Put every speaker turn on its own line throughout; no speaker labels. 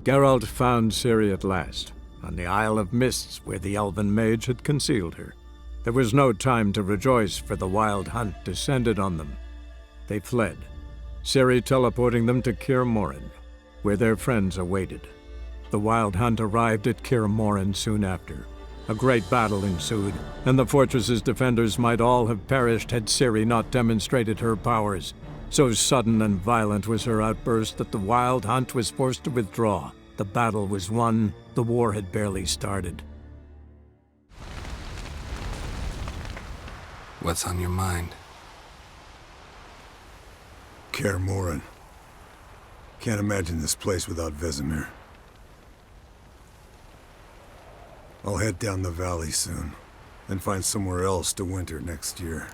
Geralt found Ciri at last, on the Isle of Mists where the elven mage had concealed her. There was no time to rejoice, for the wild hunt descended on them. They fled, Ciri teleporting them to Kaer Morhen, where their friends awaited. The wild hunt arrived at Kaer Morhen soon after. A great battle ensued, and the fortress's defenders might all have perished had Ciri not demonstrated her powers. So sudden and violent was her outburst that the wild hunt was forced to withdraw. The battle was won. The war had barely started.
What's on your mind?
Kaer Morhen. Can't imagine this place without Vesemir. I'll head down the valley soon, and find somewhere else to winter next year.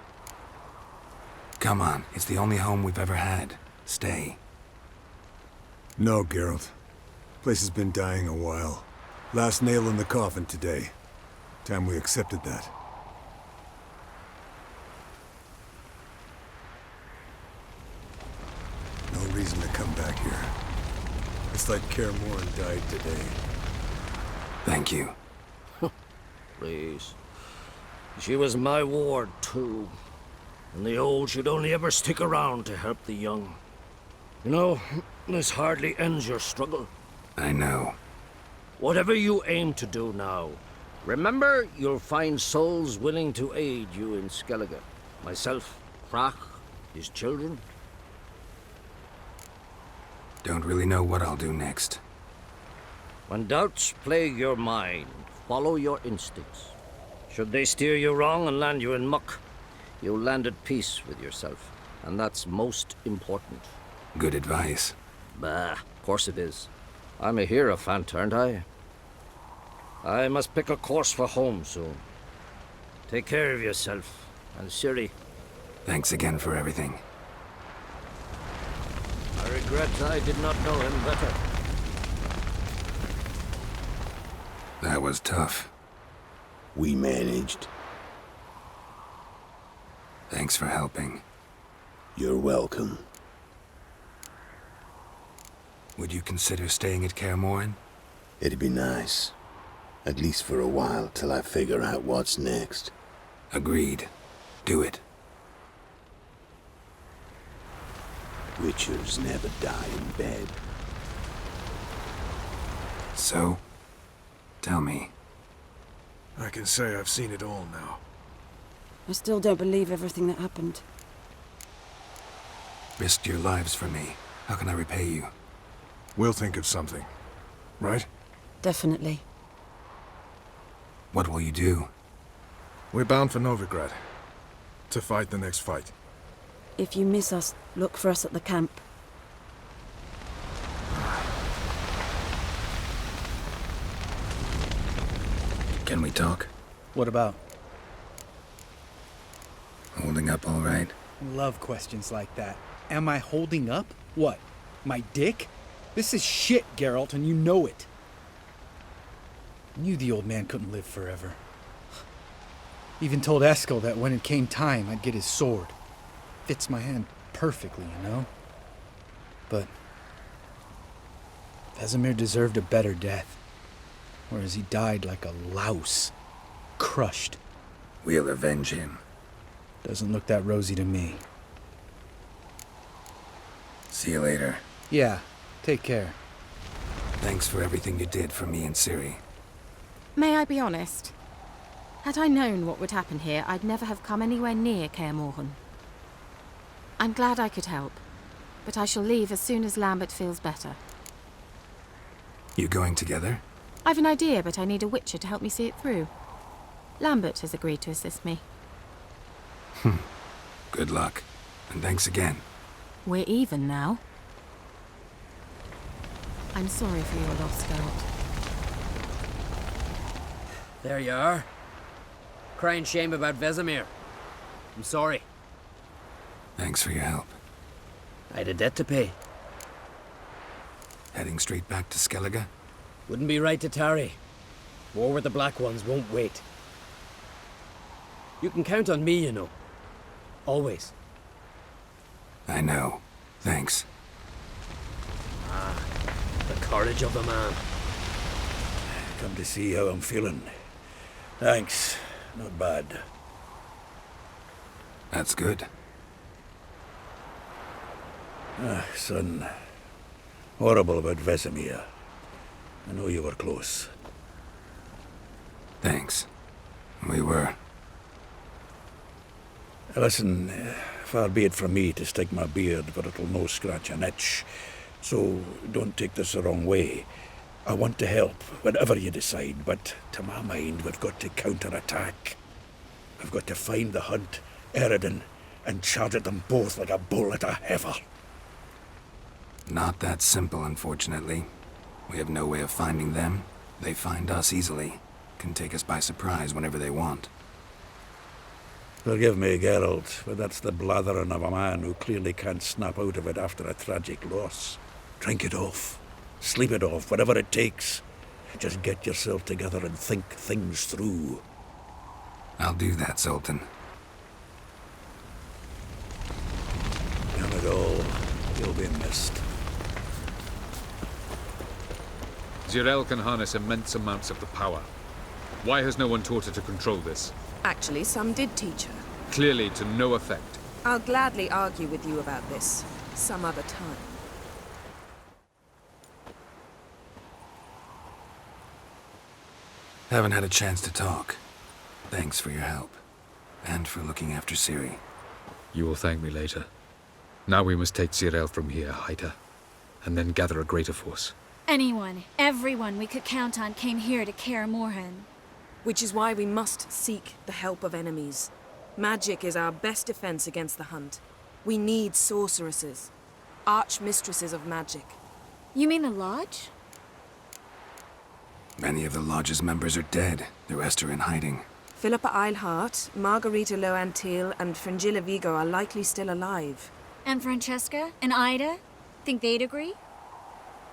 Come on, it's the only home we've ever had. Stay.
No, Geralt. Place has been dying a while. Last nail in the coffin today. Time we accepted that. No reason to come back here. It's like Kaer Morhen died today.
Thank you.
Please. She was my ward, too. And the old should only ever stick around to help the young. You know, this hardly ends your struggle.
I know.
Whatever you aim to do now, remember you'll find souls willing to aid you in Skellige. Myself, Frach, his children.
Don't really know what I'll do next.
When doubts plague your mind, follow your instincts. Should they steer you wrong and land you in muck, you'll land at peace with yourself, and that's most important.
Good advice.
Bah, of course it is. I'm a hierophant, aren't I? I must pick a course for home soon. Take care of yourself, and Ciri.
Thanks again for everything.
I regret I did not know him better.
That was tough.
We managed.
Thanks for helping.
You're welcome.
Would you consider staying at Kaer Morhen?
It'd be nice. At least for a while, till I figure out what's next.
Agreed. Do it.
Witchers never die in bed.
So? Tell me.
I can say I've seen it all now.
I still don't believe everything that happened.
Risked your lives for me. How can I repay you?
We'll think of something. Right?
Definitely.
What will you do?
We're bound for Novigrad. To fight the next fight.
If you miss us, look for us at the camp.
Can we talk?
What about?
Holding up all right?
Love questions like that. Am I holding up? What? My dick? This is shit, Geralt, and you know it. Knew the old man couldn't live forever. Even told Eskel that when it came time, I'd get his sword. Fits my hand perfectly, you know? But Vesemir deserved a better death. Whereas he died like a louse. Crushed.
We'll avenge him.
Doesn't look that rosy to me.
See you later.
Yeah, take care.
Thanks for everything you did for me and Ciri.
May I be honest? Had I known what would happen here, I'd never have come anywhere near Kaer Morhen. I'm glad I could help, but I shall leave as soon as Lambert feels better.
You going together?
I've an idea, but I need a witcher to help me see it through. Lambert has agreed to assist me.
Good luck, and thanks again.
We're even now. I'm sorry for your loss, Geralt.
There you are. Crying shame about Vesemir. I'm sorry.
Thanks for your help.
I had a debt to pay.
Heading straight back to Skellige?
Wouldn't be right to tarry. War with the Black Ones won't wait. You can count on me, you know. Always.
I know. Thanks.
The
courage of the man.
Come to see how I'm feeling. Thanks. Not bad.
That's good.
Son. Horrible about Vesemir. I know you were close.
Thanks. We were.
Listen, far be it from me to stick my beard, but it'll no scratch an itch. So don't take this the wrong way. I want to help, whatever you decide, but to my mind, we've got to counterattack. We've got to find the Hunt, Eredin, and charge at them both like a bull at a heifer.
Not that simple, unfortunately. We have no way of finding them. They find us easily. Can take us by surprise whenever they want.
Forgive me, Geralt, but that's the blathering of a man who clearly can't snap out of it after a tragic loss. Drink it off. Sleep it off, whatever it takes. Just get yourself together and think things through.
I'll do that, Sultan.
Damn it all. You'll be missed.
Geralt can harness immense amounts of the power. Why has no one taught her to control this?
Actually, some did teach her.
Clearly to no effect.
I'll gladly argue with you about this some other time.
Haven't had a chance to talk. Thanks for your help. And for looking after Ciri.
You will thank me later. Now we must take Geralt from here, hide her, and then gather a greater force.
Anyone, everyone we could count on came here to Kaer Morhen.
Which is why we must seek the help of enemies. Magic is our best defense against the Hunt. We need sorceresses. Archmistresses of magic.
You mean the Lodge?
Many of the Lodge's members are dead. The rest are in hiding.
Philippa Eilhart, Margarita Loantil, and Fringilla Vigo are likely still alive.
And Francesca and Ida? Think they'd agree?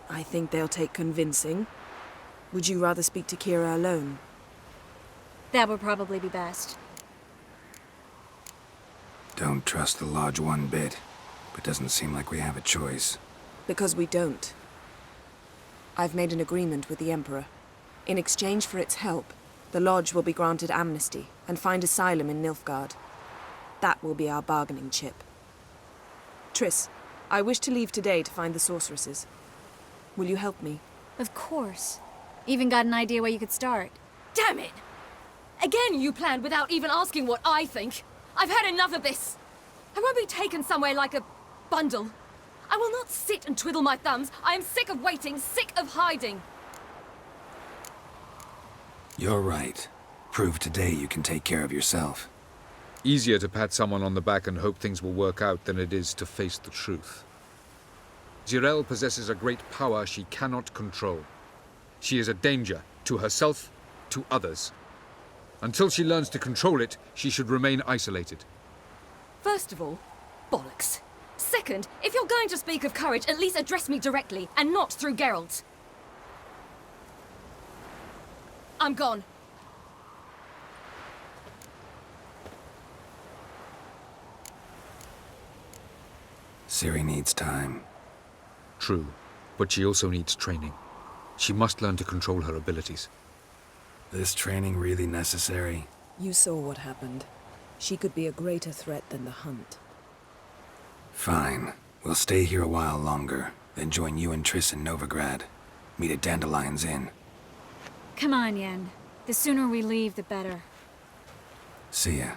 I think they'll take convincing. Would you rather speak to Kira alone?
That would probably be best.
Don't trust the Lodge one bit, but doesn't seem like we have a choice.
Because we don't. I've made an agreement with the Emperor. In exchange for its help, the Lodge will be granted amnesty and find asylum in Nilfgaard. That will be our bargaining chip. Triss, I wish to leave today to find the sorceresses. Will you help me?
Of course. Even got an idea where you could start.
Damn it! Again you planned without even asking what I think. I've had enough of this. I won't be taken somewhere like a bundle. I will not sit and twiddle my thumbs. I am sick of waiting, sick of hiding.
You're right. Prove today you can take care of yourself.
Easier to pat someone on the back and hope things will work out than it is to face the truth. Geralt possesses a great power she cannot control. She is a danger to herself, to others. Until she learns to control it, she should remain isolated.
First of all, bollocks. Second, if you're going to speak of courage, at least address me directly, and not through Geralt. I'm gone.
Ciri needs time.
True, but she also needs training. She must learn to control her abilities.
This training really necessary?
You saw what happened. She could be a greater threat than the Hunt.
Fine. We'll stay here a while longer, then join you and Triss in Novigrad. Meet at Dandelion's Inn.
Come on, Yen. The sooner we leave, the better.
See ya.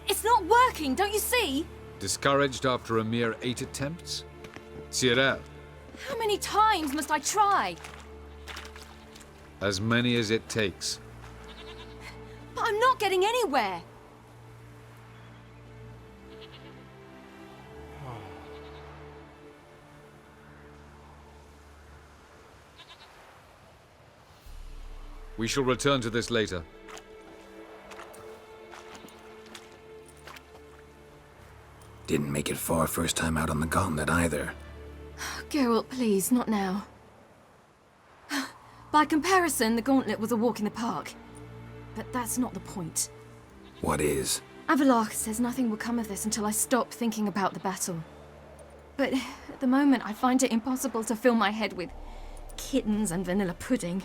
It's not working, don't you see?
Discouraged after a mere 8 attempts? Ciri,
How many times must I try?
as many as it takes.
But I'm not getting anywhere.
We shall return to this later.
Didn't make it far first time out on the gauntlet either.
Geralt, please, not now. By comparison, the gauntlet was a walk in the park. But that's not the point.
What is?
Avallac'h says nothing will come of this until I stop thinking about the battle. But at the moment, I find it impossible to fill my head with kittens and vanilla pudding.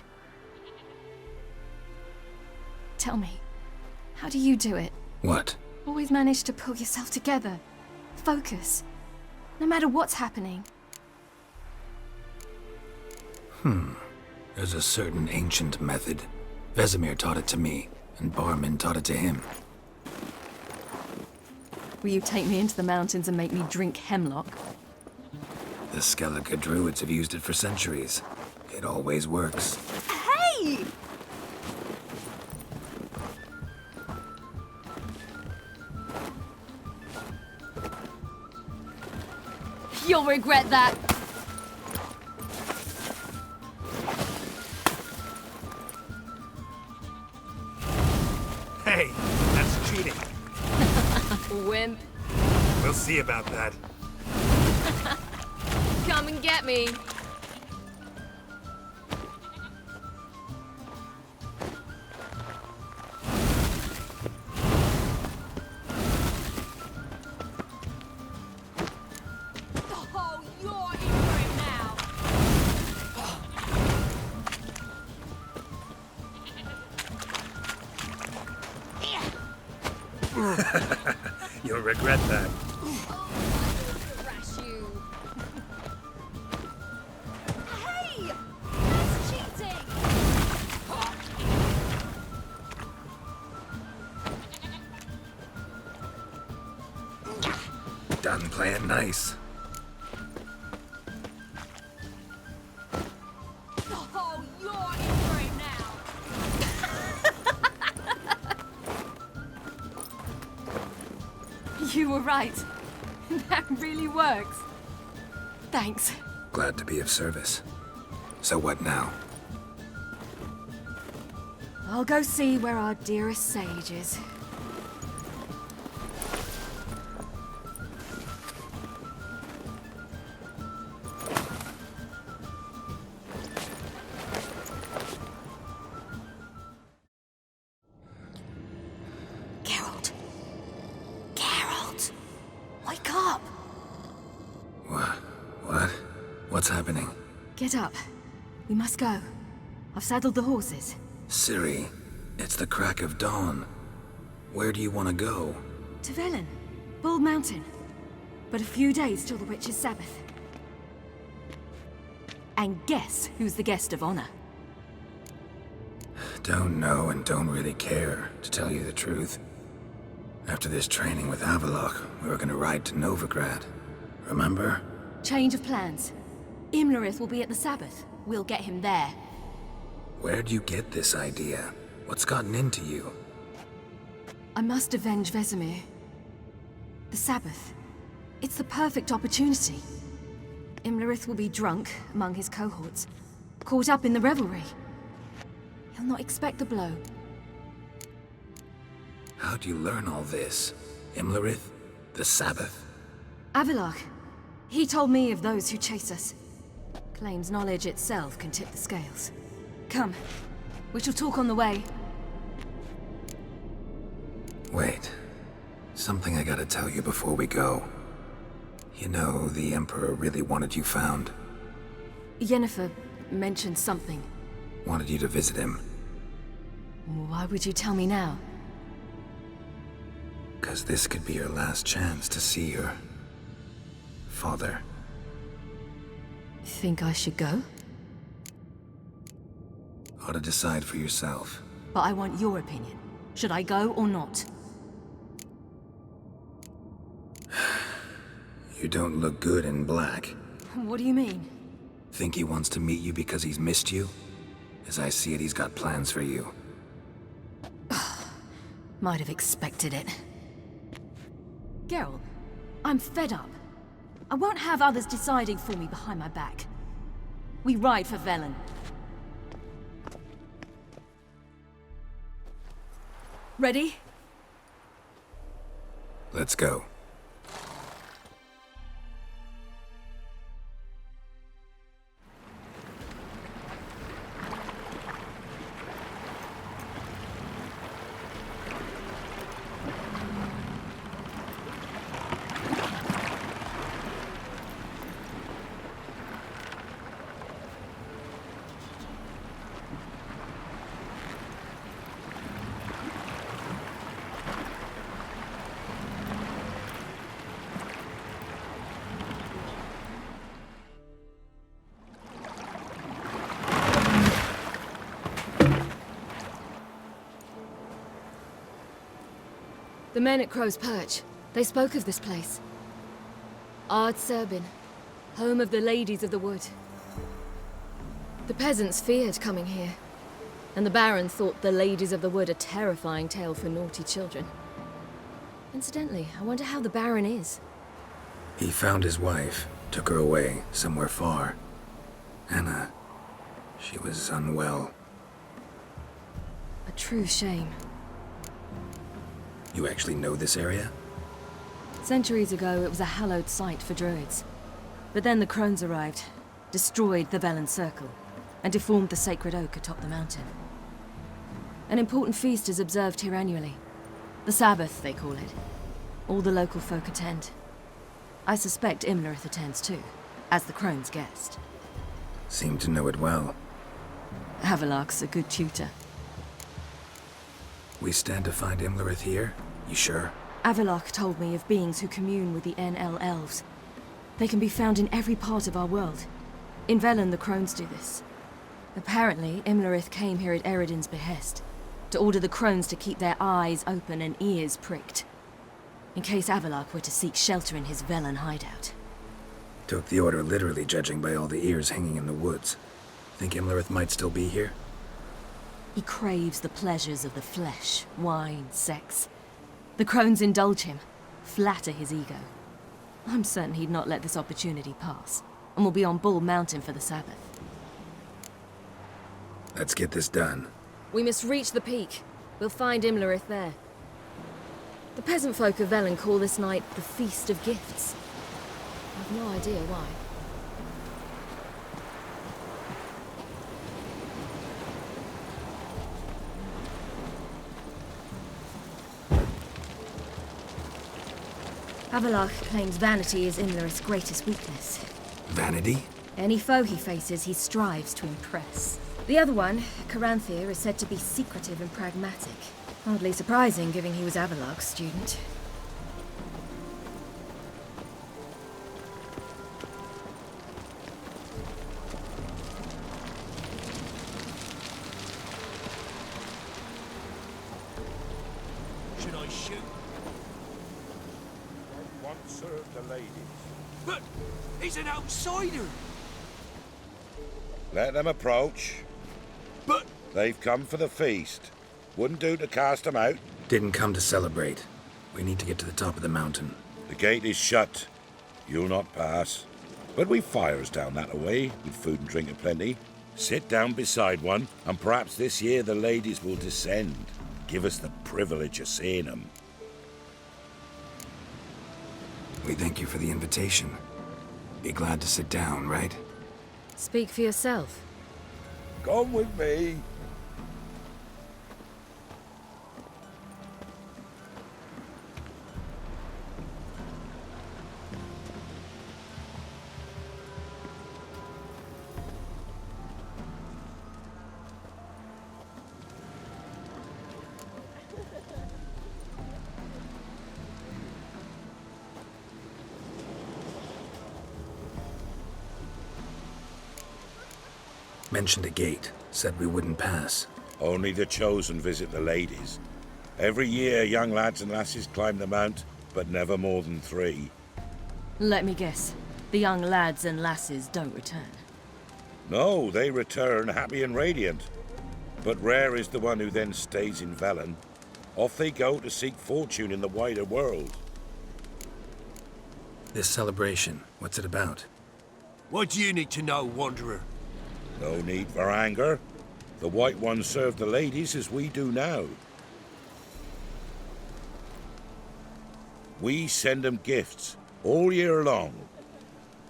Tell me, how do you do it?
What?
Always manage to pull yourself together. Focus. No matter what's happening.
There's a certain ancient method. Vesemir taught it to me, and Barman taught it to him.
Will you take me into the mountains and make me drink hemlock?
The Skellige druids have used it for centuries. It always works.
Hey! You'll regret that.
Hey, that's cheating.
Wimp.
We'll see about that.
Come and get me. Oh, you're in for it now.
You'll regret that.
Thrash you. Hey! That's cheating!
Done playing nice.
Oh, you're in for it now. You were right. That really works. Thanks.
Glad to be of service. So what now?
I'll go see where our dearest sage is. Geralt. Geralt! Wake up!
What? What's happening?
Get up. We must go. I've saddled the horses.
Ciri, it's the crack of dawn. Where do you want to go?
To Velen. Bald Mountain. But a few days till the Witch's Sabbath. And guess who's the guest of honor?
Don't know and don't really care, to tell you the truth. After this training with Avallac'h, we were gonna ride to Novigrad. Remember?
Change of plans. Imlerith will be at the Sabbath. We'll get him there.
Where'd you get this idea? What's gotten into you?
I must avenge Vesemir. The Sabbath. It's the perfect opportunity. Imlerith will be drunk among his cohorts, caught up in the revelry. He'll not expect the blow.
How'd you learn all this? Imlerith? The Sabbath?
Avallac'h. He told me of those who chase us. Claims knowledge itself can tip the scales. Come. We shall talk on the way.
Wait. Something I gotta tell you before we go. You know, the Emperor really wanted you found.
Yennefer mentioned something.
Wanted you to visit him.
Why would you tell me now?
'Cause this could be your last chance to see your father.
Think I should go?
Ought to decide for yourself.
But I want your opinion. Should I go or not?
You don't look good in black.
What do you mean?
Think he wants to meet you because he's missed you? As I see it, he's got plans for you.
Might have expected it. Geralt, I'm fed up. I won't have others deciding for me behind my back. We ride for Velen. Ready?
Let's go.
The men at Crow's Perch, they spoke of this place. Ard Serbin, home of the Ladies of the Wood. The peasants feared coming here, and the Baron thought the Ladies of the Wood a terrifying tale for naughty children. Incidentally, I wonder how the Baron is.
He found his wife, took her away, somewhere far. Anna, she was unwell.
A true shame.
You actually know this area?
Centuries ago, it was a hallowed site for druids. But then the crones arrived, destroyed the Velen Circle, and deformed the sacred oak atop the mountain. An important feast is observed here annually. The Sabbath, they call it. All the local folk attend. I suspect Imlerith attends too, as the crone's guest.
Seem to know it well.
Havelark's a good tutor.
We stand to find Imlerith here? You sure?
Avilark told me of beings who commune with the NL elves. They can be found in every part of our world. In Velen, the crones do this. Apparently, Imlerith came here at Eredin's behest, to order the crones to keep their eyes open and ears pricked, in case Avilark were to seek shelter in his Velen hideout.
Took the order literally, judging by all the ears hanging in the woods. Think Imlerith might still be here?
He craves the pleasures of the flesh, wine, sex. The crones indulge him, flatter his ego. I'm certain he'd not let this opportunity pass, and will be on Bull Mountain for the Sabbath.
Let's get this done.
We must reach the peak. We'll find Imlerith there. The peasant folk of Velen call this night the Feast of Gifts. I've no idea why. Avilark claims vanity is Imlerith's greatest weakness.
Vanity?
Any foe he faces, he strives to impress. The other one, Caranthir, is said to be secretive and pragmatic. Hardly surprising, given he was Avilark's student.
Should I shoot?
Once served the ladies.
But he's an outsider!
Let them approach.
But...
They've come for the feast. Wouldn't do to cast them out.
Didn't come to celebrate. We need to get to the top of the mountain.
The gate is shut. You'll not pass. But we've fires down that way, with food and drink aplenty. Sit down beside one, and perhaps this year the ladies will descend. Give us the privilege of seeing them.
We thank you for the invitation. Be glad to sit down, right?
Speak for yourself.
Come with me.
Mentioned a gate. Said we wouldn't pass.
Only the chosen visit the ladies. Every year, young lads and lasses climb the mount, but never more than 3.
Let me guess. The young lads and lasses don't return.
No, they return happy and radiant. But rare is the one who then stays in Velen. Off they go to seek fortune in the wider world.
This celebration, what's it about?
What do you need to know, Wanderer?
No need for anger. The White Ones serve the ladies as we do now.
We send them gifts all year long.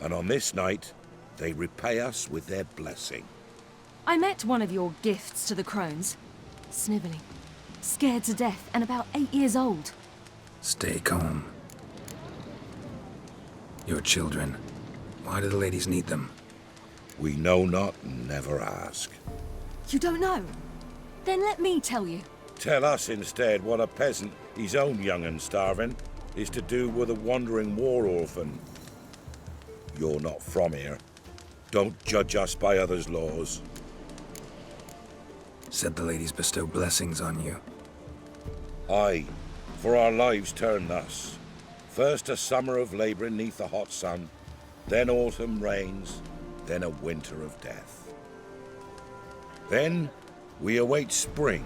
And on this night, they repay us with their blessing.
I met one of your gifts to the crones. Snivelling, scared to death, and about 8 years old.
Stay calm. Your children. Why do the ladies need them?
We know not and never ask.
You don't know? Then let me tell you.
Tell us instead what a peasant, his own young and starving, is to do with a wandering war orphan. You're not from here. Don't judge us by others' laws.
Said the ladies bestow blessings on you.
Aye, for our lives turn thus. First a summer of labouring neath the hot sun, then autumn rains, then a winter of death. Then we await spring,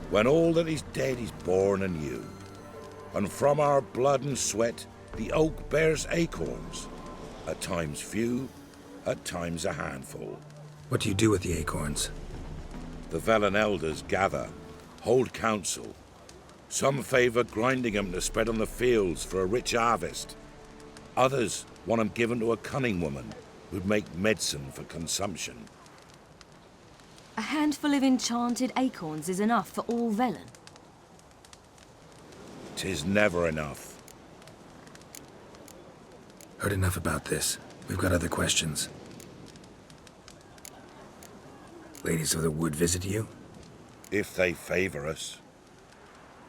when all that is dead is born anew. And from our blood and sweat the oak bears acorns, at times few, at times a handful.
What do you do with the acorns?
The Velen elders gather, hold council. Some favour grinding them to spread on the fields for a rich harvest. Others want them given to a cunning woman who'd make medicine for consumption.
A handful of enchanted acorns is enough for all Velen.
'Tis never enough.
Heard enough about this. We've got other questions. Ladies of the Wood visit you?
If they favour us.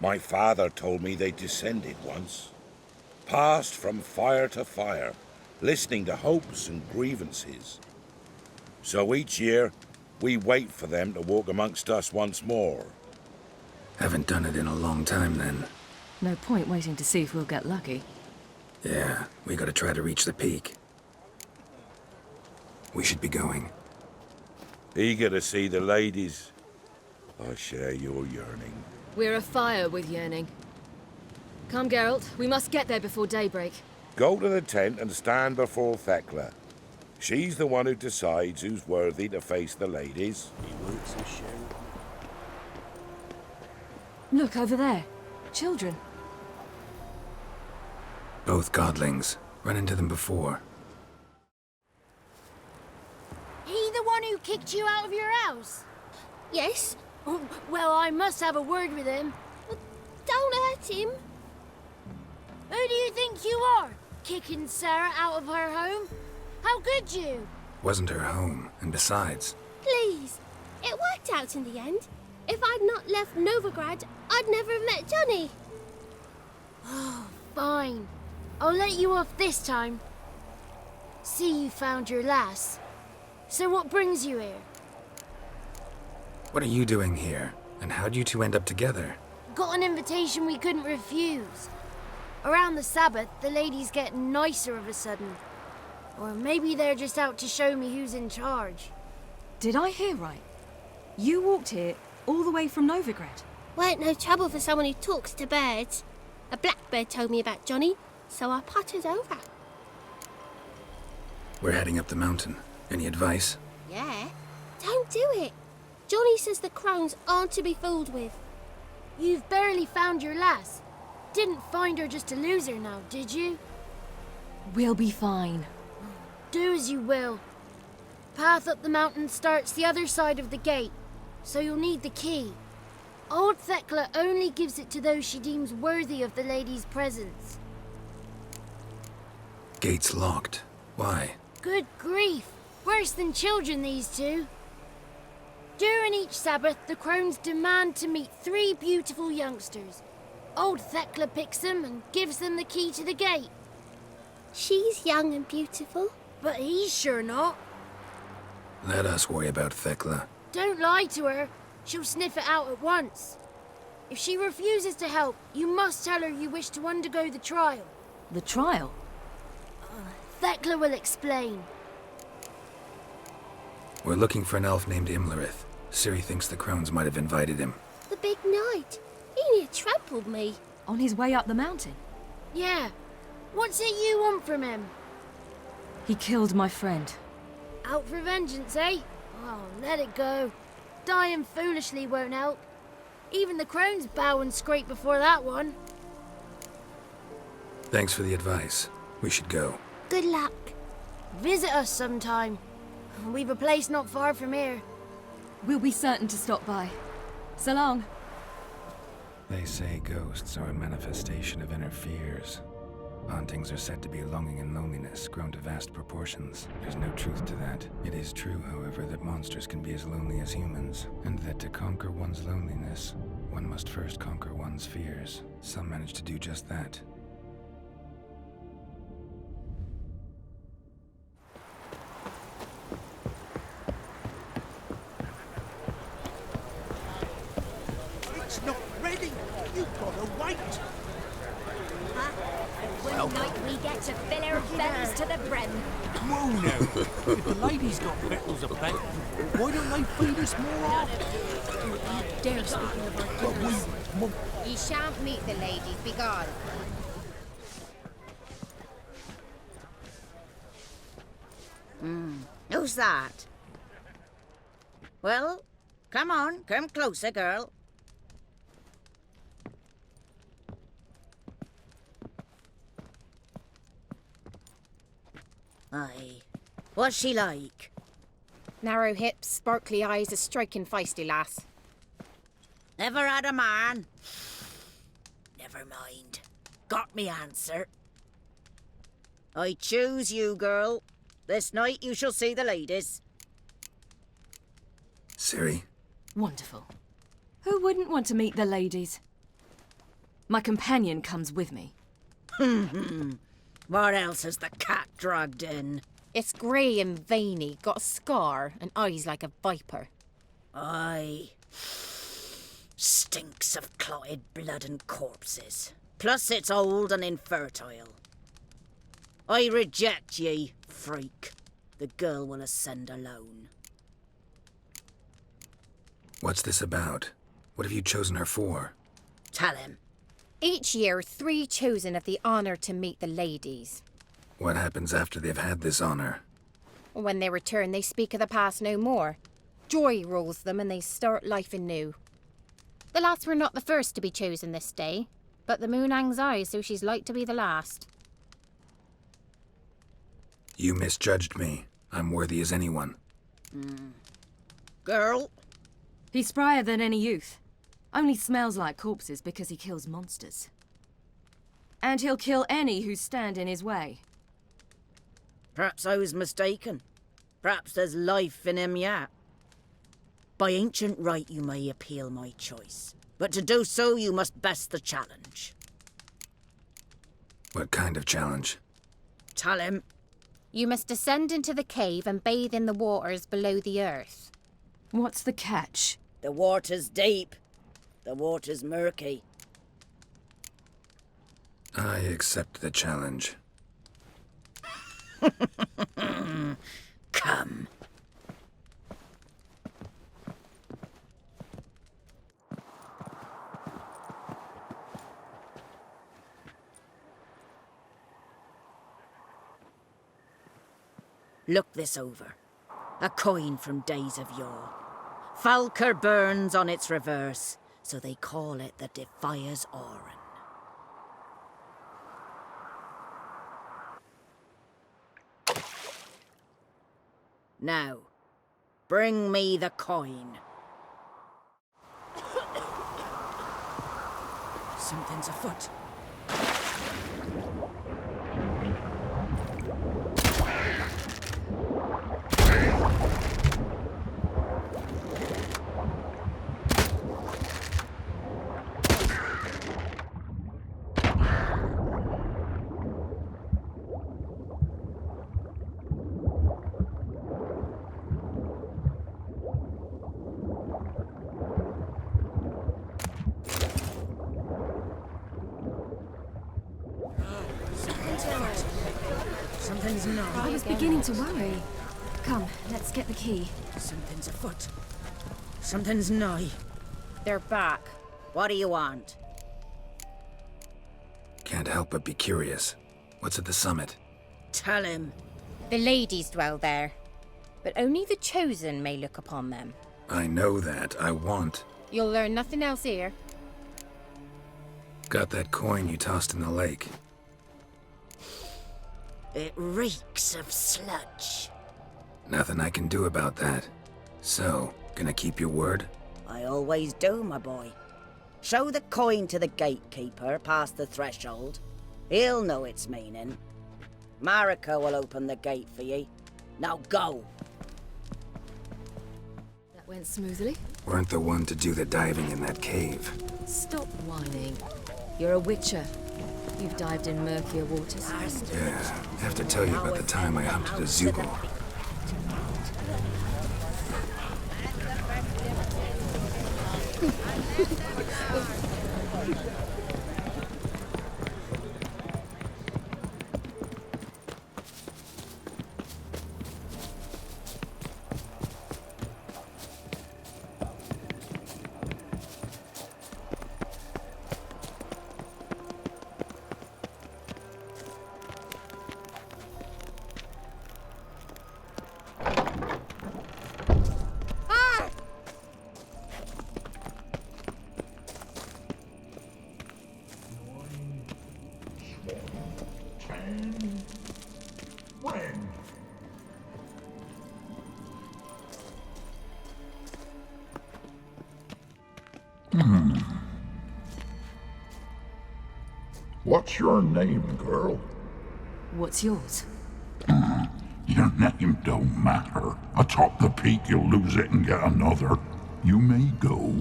My father told me they descended once. Passed from fire to fire, listening to hopes and grievances. So each year, we wait for them to walk amongst us once more.
Haven't done it in a long time, then.
No point waiting to see if we'll get lucky.
Yeah, we gotta try to reach the peak. We should be going.
Eager to see the ladies. I share your yearning.
We're afire with yearning. Come, Geralt. We must get there before daybreak.
Go to the tent and stand before Thekla. She's the one who decides who's worthy to face the ladies.
Look over there. Children.
Both godlings. Run into them before.
He the one who kicked you out of your house? Yes. Oh, well, I must have a word with him. But don't hurt him. Who do you think you are? Kicking Sarah out of her home? How could you?
Wasn't her home, and besides...
Please. It worked out in the end. If I'd not left Novigrad, I'd never have met Johnny. Oh, fine. I'll let you off this time. See, you found your lass. So what brings you here?
What are you doing here? And how'd you two end up together?
Got an invitation we couldn't refuse. Around the Sabbath, the ladies get nicer of a sudden. Or maybe they're just out to show me who's in charge.
Did I hear right? You walked here all the way from Novigrad?
Weren't no trouble for someone who talks to birds. A blackbird told me about Johnny, so I pottered over.
We're heading up the mountain. Any advice?
Yeah? Don't do it. Johnny says the crones aren't to be fooled with. You've barely found your lass. Didn't find her just to lose her now, did you?
We'll be fine.
Do as you will. Path up the mountain starts the other side of the gate, so you'll need the key. Old Thekla only gives it to those she deems worthy of the lady's presence.
Gate's locked. Why?
Good grief. Worse than children, these two. During each Sabbath, the crones demand to meet 3 beautiful youngsters. Old Thekla picks them and gives them the key to the gate. She's young and beautiful. But he's sure not.
Let us worry about Thekla.
Don't lie to her. She'll sniff it out at once. If she refuses to help, you must tell her you wish to undergo the trial.
The trial?
Thekla will explain.
We're looking for an elf named Imlerith. Ciri thinks the crones might have invited him.
The big knight. He near trampled me.
On his way up the mountain?
Yeah. What's it you want from him?
He killed my friend.
Out for vengeance, eh? Oh, let it go. Dying foolishly won't help. Even the crones bow and scrape before that one.
Thanks for the advice. We should go.
Good luck. Visit us sometime. We've a place not far from here.
We'll be certain to stop by. So long.
They say ghosts are a manifestation of inner fears. Hauntings are said to be longing and loneliness grown to vast proportions. There's no truth to that. It is true, however, that monsters can be as lonely as humans, and that to conquer one's loneliness, one must first conquer one's fears. Some manage to do just that.
It's not ready. You've got to wait.
One night we get to fill our bellies to the brim.
Whoa now. If the ladies got victuals about, why don't they feed us more often?
You dare speaking of our goodness. Ye shan't meet the ladies, begone.
Who's that? Well, come on, come closer, girl. Aye. What's she like?
Narrow hips, sparkly eyes, a striking feisty lass.
Never had a man? Never mind. Got me answer. I choose you, girl. This night you shall see the ladies.
Ciri?
Wonderful. Who wouldn't want to meet the ladies? My companion comes with me.
What else has the cat dragged in?
It's grey and veiny, got a scar, and eyes like a viper.
Aye. Stinks of clotted blood and corpses. Plus it's old and infertile. I reject ye, freak. The girl will ascend alone.
What's this about? What have you chosen her for?
Tell him.
Each year, 3 chosen have the honour to meet the ladies.
What happens after they've had this honor?
When they return, they speak of the past no more. Joy rules them and they start life anew. The lads were not the first to be chosen this day, but the moon hangs high, so she's like to be the last.
You misjudged me. I'm worthy as anyone.
Girl?
He's sprier than any youth. Only smells like corpses because he kills monsters. And he'll kill any who stand in his way.
Perhaps I was mistaken. Perhaps there's life in him yet. By ancient right you may appeal my choice, but to do so you must best the challenge.
What kind of challenge?
Tell him.
You must descend into the cave and bathe in the waters below the earth.
What's the catch?
The water's deep. The water's murky.
I accept the challenge.
Come. Look this over. A coin from days of yore. Falker burns on its reverse, so they call it the Defier's Oran. Now, bring me the coin. Something's afoot. Something's not.
I was beginning to worry. Come, let's get the key.
Something's afoot. Something's nigh. They're back. What do you want?
Can't help but be curious. What's at the summit?
Tell him.
The ladies dwell there, but only the chosen may look upon them.
I know that. I want.
You'll learn nothing else here.
Got that coin you tossed in the lake.
It reeks of sludge.
Nothing I can do about that. So, gonna keep your word?
I always do, my boy. Show the coin to the gatekeeper past the threshold. He'll know its meaning. Marika will open the gate for ye. Now go!
That went smoothly.
Weren't the one to do the diving in that cave.
Stop whining. You're a witcher. You've dived in murkier waters.
Yeah, I have to tell you about the time I hunted a Zubal.
What's your name, girl?
What's yours?
Your name don't matter. Atop the peak, you'll lose it and get another. You may go.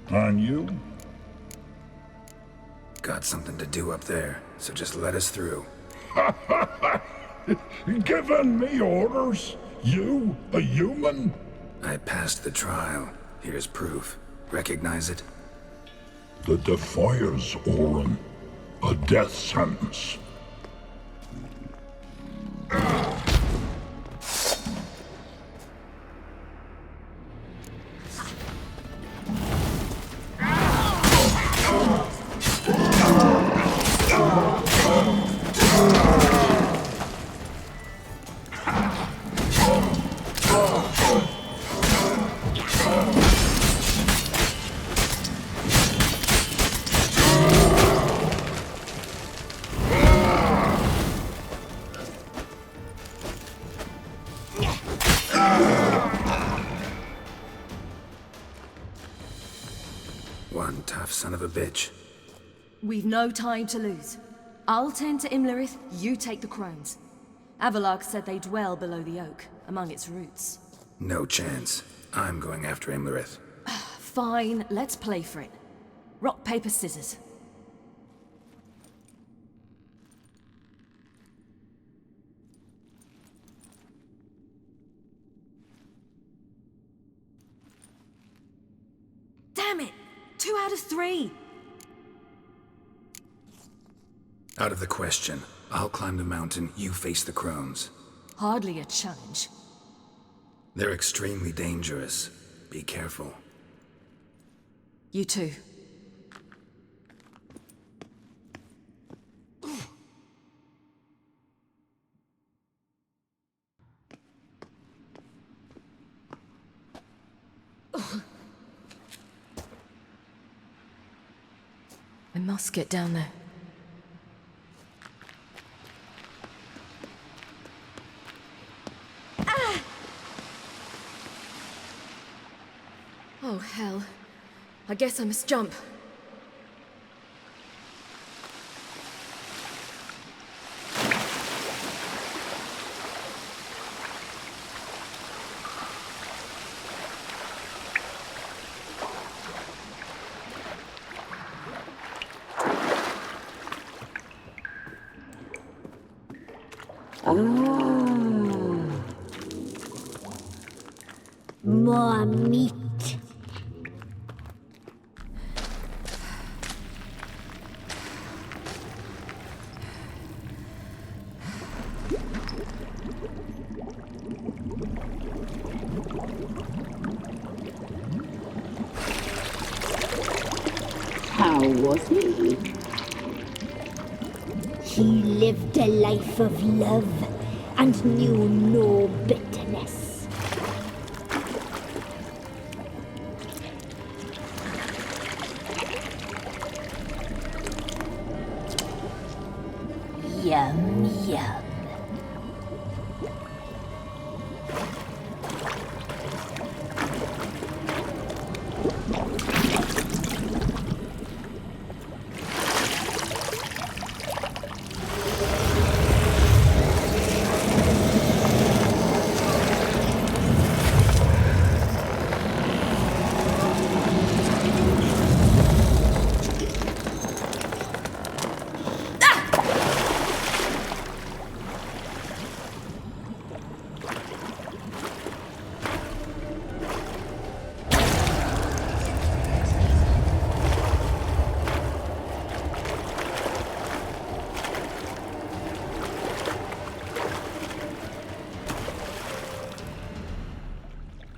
And you?
Got something to do up there, so just let us through.
Giving me orders? You, a human?
I passed the trial. Here's proof. Recognize it?
The Defier's Orin. A death sentence.
One tough son of a bitch.
We've no time to lose. I'll tend to Imlerith, you take the crones. Avalark said they dwell below the oak, among its roots.
No chance. I'm going after Imlerith.
Fine, let's play for it. Rock, paper, scissors. Damn it! 2 out of 3!
Out of the question. I'll climb the mountain, you face the crones.
Hardly a challenge.
They're extremely dangerous. Be careful.
You too. I must get down there. Oh, hell. I guess I must jump.
More meat.
How was he?
He lived a life of love and knew no bitterness.
Yum, yum.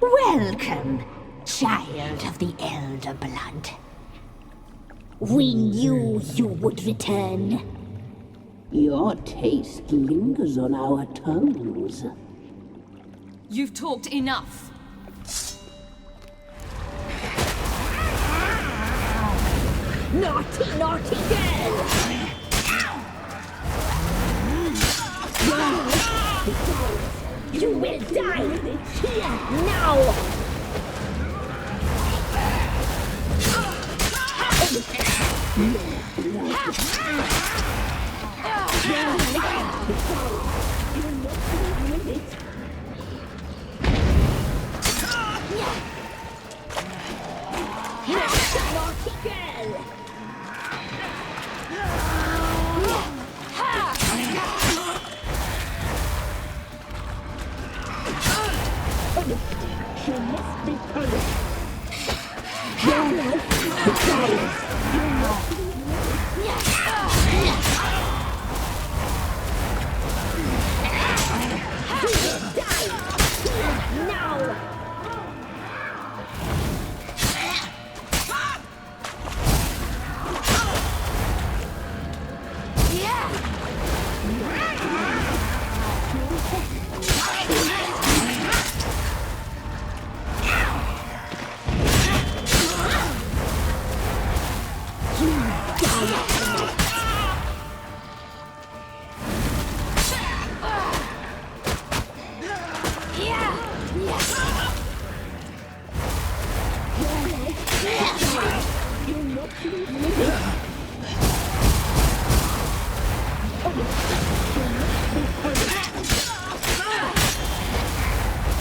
Welcome, child of the Elder Blood. We knew you would return. Your taste lingers on our tongues.
You've talked enough.
Naughty, naughty girl! You will die here now! Naughty girl! She must be punished.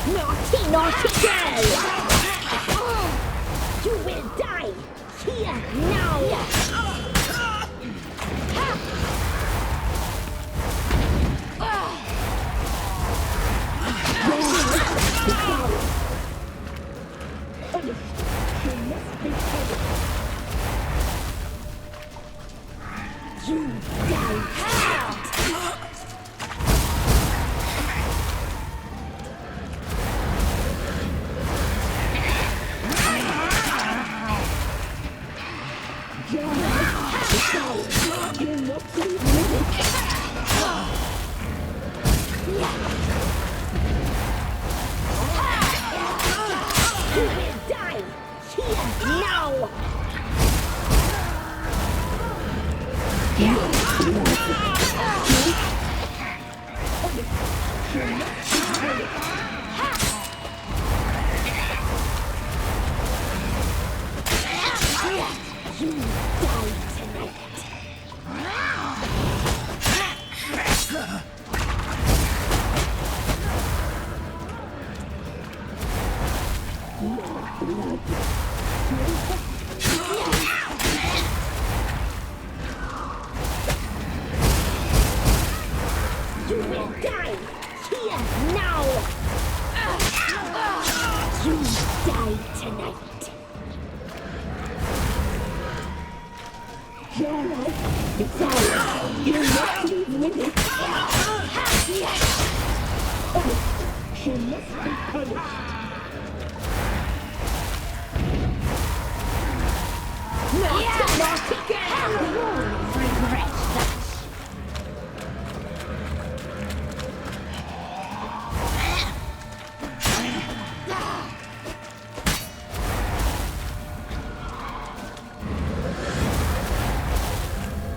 Naughty, naughty girl! You will die here now!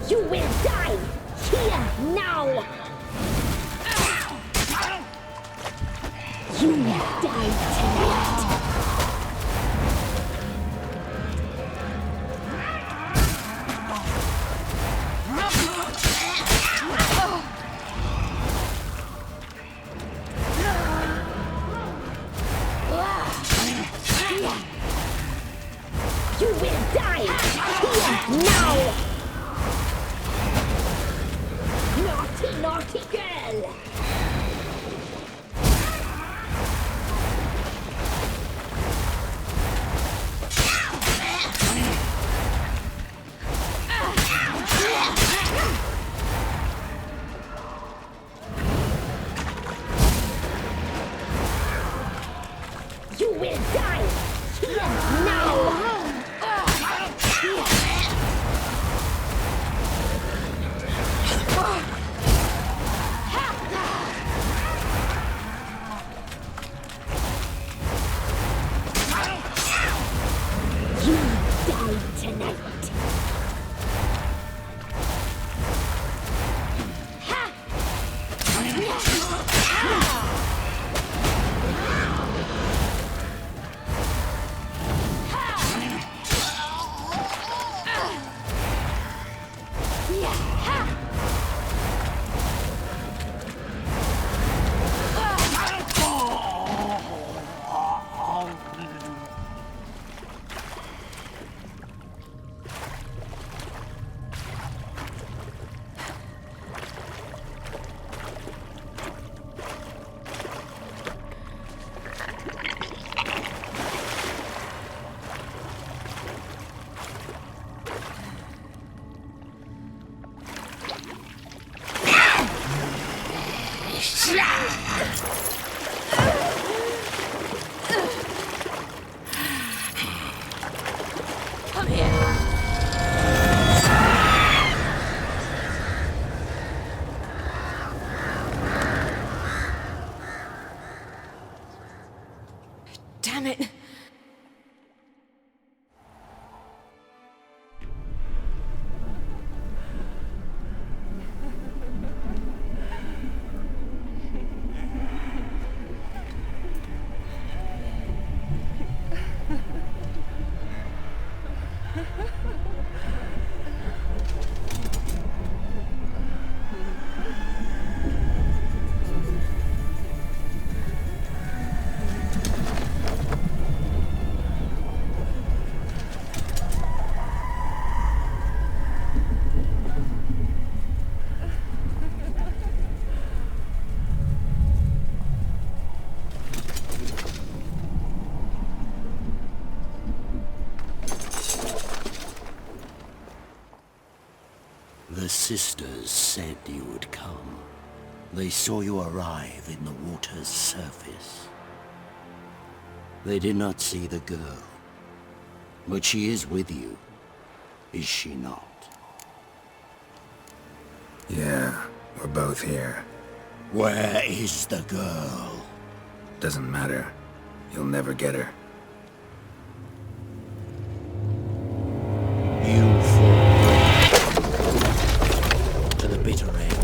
You will die here now! You will die tonight! You will die here now! Naughty, naughty girl! You will die here now! You die tonight! Come here.
Damn it!
The sisters said you would come. They saw you arrive in the water's surface. They did not see the girl. But she is with you, is she not?
Yeah, we're both here.
Where is the girl?
Doesn't matter. You'll never get her.
You fall to the bitter end.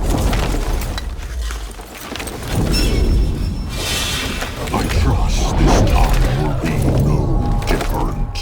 I trust this time will be no different.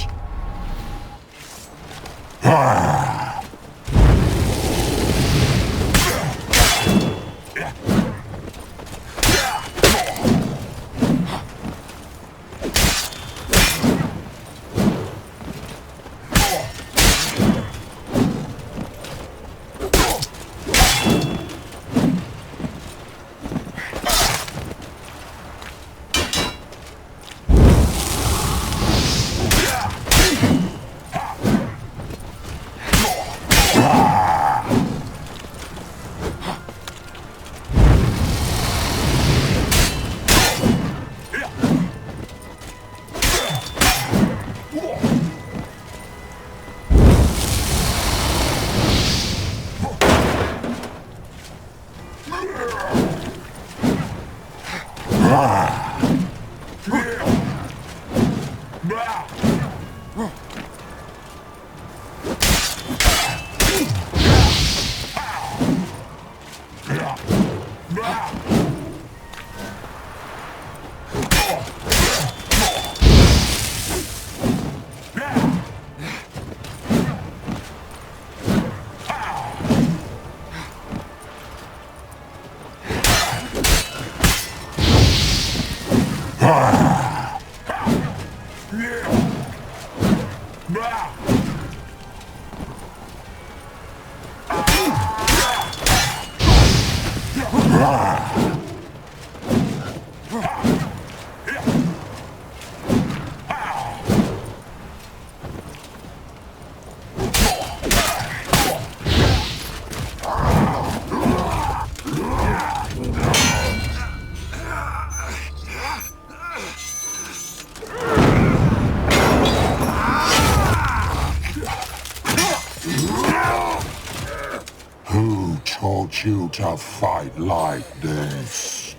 Who taught you to fight like this?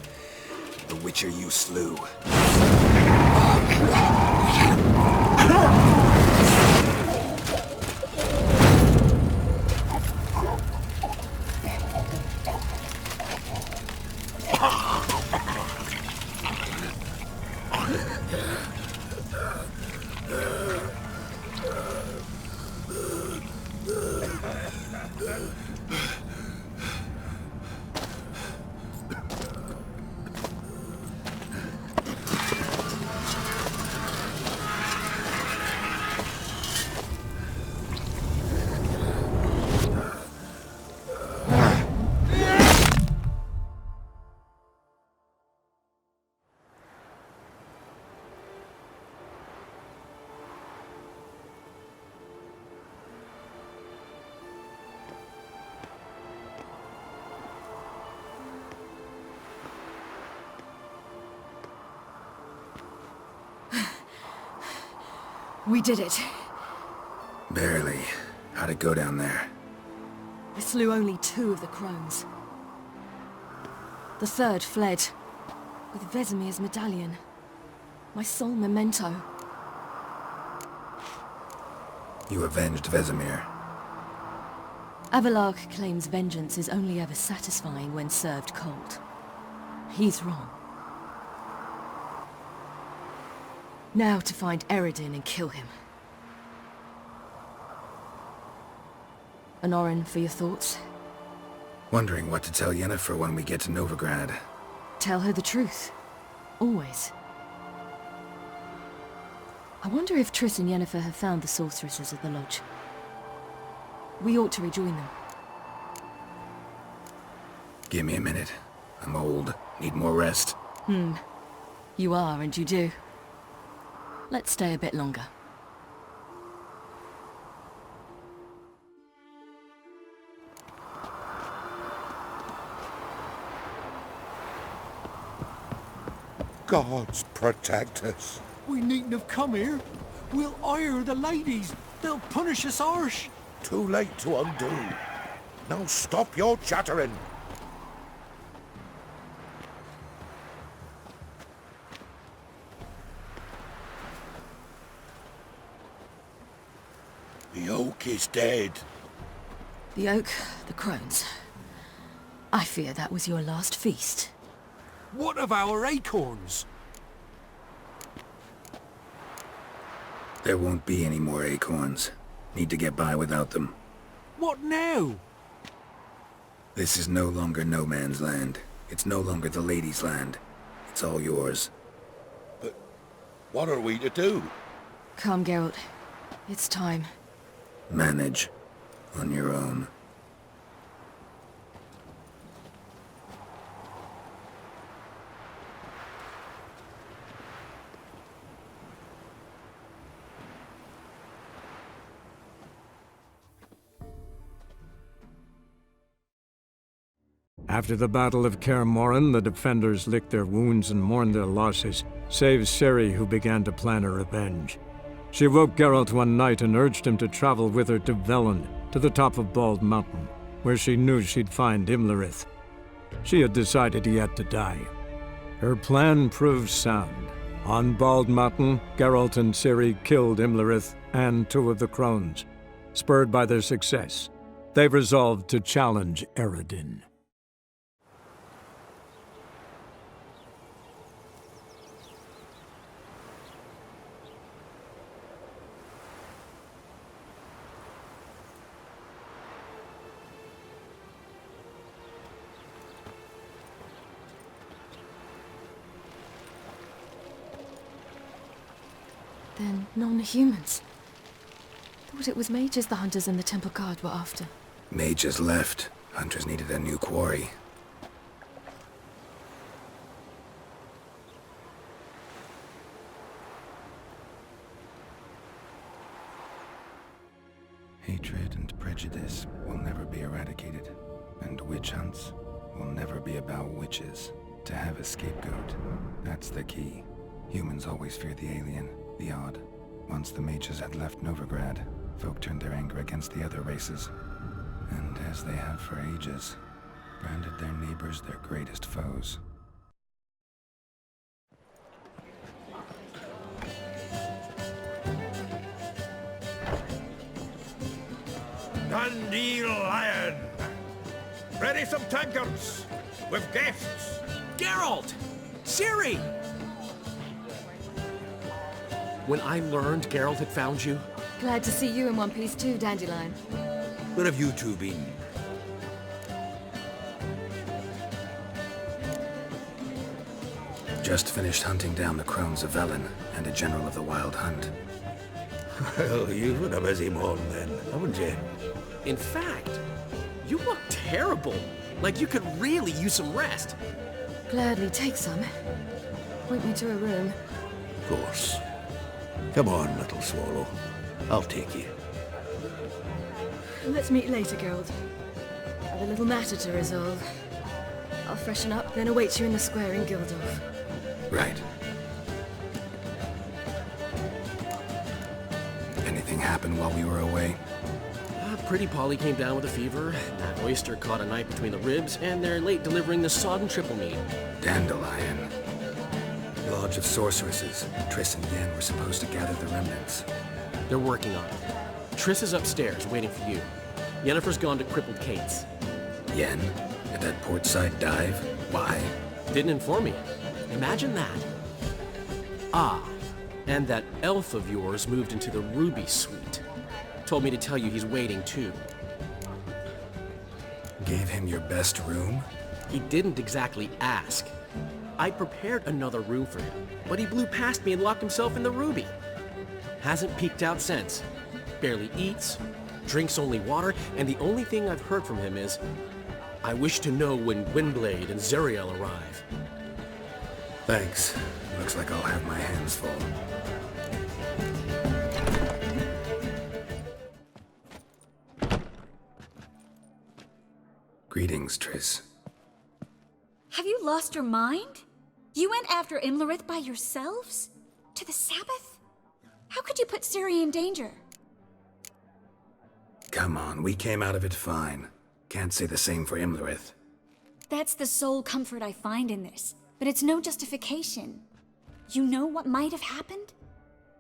The Witcher you slew.
We did it.
Barely. How'd it go down there?
I slew only 2 of the crones. The 3rd fled, with Vesemir's medallion. My sole memento.
You avenged Vesemir.
Avalark claims vengeance is only ever satisfying when served cold. He's wrong. Now to find Eredin and kill him. Honorin, for your thoughts?
Wondering what to tell Yennefer when we get to Novigrad.
Tell her the truth. Always. I wonder if Triss and Yennefer have found the sorceresses at the lodge. We ought to rejoin them.
Give me a minute. I'm old. Need more rest.
You are, and you do. Let's stay a bit longer.
Gods protect us.
We needn't have come here. We'll ire the ladies. They'll punish us harsh.
Too late to undo. Now stop your chattering. The oak is dead.
The oak, the crones. I fear that was your last feast.
What of our acorns?
There won't be any more acorns. Need to get by without them.
What now?
This is no longer no man's land. It's no longer the lady's land. It's all yours.
But what are we to do?
Come, Geralt. It's time.
Manage. On your own.
After the Battle of Kaer Morhen, the defenders licked their wounds and mourned their losses, save Ciri, who began to plan her revenge. She woke Geralt one night and urged him to travel with her to Velen, to the top of Bald Mountain, where she knew she'd find Imlerith. She had decided he had to die. Her plan proved sound. On Bald Mountain, Geralt and Ciri killed Imlerith and 2 of the crones. Spurred by their success, they resolved to challenge Eredin.
Then non-humans. Thought it was mages the hunters and the temple guard were after.
Mages left. Hunters needed a new quarry. Hatred and prejudice will never be eradicated, and witch hunts will never be about witches. To have a scapegoat, that's the key. Humans always fear the alien, the odd. Once the mages had left Novigrad, folk turned their anger against the other races, and as they have for ages, branded their neighbors their greatest foes.
Dandelion! Ready some tankards! With guests!
Geralt! Ciri! When I learned Geralt had found you...
Glad to see you in one piece too, Dandelion.
Where have you two been?
Just finished hunting down the crones of Velen and a general of the Wild Hunt.
Well, you've had a busy morning then, haven't you?
In fact, you look terrible. Like you could really use some rest.
Gladly take some. Point me to a room.
Of course. Come on, little swallow. I'll take you.
Let's meet later, Geralt. I've a little matter to resolve. I'll freshen up, then await you in the square in Gildorf.
Right. Anything happen while we were away?
Pretty Polly came down with a fever, that oyster caught a knife between the ribs, and they're late delivering the sodden triple meat.
Dandelion. Lodge of Sorceresses. Triss and Yen were supposed to gather the remnants.
They're working on it. Triss is upstairs, waiting for you. Yennefer's gone to crippled Kate's.
Yen? At that portside dive? Why?
Didn't inform me. Imagine that. Ah, and that elf of yours moved into the Ruby Suite. Told me to tell you he's waiting too.
Gave him your best room?
He didn't exactly ask. I prepared another room for him, but he blew past me and locked himself in the Ruby. Hasn't peeked out since. Barely eats, drinks only water, and the only thing I've heard from him is, I wish to know when Gwynblade and Zariel arrive.
Thanks. Looks like I'll have my hands full. Greetings, Triss.
Have you lost your mind? You went after Imlerith by yourselves? To the Sabbath? How could you put Ciri in danger?
Come on, we came out of it fine. Can't say the same for Imlerith.
That's the sole comfort I find in this, but it's no justification. You know what might have happened?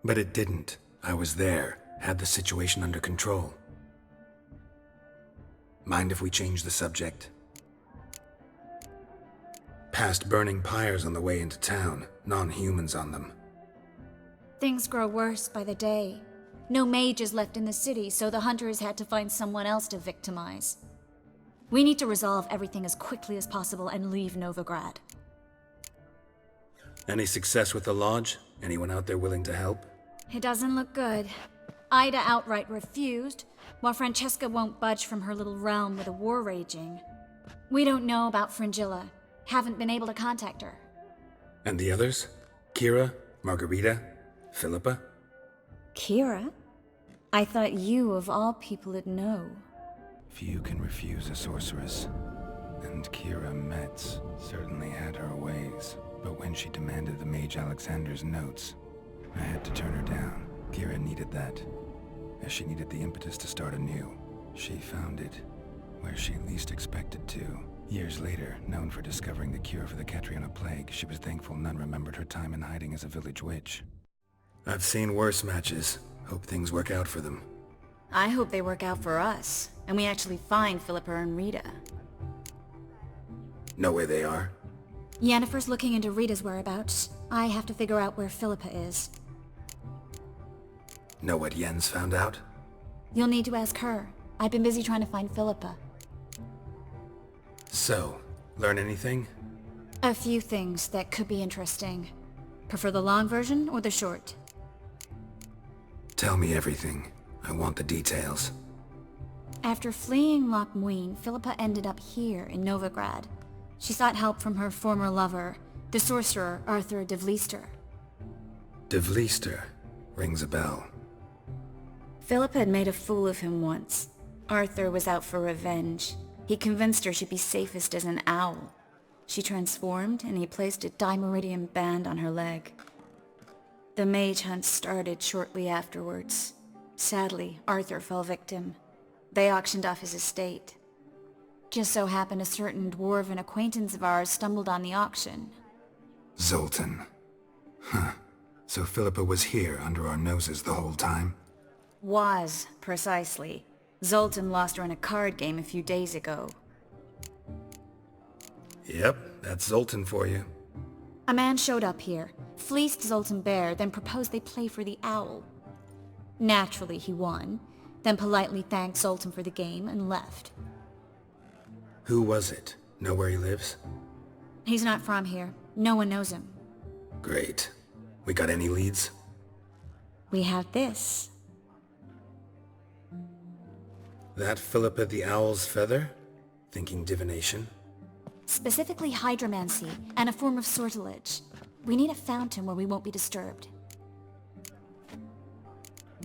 But it didn't. I was there, had the situation under control. Mind if we change the subject? Past burning pyres on the way into town, non-humans on them.
Things grow worse by the day. No mages left in the city, so the hunters had to find someone else to victimize. We need to resolve everything as quickly as possible and leave Novigrad.
Any success with the lodge? Anyone out there willing to help?
It doesn't look good. Ida outright refused, while Francesca won't budge from her little realm with a war raging. We don't know about Fringilla. Haven't been able to contact her.
And the others? Kira? Margarita? Philippa?
Kira? I thought you, of all people, would know.
Few can refuse a sorceress. And Kira Metz certainly had her ways. But when she demanded the Mage Alexander's notes, I had to turn her down. Kira needed that, as she needed the impetus to start anew. She found it where she least expected to. Years later, known for discovering the cure for the Catriona plague, she was thankful none remembered her time in hiding as a village witch. I've seen worse matches. Hope things work out for them.
I hope they work out for us, and we actually find Philippa and Rita.
Know where they are?
Yennefer's looking into Rita's whereabouts. I have to figure out where Philippa is.
Know what Yen's found out?
You'll need to ask her. I've been busy trying to find Philippa.
So, learn anything?
A few things that could be interesting. Prefer the long version or the short?
Tell me everything. I want the details.
After fleeing Loch Muin, Philippa ended up here in Novigrad. She sought help from her former lover, the sorcerer Arthur de Vlister.
De Vlister rings a bell.
Philippa had made a fool of him once. Arthur was out for revenge. He convinced her she'd be safest as an owl. She transformed, and he placed a dimeridium band on her leg. The mage hunt started shortly afterwards. Sadly, Arthur fell victim. They auctioned off his estate. Just so happened a certain dwarven acquaintance of ours stumbled on the auction.
Zoltan. Huh. So Philippa was here under our noses the whole time?
Was, precisely. Zoltan lost her in a card game a few days ago.
Yep, that's Zoltan for you.
A man showed up here, fleeced Zoltan bare, then proposed they play for the owl. Naturally, he won, then politely thanked Zoltan for the game and left.
Who was it? Know where he lives?
He's not from here. No one knows him.
Great. We got any leads?
We have this.
That Philippa the Owl's feather? Thinking divination?
Specifically hydromancy, and a form of sortilege. We need a fountain where we won't be disturbed.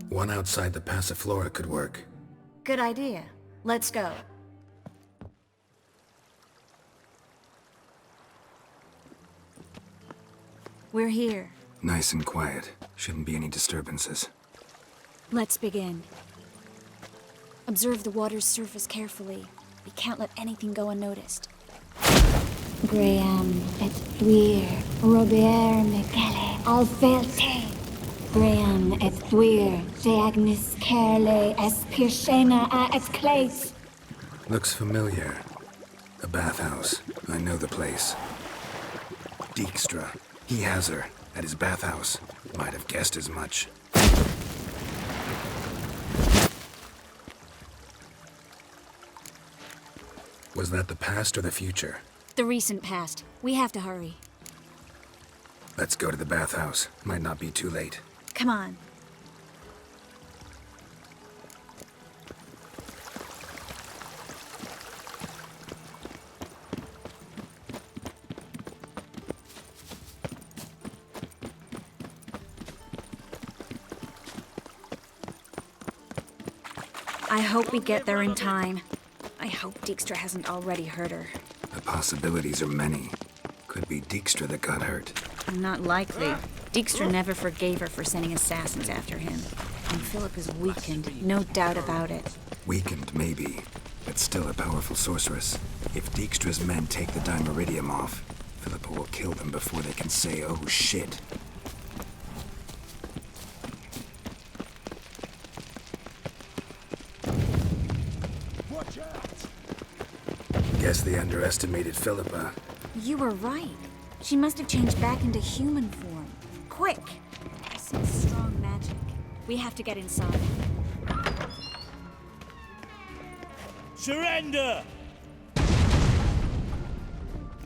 One outside the Passiflora could work.
Good idea. Let's go. We're here.
Nice and quiet. Shouldn't be any disturbances.
Let's begin. Observe the water's surface carefully. We can't let anything go unnoticed.
Graham et thuir, Robert Michele, Alfelte. Graham et thuir, de agnis Kerle, es pirshena a et clates.
Looks familiar. A bathhouse. I know the place. Dijkstra. He has her. At his bathhouse. Might have guessed as much. Was that the past or the future?
The recent past. We have to hurry.
Let's go to the bathhouse. Might not be too late.
Come on. I hope we get there in time. I hope Dijkstra hasn't already hurt her.
The possibilities are many. Could be Dijkstra that got hurt.
Not likely. Dijkstra never forgave her for sending assassins after him. And Philip is weakened, no doubt about it.
Weakened, maybe, but still a powerful sorceress. If Dijkstra's men take the dimeridium off, Philippa will kill them before they can say, oh shit.
Watch out!
Guess they underestimated Philippa.
You were right. She must have changed back into human form. Quick! I sense strong magic. We have to get inside.
Surrender!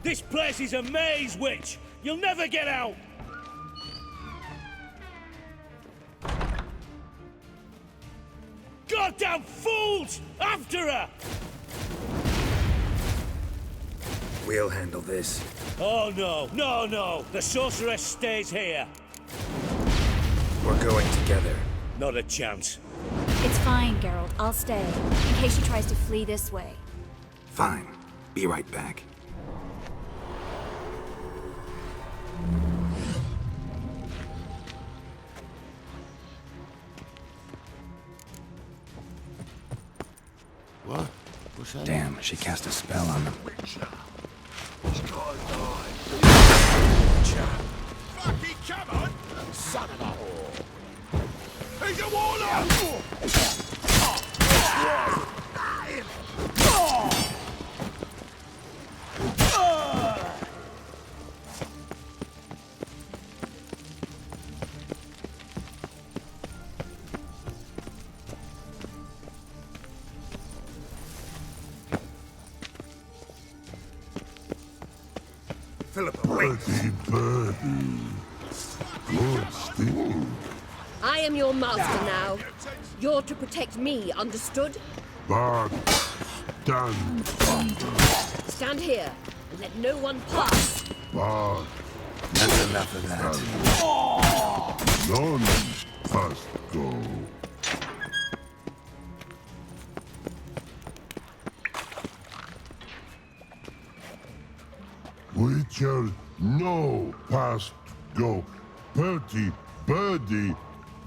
This place is a maze, witch! You'll never get out! Goddamn fools! After her!
We'll handle this.
Oh no! The sorceress stays here.
We're going together.
Not a chance.
It's fine, Geralt. I'll stay, in case she tries to flee this way.
Fine. Be right back.
What? What's that?
Damn, she cast a spell on them.
Fucking come on! Son of a whore! He's a warlock!
Philippa, wait! Birdie. Good steam.
I am your master now. You're to protect me, understood?
But stand under.
Stand here and let no one pass.
But
That's enough of that.
none must go. Witcher, no past go. Bertie, birdie,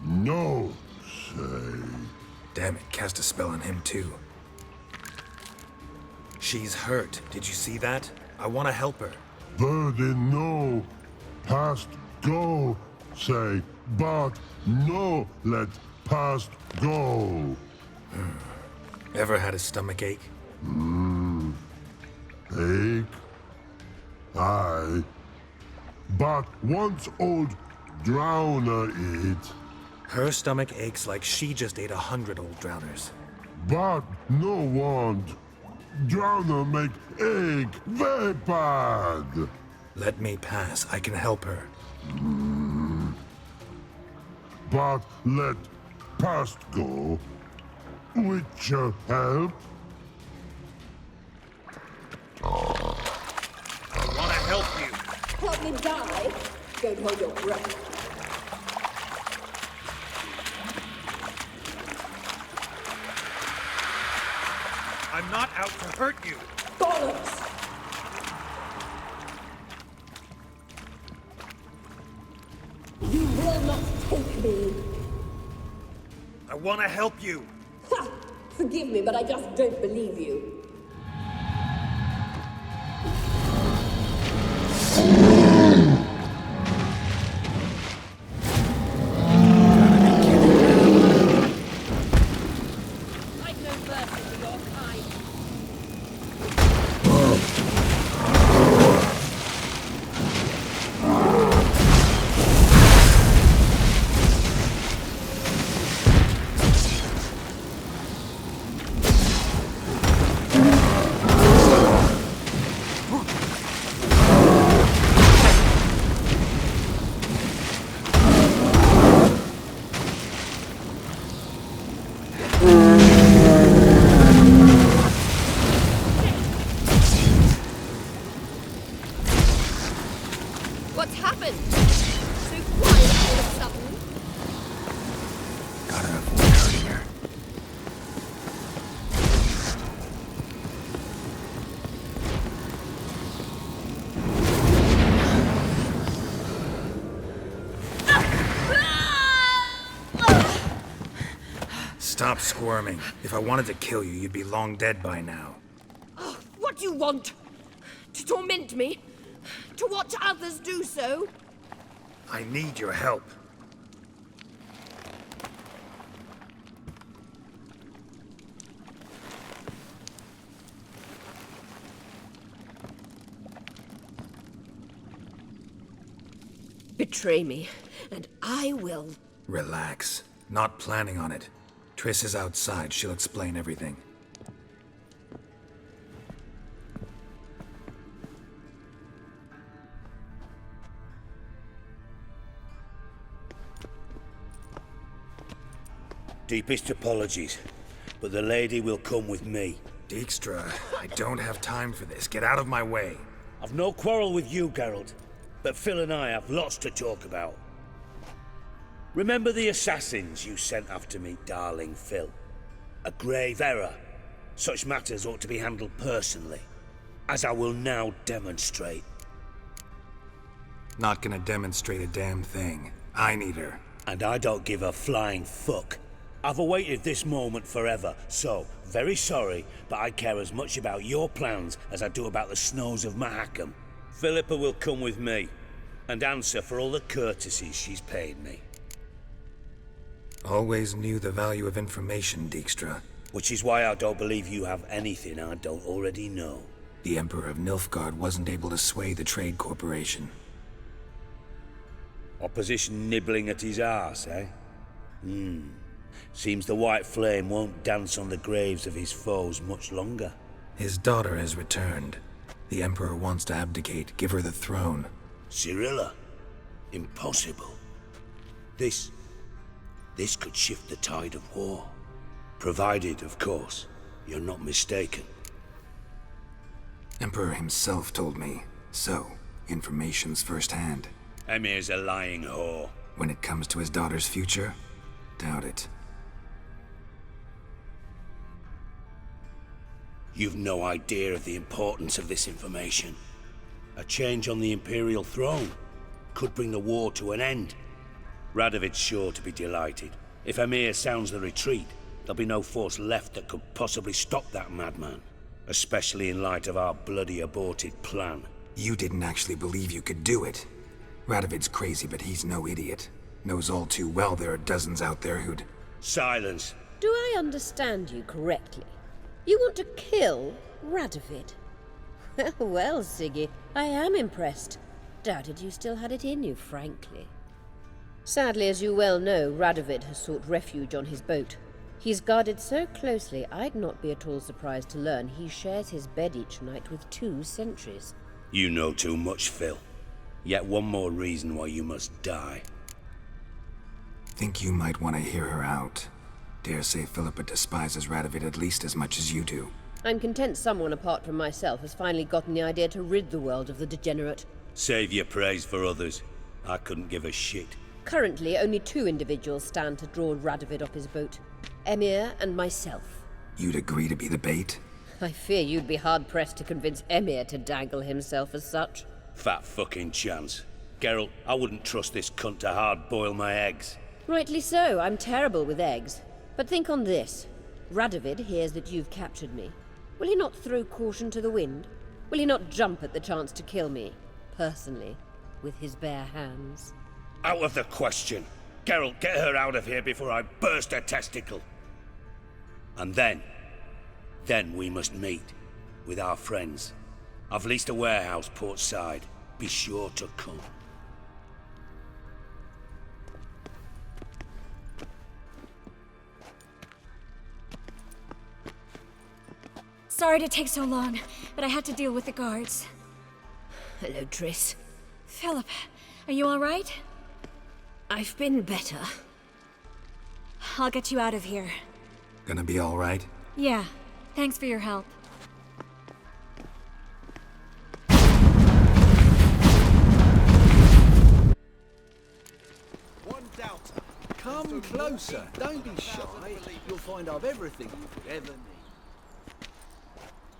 no say.
Damn it, cast a spell on him too. She's hurt. Did you see that? I want to help her.
Birdie, no past go say. But no let past go.
Ever had a stomach ache?
Ache? Aye. But once old drowner eat.
Her stomach aches like she just ate 100 old drowners.
But no want. Drowner make ache very bad.
Let me pass. I can help her.
But let past go. Witcher help.
I want to help you.
Help me die? Don't hold your breath.
I'm not out to hurt you.
Bollocks! You will not take me.
I want to help you.
Ha! Forgive me, but I just don't believe you. What's happened? So quiet all of a sudden.
Gotta avoid hurting her. Stop squirming. If I wanted to kill you, you'd be long dead by now.
Oh, what do you want? To torment me? To watch others do so?
I need your help.
Betray me, and I will.
Relax. Not planning on it. Triss is outside. She'll explain everything.
Deepest apologies, but the lady will come with me.
Dijkstra, I don't have time for this. Get out of my way.
I've no quarrel with you, Geralt, but Phil and I have lots to talk about. Remember the assassins you sent after me, darling Phil? A grave error. Such matters ought to be handled personally, as I will now demonstrate.
Not gonna demonstrate a damn thing. I need her.
And I don't give a flying fuck. I've awaited this moment forever, so, very sorry, but I care as much about your plans as I do about the snows of Mahakam. Philippa will come with me, and answer for all the courtesies she's paid me.
Always knew the value of information, Dijkstra.
Which is why I don't believe you have anything I don't already know.
The Emperor of Nilfgaard wasn't able to sway the Trade Corporation.
Opposition nibbling at his arse, eh? Seems the White Flame won't dance on the graves of his foes much longer.
His daughter has returned. The Emperor wants to abdicate, give her the throne.
Cirilla? Impossible. This This could shift the tide of war. Provided, of course, you're not mistaken.
Emperor himself told me. So, information's firsthand.
Emir's a lying whore.
When it comes to his daughter's future, doubt it.
You've no idea of the importance of this information. A change on the Imperial throne could bring the war to an end. Radovid's sure to be delighted. If Emir sounds the retreat, there'll be no force left that could possibly stop that madman. Especially in light of our bloody aborted plan.
You didn't actually believe you could do it. Radovid's crazy, but he's no idiot. Knows all too well there are dozens out there who'd...
Silence!
Do I understand you correctly? You want to kill Radovid? Well, Siggy, I am impressed. Doubted you still had it in you, frankly. Sadly, as you well know, Radovid has sought refuge on his boat. He's guarded so closely, I'd not be at all surprised to learn he shares his bed each night with 2 sentries.
You know too much, Phil. Yet one more reason why you must die.
Think you might want to hear her out. Dare say Philippa despises Radovid at least as much as you do.
I'm content someone apart from myself has finally gotten the idea to rid the world of the degenerate.
Save your praise for others. I couldn't give a shit.
Currently, only 2 individuals stand to draw Radovid off his boat. Emir and myself.
You'd agree to be the bait?
I fear you'd be hard-pressed to convince Emir to dangle himself as such.
Fat fucking chance. Geralt, I wouldn't trust this cunt to hard-boil my eggs.
Rightly so, I'm terrible with eggs. But think on this. Radovid hears that you've captured me. Will he not throw caution to the wind? Will he not jump at the chance to kill me, personally, with his bare hands?
Out of the question. Geralt, get her out of here before I burst her testicle. And then we must meet with our friends. I've leased a warehouse port side. Be sure to come.
Sorry to take so long, but I had to deal with the guards.
Hello, Triss.
Philip, are you all right?
I've been better.
I'll get you out of here.
Gonna be all right?
Yeah, thanks for your help.
One doubter. Come closer. Don't be shy. You'll find I've everything you could ever need.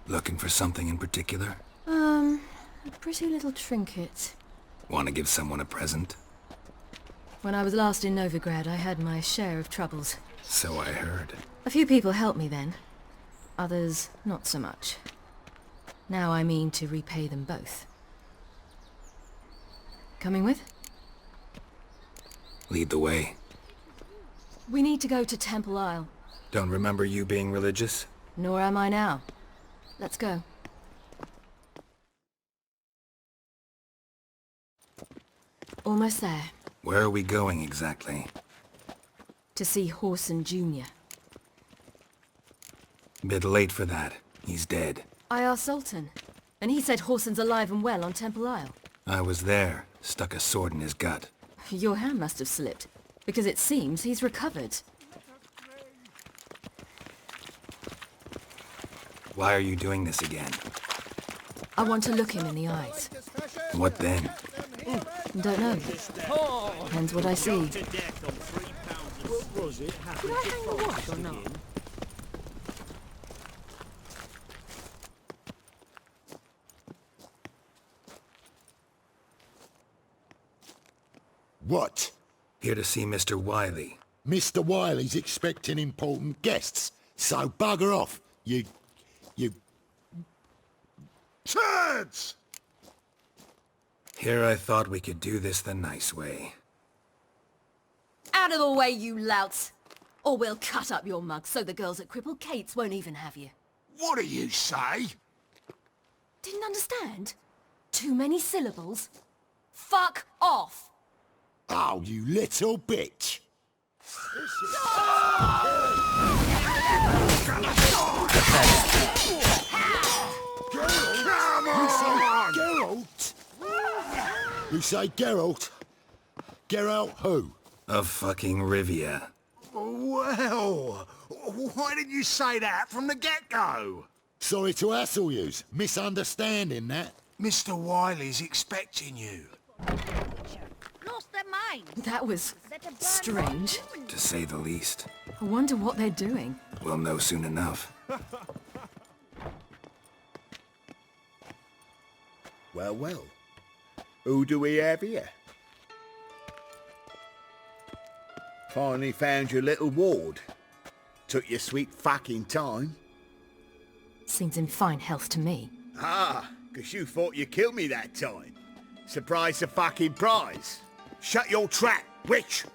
Looking for something in particular?
A pretty little trinket.
Want to give someone a present?
When I was last in Novigrad, I had my share of troubles.
So I heard.
A few people helped me then. Others, not so much. Now I mean to repay them both. Coming with?
Lead the way.
We need to go to Temple Isle.
Don't remember you being religious?
Nor am I now. Let's go. Almost there.
Where are we going exactly?
To see Whoreson Jr.
Bit late for that. He's dead.
I asked Sultan, and he said Whoreson's alive and well on Temple Isle.
I was there. Stuck a sword in his gut.
Your hand must have slipped, because it seems he's recovered.
Why are you doing this again?
I want to look him in the eyes.
What then?
Don't know. Depends what I see.
Could
I hang the wash or not?
What?
Here to see Mr. Wiley.
Mr. Wiley's expecting important guests, so bugger off, you... turds!
Here I thought we could do this the nice way.
Out of the way, you louts! Or we'll cut up your mug so the girls at Cripple Kate's won't even have you.
What do you say?
Didn't understand? Too many syllables? Fuck off!
Oh, you little bitch! Come on! Geralt? You say Geralt? Geralt who?
Of fucking Rivia.
Well, why didn't you say that from the get-go? Sorry to hassle yous. Misunderstanding that. Mr. Wiley's expecting you.
Lost their mind.
That was strange.
To say the least.
I wonder what they're doing.
We'll know soon enough.
Well, well. Who do we have here? Finally found your little ward. Took your sweet fucking time.
Seems in fine health to me.
Ah, 'cause you thought you killed me that time. Surprise the fucking prize. Shut your trap, witch!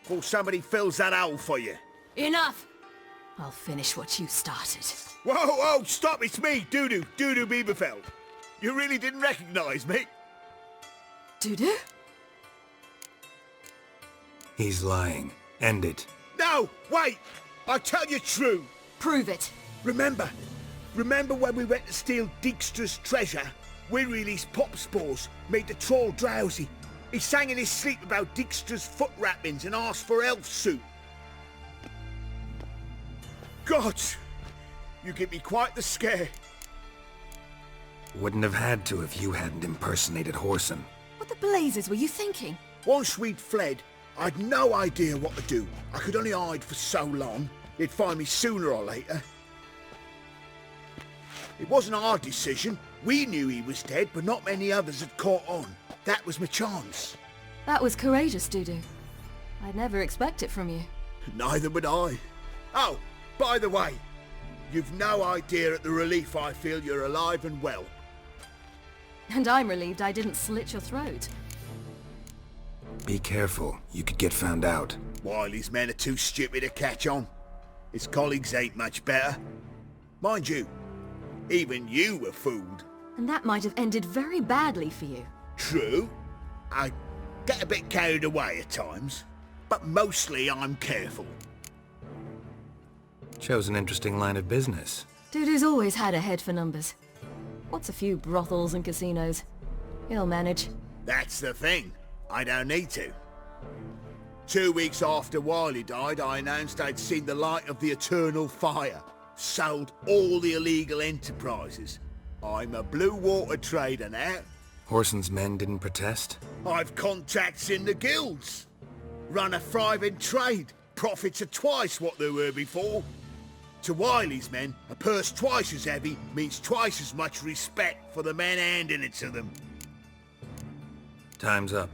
Before somebody fills that hole for you.
Enough! I'll finish what you started.
Whoa, stop, it's me, Dudu Bieberfeld. You really didn't recognize me?
Dudu?
He's lying. End it.
No, wait! I'll tell you true.
Prove it.
Remember when we went to steal Dijkstra's treasure? We released pop spores, made the troll drowsy. He sang in his sleep about Dijkstra's foot wrappings and asked for elf soup. God, you give me quite the scare.
Wouldn't have had to if you hadn't impersonated Whoreson.
What the blazes were you thinking?
Once we'd fled, I'd no idea what to do. I could only hide for so long. They'd find me sooner or later. It wasn't our decision. We knew he was dead, but not many others had caught on. That was my chance.
That was courageous, Dudu. I'd never expect it from you.
Neither would I. Oh, by the way, you've no idea at the relief I feel you're alive and well.
And I'm relieved I didn't slit your throat.
Be careful. You could get found out.
Wiley's men are too stupid to catch on. His colleagues ain't much better. Mind you, even you were fooled.
And that might have ended very badly for you.
True. I get a bit carried away at times, but mostly I'm careful.
Chose an interesting line of business.
Dudu's always had a head for numbers. What's a few brothels and casinos? He'll manage.
That's the thing. I don't need to. 2 weeks after Wiley died, I announced I'd seen the light of the eternal fire. Sold all the illegal enterprises. I'm a blue water trader now.
Whoreson's men didn't protest?
I've contacts in the guilds. Run a thriving trade. Profits are twice what they were before. To Wiley's men, a purse twice as heavy means twice as much respect for the men handing it to them.
Time's up.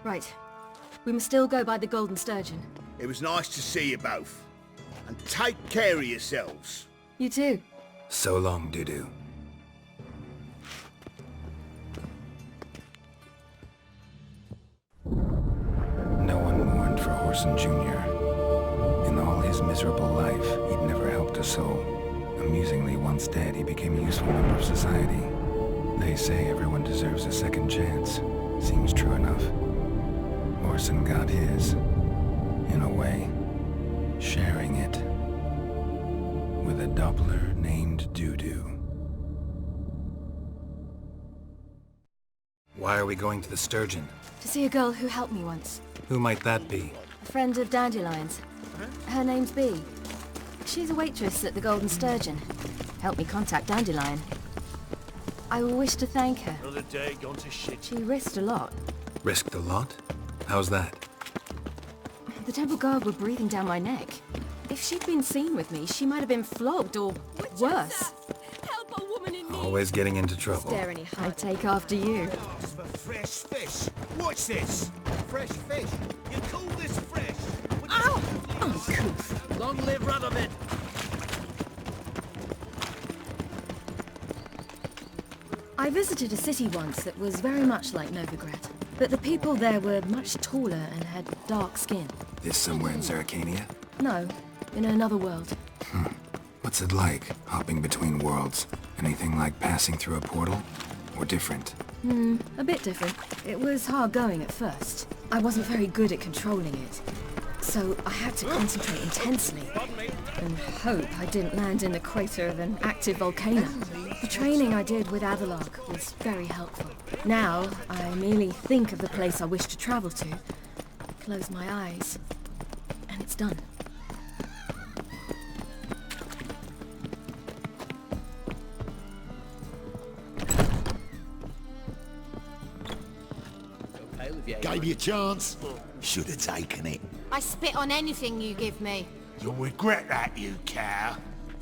Right. We must still go by the Golden Sturgeon.
It was nice to see you both. And take care of yourselves.
You too.
So long, Dudu. No one mourned for Whoreson Jr. In all his miserable life, he'd never helped a soul. Amusingly, once dead, he became a useful member of society. They say everyone deserves a second chance. Seems true enough. Whoreson got his, in a way, sharing it with a Doppler named Dudu. Why are we going to the Sturgeon?
To see a girl who helped me once.
Who might that be?
A friend of Dandelion's. Her name's Bee. She's a waitress at the Golden Sturgeon. Helped me contact Dandelion. I wish to thank her.
Another day gone to shit.
She risked a lot.
Risked a lot? How's that?
The Temple Guard were breathing down my neck. If she'd been seen with me, she might have been flogged or worse.
Help a woman in need.
Always getting into trouble.
Stare any harder. I take after you.
For fresh fish. What's this? Fresh fish. You call this fresh?
Ow! Uncouth.
Long live Radovid!
I visited a city once that was very much like Novigrad, but the people there were much taller and had dark skin.
This somewhere in Zeracania?
No, in another world.
What's it like, hopping between worlds? Anything like passing through a portal? Or different?
A bit different. It was hard going at first. I wasn't very good at controlling it. So I had to concentrate intensely and hope I didn't land in the crater of an active volcano. The training I did with Avalok was very helpful. Now, I merely think of the place I wish to travel to, close my eyes, and it's done.
Gave you a chance. Should have taken it.
I spit on anything you give me.
You'll regret that, you cow.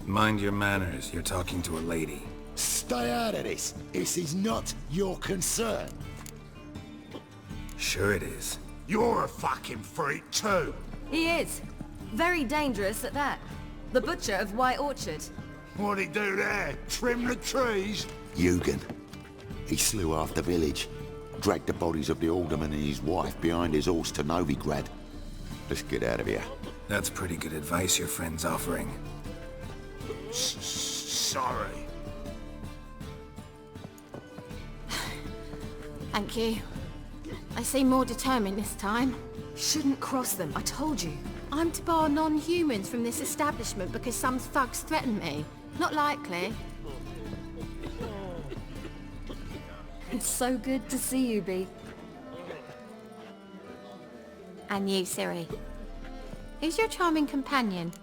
Mind your manners, you're talking to a lady.
Stay out of this. This is not your concern.
Sure it is.
You're a fucking freak too.
He is. Very dangerous at that. The butcher of White Orchard.
What'd he do there? Trim the trees? Eugen. He slew half the village. Dragged the bodies of the alderman and his wife behind his horse to Novigrad. Let's get out of here.
That's pretty good advice your friend's offering.
Sorry.
Thank you. They seem more determined this time.
Shouldn't cross them, I told you.
I'm to bar non-humans from this establishment because some thugs threaten me. Not likely.
It's so good to see you, Bee.
And you, Ciri. Who's your charming companion?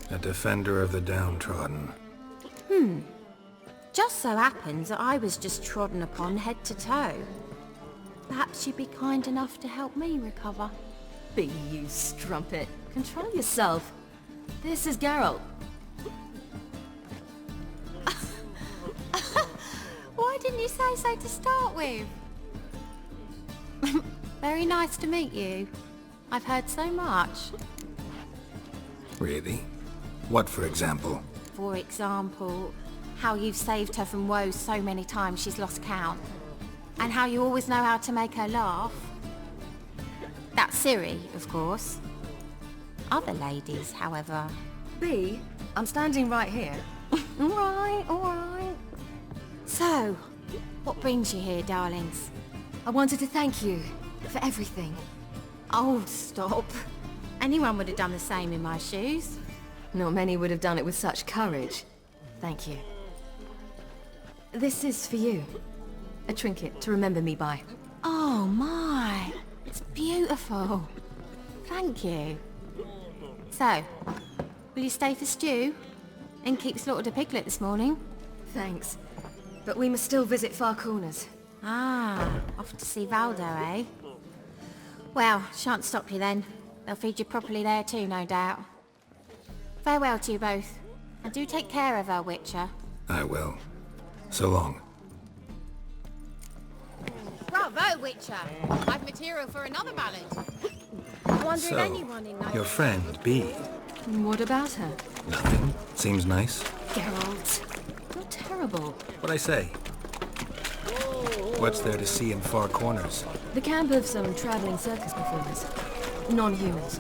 A defender of the downtrodden.
Just so happens that I was just trodden upon head to toe. Perhaps you'd be kind enough to help me recover.
Bee, you strumpet. Control yourself. This is Geralt.
Why didn't you say so to start with? Very nice to meet you. I've heard so much.
Really? What, for example?
For example, how you've saved her from woes so many times she's lost count. And how you always know how to make her laugh. That's Ciri, of course. Other ladies, however...
Bee, I'm standing right here.
Alright. So, what brings you here, darlings?
I wanted to thank you for everything.
Oh, stop. Anyone would have done the same in my shoes.
Not many would have done it with such courage. Thank you. This is for you. A trinket to remember me by.
Oh my, it's beautiful. Thank you. So, will you stay for stew? And keep slaughtered a piglet this morning?
Thanks. But we must still visit Far Corners.
Ah, off to see Valdo, eh? Well, shan't stop you then. They'll feed you properly there too, no doubt. Farewell to you both. And do take care of her, Witcher.
I will. So long.
Bravo, Witcher! I've material for another ballad. I wonder if anyone in
Your friend, Bee.
What about her?
Nothing. Seems nice.
Geralt, you're terrible.
What'd I say? What's there to see in Far Corners?
The camp of some traveling circus performers. Non-humans.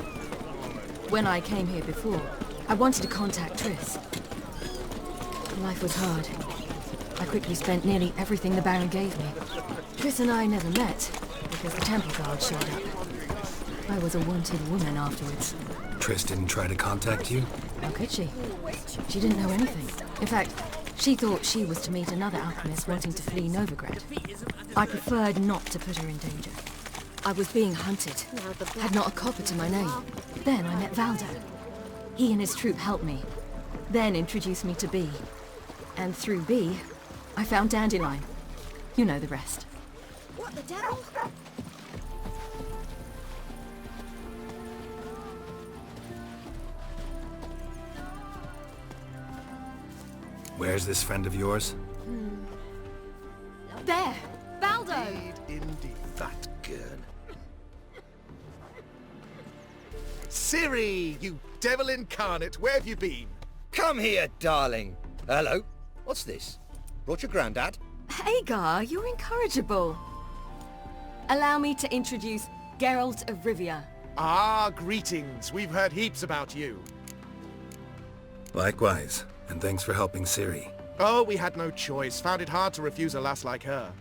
When I came here before, I wanted to contact Triss. Life was hard. I quickly spent nearly everything the Baron gave me. Triss and I never met, because the temple guard showed up. I was a wanted woman afterwards.
Triss didn't try to contact you?
How could she? She didn't know anything. In fact, she thought she was to meet another alchemist wanting to flee Novigrad. I preferred not to put her in danger. I was being hunted, had not a copper to my name. Then I met Valdo. He and his troop helped me, then introduced me to Bee. And through Bee, I found Dandelion. You know the rest.
What the devil?
Where's this friend of yours?
There! Valdo!
Indeed, that girl. Ciri, you devil incarnate, where have you been?
Come here, darling. Hello. What's this? Brought your granddad?
Hagar, you're incorrigible. Allow me to introduce Geralt of Rivia.
Ah, greetings. We've heard heaps about you.
Likewise, and thanks for helping Ciri.
Oh, we had no choice. Found it hard to refuse a lass like her.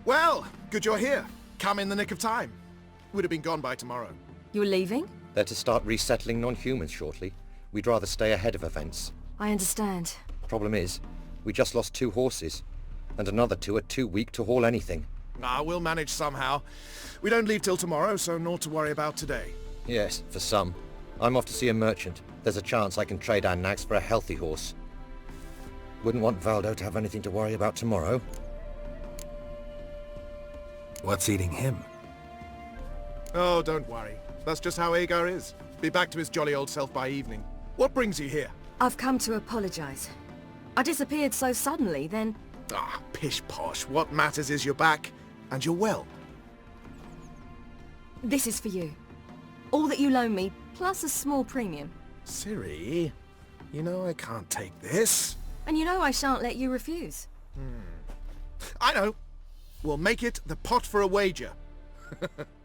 Well, good you're here. Come in the nick of time. Would have been gone by tomorrow.
You're leaving?
They're to start resettling non-humans shortly. We'd rather stay ahead of events.
I understand.
Problem is, we just lost 2 horses, and another 2 are too weak to haul anything.
We'll manage somehow. We don't leave till tomorrow, so naught to worry about today.
Yes, for some. I'm off to see a merchant. There's a chance I can trade our nags for a healthy horse. Wouldn't want Valdo to have anything to worry about tomorrow.
What's eating him?
Oh, don't worry. That's just how Agar is. Be back to his jolly old self by evening. What brings you here?
I've come to apologize. I disappeared so suddenly, then...
Pish posh. What matters is you're back, and you're well.
This is for you. All that you loan me, plus a small premium.
Ciri, you know I can't take this.
And you know I shan't let you refuse.
I know. We'll make it the pot for a wager.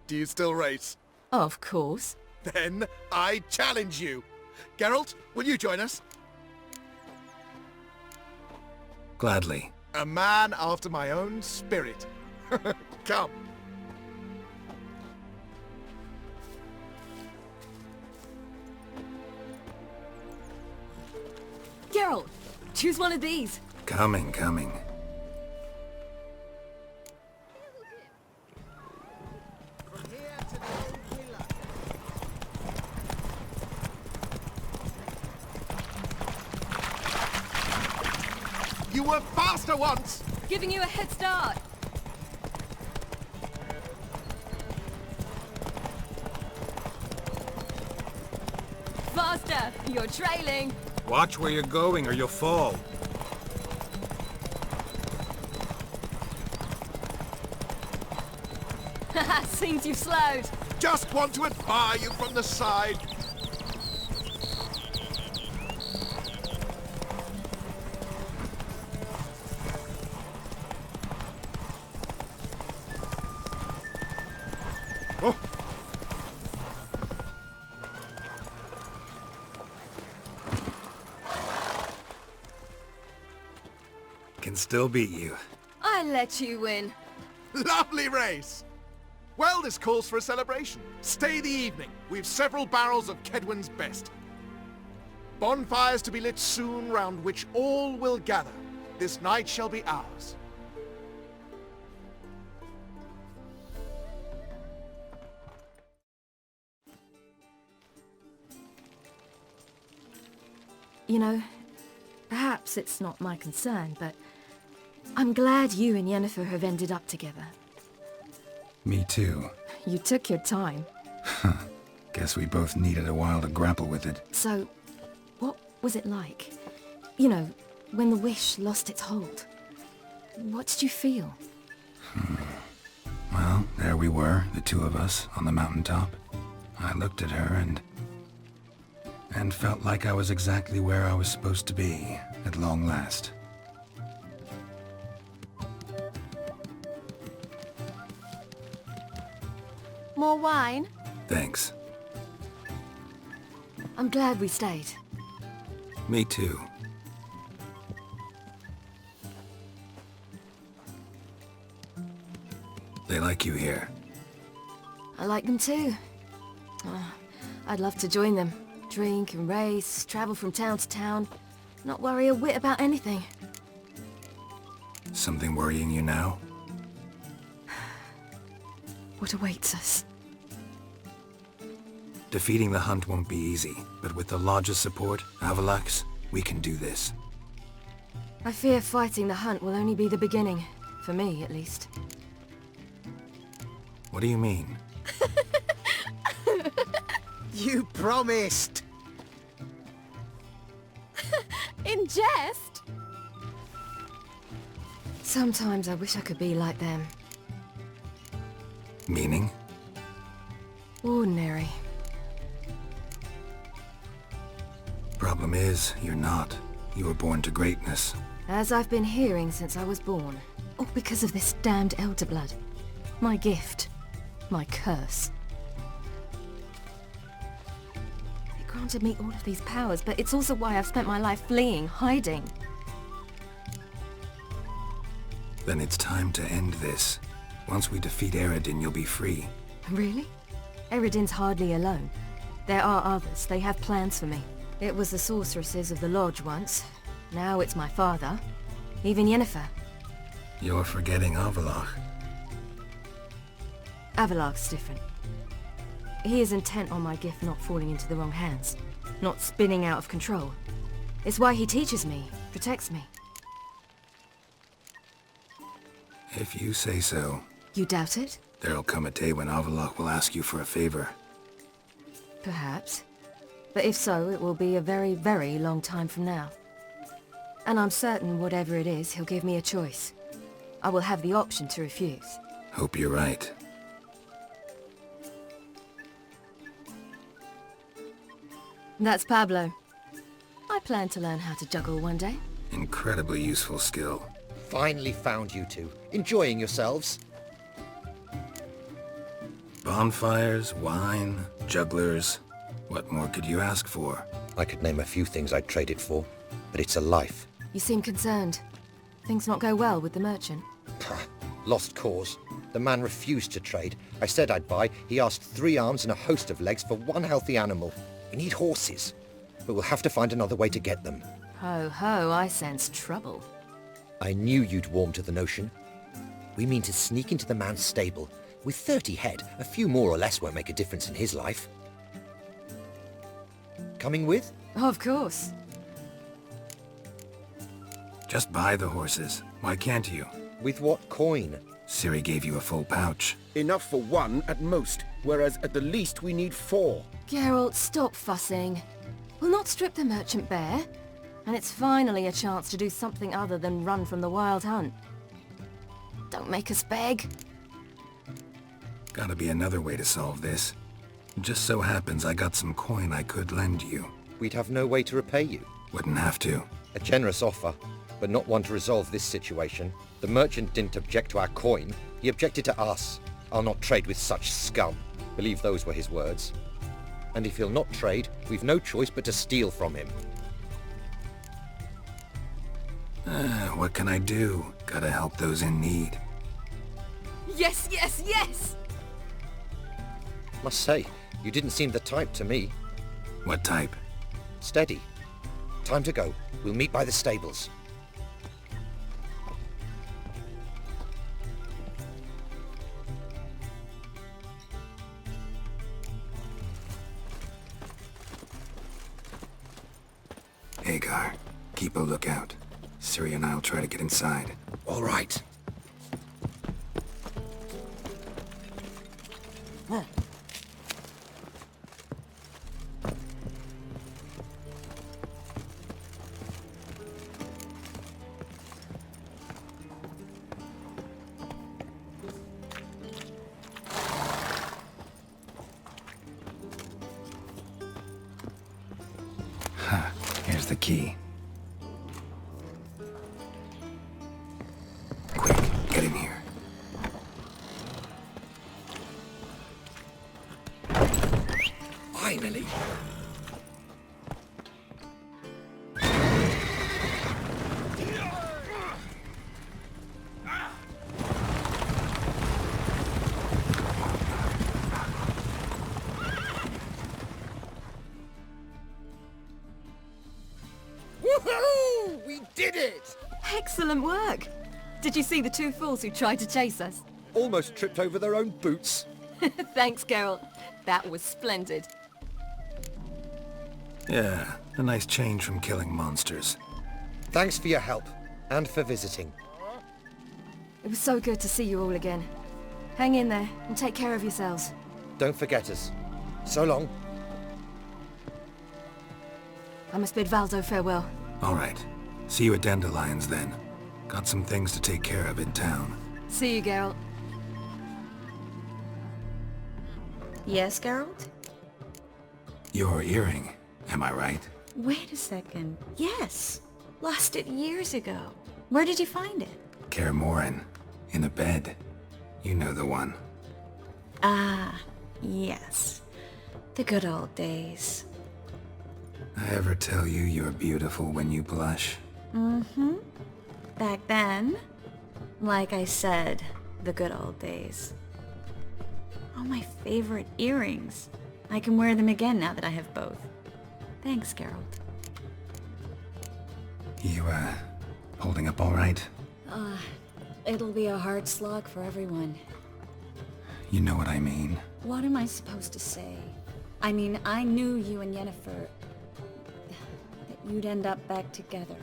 Do you still race?
Of course.
Then I challenge you. Geralt, will you join us?
Gladly.
A man after my own spirit. Come.
Geralt, choose one of these.
Coming.
You were faster once!
Giving you a head start. Faster! You're trailing.
Watch where you're going or you'll fall.
Seems you've slowed.
Just want to admire you from the side. Oh.
Can still beat you.
I let you win.
Lovely race! Well, this calls for a celebration. Stay the evening. We've several barrels of Kedwen's best. Bonfires to be lit soon, round which all will gather. This night shall be ours.
You know, perhaps it's not my concern, but I'm glad you and Yennefer have ended up together.
Me too.
You took your time.
Guess we both needed a while to grapple with it.
So, what was it like? You know, when the wish lost its hold. What did you feel?
Well, there we were, the two of us, on the mountaintop. I looked at her and felt like I was exactly where I was supposed to be, at long last.
More wine?
Thanks.
I'm glad we stayed.
Me too. They like you here.
I like them too. I'd love to join them. Drink and race, travel from town to town. Not worry a whit about anything.
Something worrying you now?
What awaits us?
Defeating the hunt won't be easy, but with the Lodge's support, Avalax, we can do this.
I fear fighting the hunt will only be the beginning. For me, at least.
What do you mean?
You promised!
In jest? Sometimes I wish I could be like them.
Meaning?
Ordinary.
Problem is, you're not. You were born to greatness.
As I've been hearing since I was born. All because of this damned elder blood. My gift. My curse. It granted me all of these powers, but it's also why I've spent my life fleeing, hiding.
Then it's time to end this. Once we defeat Eredin, you'll be free.
Really? Eredin's hardly alone. There are others. They have plans for me. It was the sorceresses of the Lodge once. Now it's my father. Even Yennefer.
You're forgetting Avalach.
Avalok's different. He is intent on my gift not falling into the wrong hands, not spinning out of control. It's why he teaches me, protects me.
If you say so.
You doubt it?
There'll come a day when Avalok will ask you for a favor.
Perhaps. But if so, it will be a very, very long time from now. And I'm certain whatever it is, he'll give me a choice. I will have the option to refuse.
Hope you're right.
That's Pablo. I plan to learn how to juggle one day.
Incredibly useful skill.
Finally found you two. Enjoying yourselves?
Bonfires, wine, jugglers. What more could you ask for?
I could name a few things I'd trade it for, but it's a life.
You seem concerned. Things not go well with the merchant.
Lost cause. The man refused to trade. I said I'd buy. He asked 3 arms and a host of legs for 1 healthy animal. We need horses, but we'll have to find another way to get them.
Ho ho, I sense trouble.
I knew you'd warm to the notion. We mean to sneak into the man's stable. With 30 head, a few more or less won't make a difference in his life. Coming with?
Of course.
Just buy the horses. Why can't you?
With what coin?
Ciri gave you a full pouch.
Enough for 1 at most, whereas at the least we need 4.
Geralt, stop fussing. We'll not strip the merchant bare. And it's finally a chance to do something other than run from the wild hunt. Don't make us beg.
Gotta be another way to solve this. Just so happens I got some coin I could lend you.
We'd have no way to repay you.
Wouldn't have to.
A generous offer, but not one to resolve this situation. The merchant didn't object to our coin. He objected to us. I'll not trade with such scum. Believe those were his words. And if he'll not trade, we've no choice but to steal from him.
What can I do? Gotta help those in need.
Yes, yes, yes!
Must say, you didn't seem the type to me.
What type?
Steady. Time to go. We'll meet by the stables.
Hagar, keep a lookout. Ciri and I'll try to get inside.
All right.
Here's the key. Get in here.
Finally!
Woohoo! We did it!
Excellent work! Did you see the 2 fools who tried to chase us?
Almost tripped over their own boots.
Thanks, Geralt. That was splendid.
Yeah, a nice change from killing monsters.
Thanks for your help, and for visiting.
It was so good to see you all again. Hang in there, and take care of yourselves.
Don't forget us. So long.
I must bid Valdo farewell.
All right. See you at Dandelions, then. Got some things to take care of in town.
See you, Geralt.
Yes, Geralt?
Your earring, am I right?
Wait a second. Yes. Lost it years ago. Where did you find it?
Kaer Morhen, in a bed. You know the one.
Ah, yes. The good old days.
I ever tell you you're beautiful when you blush?
Mm-hmm. Back then, like I said, the good old days. Oh, my favorite earrings. I can wear them again now that I have both. Thanks, Geralt.
You, holding up all right?
It'll be a hard slog for everyone.
You know what I mean.
What am I supposed to say? I mean, I knew you and Yennefer... that you'd end up back together.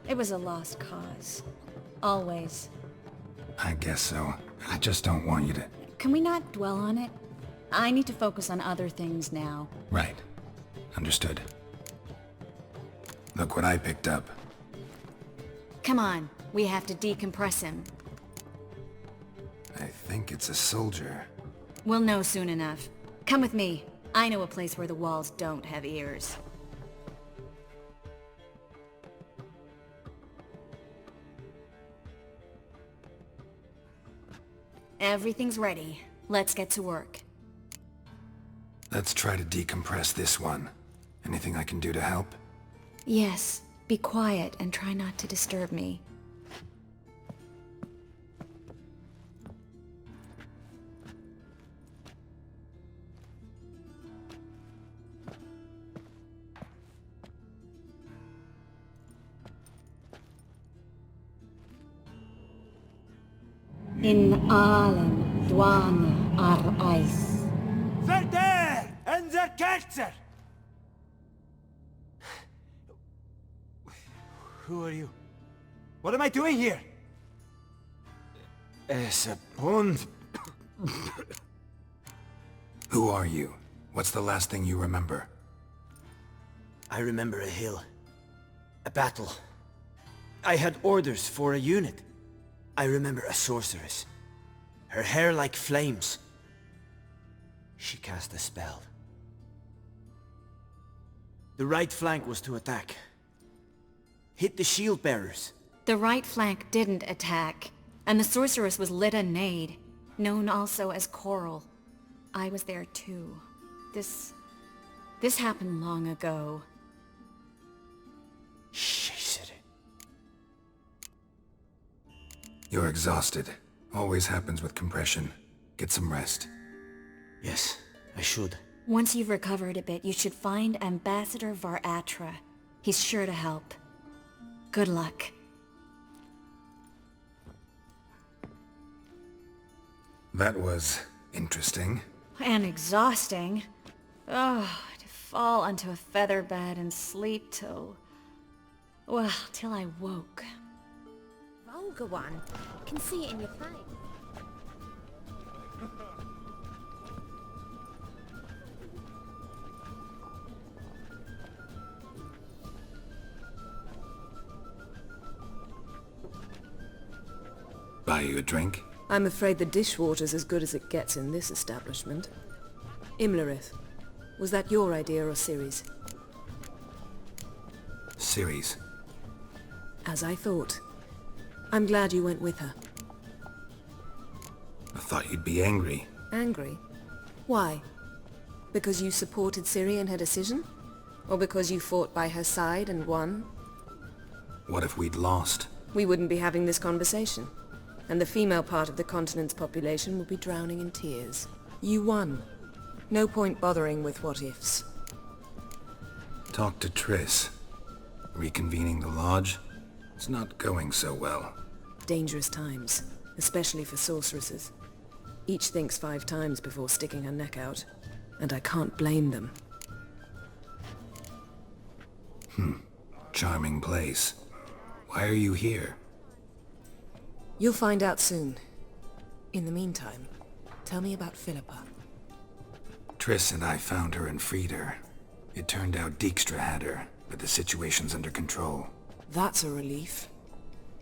It was a lost cause. Always.
I guess so. I just don't want you to...
Can we not dwell on it? I need to focus on other things now.
Right. Understood. Look what I picked up.
Come on, we have to decompress him.
I think it's a soldier.
We'll know soon enough. Come with me. I know a place where the walls don't have ears. Everything's ready. Let's get to work.
Let's try to decompress this one. Anything I can do to help?
Yes, be quiet and try not to disturb me. In allen dwane ar eis.
Verder! En der Kerzer! Who are you? What am I doing here? Es a Hund.
Who are you? What's the last thing you remember?
I remember a hill. A battle. I had orders for a unit. I remember a sorceress. Her hair like flames. She cast a spell. The right flank was to attack. Hit the shield bearers.
The right flank didn't attack, and the sorceress was Lita Nade, known also as Coral. I was there too. This happened long ago.
Shh, Ciri.
You're exhausted. Always happens with compression. Get some rest.
Yes, I should.
Once you've recovered a bit, you should find Ambassador Varatra. He's sure to help. Good luck.
That was interesting.
And exhausting. Oh, to fall onto a feather bed and sleep till... well, till I woke.
Vulgar one. Can see it in your face.
Buy you a drink?
I'm afraid the dishwater's as good as it gets in this establishment. Imlerith, was that your idea or Ciri's?
Ciri's.
As I thought. I'm glad you went with her.
I thought you'd be angry.
Angry? Why? Because you supported Ciri in her decision? Or because you fought by her side and won?
What if we'd lost?
We wouldn't be having this conversation. And the female part of the continent's population would be drowning in tears. You won. No point bothering with what-ifs.
Talk to Triss. Reconvening the lodge? It's not going so well.
Dangerous times, especially for sorceresses. Each thinks 5 times before sticking her neck out, and I can't blame them.
Charming place. Why are you here?
You'll find out soon. In the meantime, tell me about Philippa.
Triss and I found her and freed her. It turned out Dijkstra had her, but the situation's under control.
That's a relief.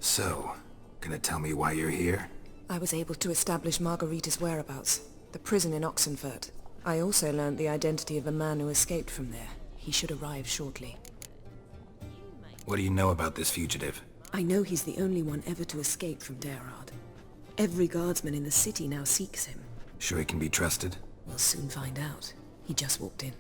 So, gonna tell me why you're here?
I was able to establish Margarita's whereabouts, the prison in Oxenfurt. I also learned the identity of a man who escaped from there. He should arrive shortly.
What do you know about this fugitive?
I know he's the only one ever to escape from Derard. Every guardsman in the city now seeks him.
Sure he can be trusted?
We'll soon find out. He just walked in.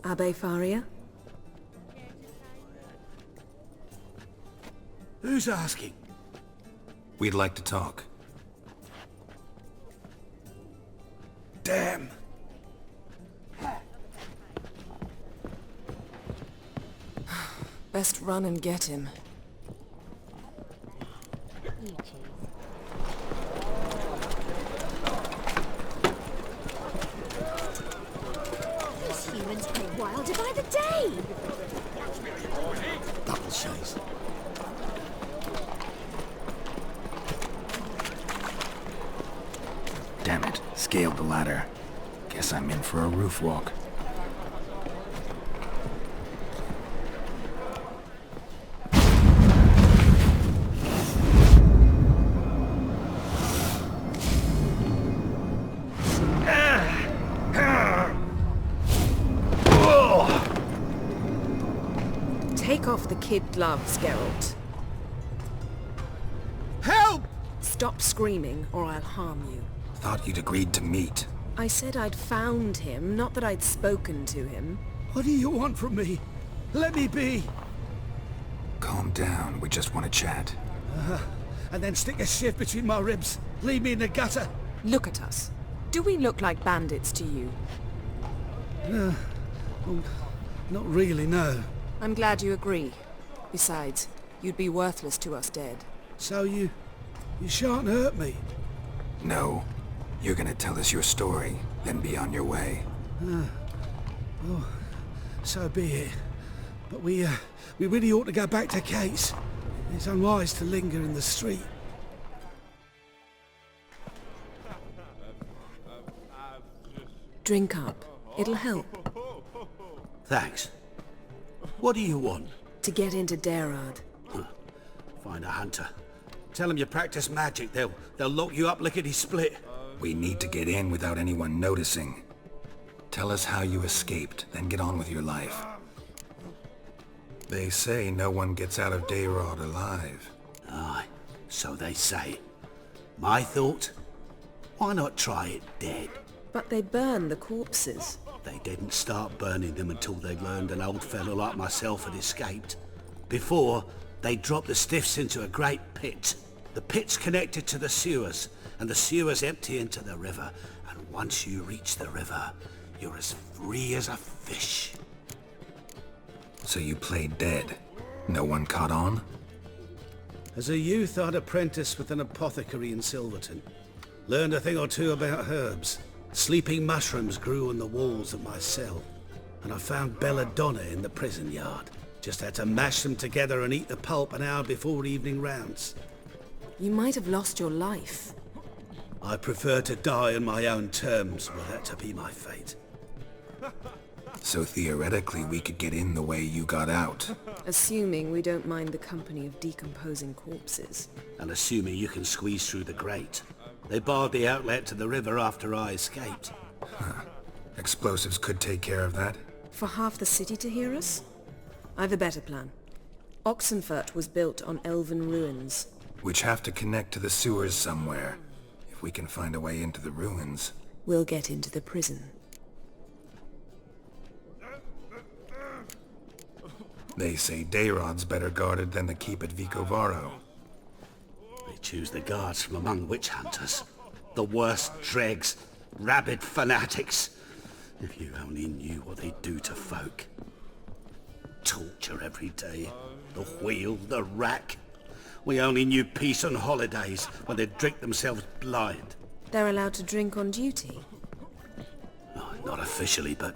Abbe Faria?
Who's asking?
We'd like to talk.
Damn!
Best run and get him.
These humans go wilder by the day!
Double chase.
Damn it, scaled the ladder. Guess I'm in for a roof walk.
Take off the kid gloves, Geralt.
Help!
Stop screaming, or I'll harm you.
Thought you'd agreed to meet.
I said I'd found him, not that I'd spoken to him.
What do you want from me? Let me be!
Calm down, we just want to chat.
And then stick a shift between my ribs. Leave me in the gutter.
Look at us. Do we look like bandits to you?
No. Well, not really, no.
I'm glad you agree. Besides, you'd be worthless to us dead.
So you shan't hurt me?
No. You're gonna tell us your story, then be on your way.
Oh, so be it. But we really ought to go back to Kate's. It's unwise to linger in the street.
Drink up. It'll help.
Thanks. What do you want?
To get into Darad.
Find a hunter. Tell them you practice magic. They'll lock you up lickety-split.
We need to get in without anyone noticing. Tell us how you escaped, then get on with your life. They say no one gets out of Darad alive.
Aye, so they say. My thought? Why not try it dead?
But they burn the corpses.
They didn't start burning them until they learned an old fellow like myself had escaped. Before, they dropped the stiffs into a great pit. The pit's connected to the sewers, and the sewers empty into the river. And once you reach the river, you're as free as a fish.
So you played dead? No one caught on?
As a youth, I'd apprenticed with an apothecary in Silverton. Learned a thing or two about herbs. Sleeping mushrooms grew on the walls of my cell. And I found belladonna in the prison yard. Just had to mash them together and eat the pulp an hour before evening rounds.
You might have lost your life.
I prefer to die on my own terms, were that to be my fate.
So theoretically we could get in the way you got out.
Assuming we don't mind the company of decomposing corpses.
And assuming you can squeeze through the grate. They barred the outlet to the river after I escaped.
Explosives could take care of that.
For half the city to hear us? I've a better plan. Oxenfurt was built on elven ruins.
Which have to connect to the sewers somewhere. If we can find a way into the ruins.
We'll get into the prison.
They say Darod's better guarded than the keep at Vicovaro.
They choose the guards from among witch hunters. The worst dregs, rabid fanatics. If you only knew what they do to folk. Torture every day. The wheel, the rack. We only knew peace on holidays when they'd drink themselves blind.
They're allowed to drink on duty?
Oh, not officially, but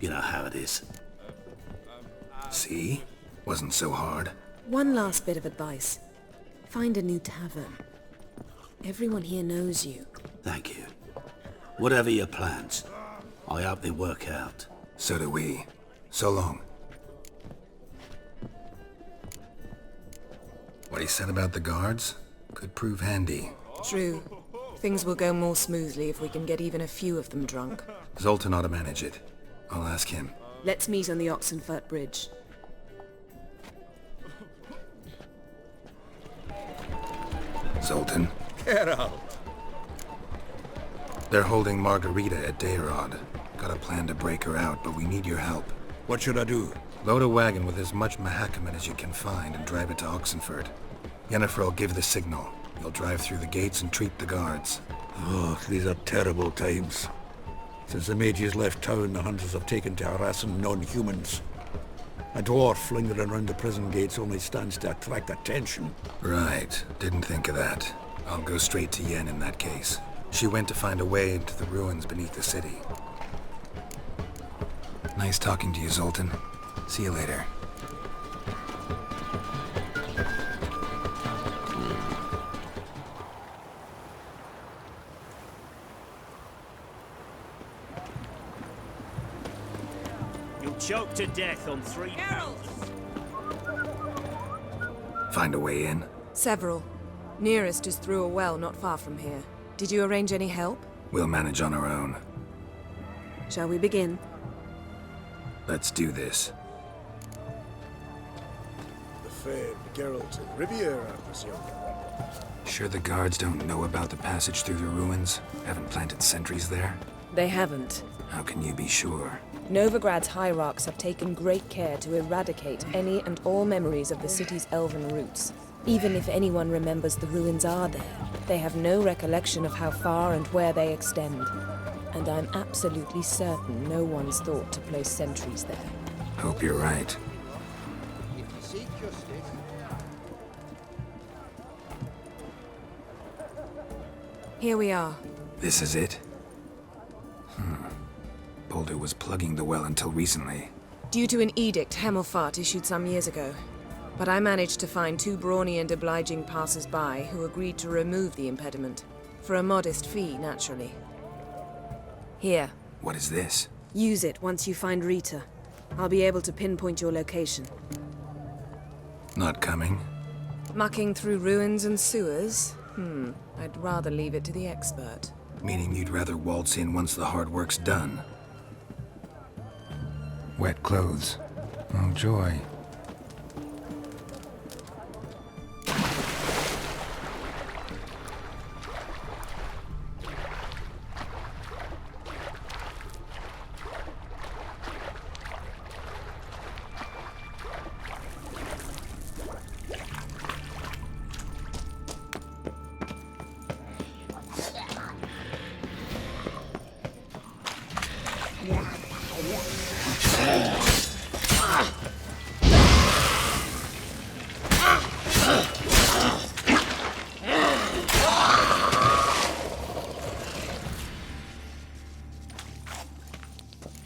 you know how it is.
See? Wasn't so hard.
One last bit of advice. Find a new tavern. Everyone here knows you.
Thank you. Whatever your plans, I hope they work out.
So do we. So long. What he said about the guards could prove handy.
True. Things will go more smoothly if we can get even a few of them drunk.
Zoltan ought to manage it. I'll ask him.
Let's meet on the Oxenfurt Bridge.
Zoltan.
Geralt.
They're holding Margarita at Darad. Got a plan to break her out, but we need your help.
What should I do?
Load a wagon with as much Mahakaman as you can find and drive it to Oxenfurt. Yennefer will give the signal. You'll drive through the gates and treat the guards.
Oh, these are terrible times. Since the mages left town, the hunters have taken to harassing non-humans.
A dwarf lingering around the prison gates only stands to attract attention.
Right. Didn't think of that. I'll go straight to Yen in that case. She went to find a way into the ruins beneath the city. Nice talking to you, Zoltan. See you later.
You'll choke to death on 3 pills.
Find a way in?
Several. Nearest is through a well not far from here. Did you arrange any help?
We'll manage on our own.
Shall we begin?
Let's do this.
The famed Geralt and Riviera, I presume.
Sure the guards don't know about the passage through the ruins? Haven't planted sentries there?
They haven't.
How can you be sure?
Novigrad's hierarchs have taken great care to eradicate any and all memories of the city's elven roots. Even if anyone remembers the ruins are there, they have no recollection of how far and where they extend. And I'm absolutely certain no one's thought to place sentries there.
Hope you're right.
If you seek justice...
Here we are.
This is it? Boulder was plugging the well until recently.
Due to an edict Hemelfart issued some years ago. But I managed to find 2 brawny and obliging passers-by who agreed to remove the impediment. For a modest fee, naturally. Here.
What is this?
Use it once you find Rita. I'll be able to pinpoint your location.
Not coming?
Mucking through ruins and sewers? I'd rather leave it to the expert.
Meaning you'd rather waltz in once the hard work's done? Wet clothes. Oh, joy.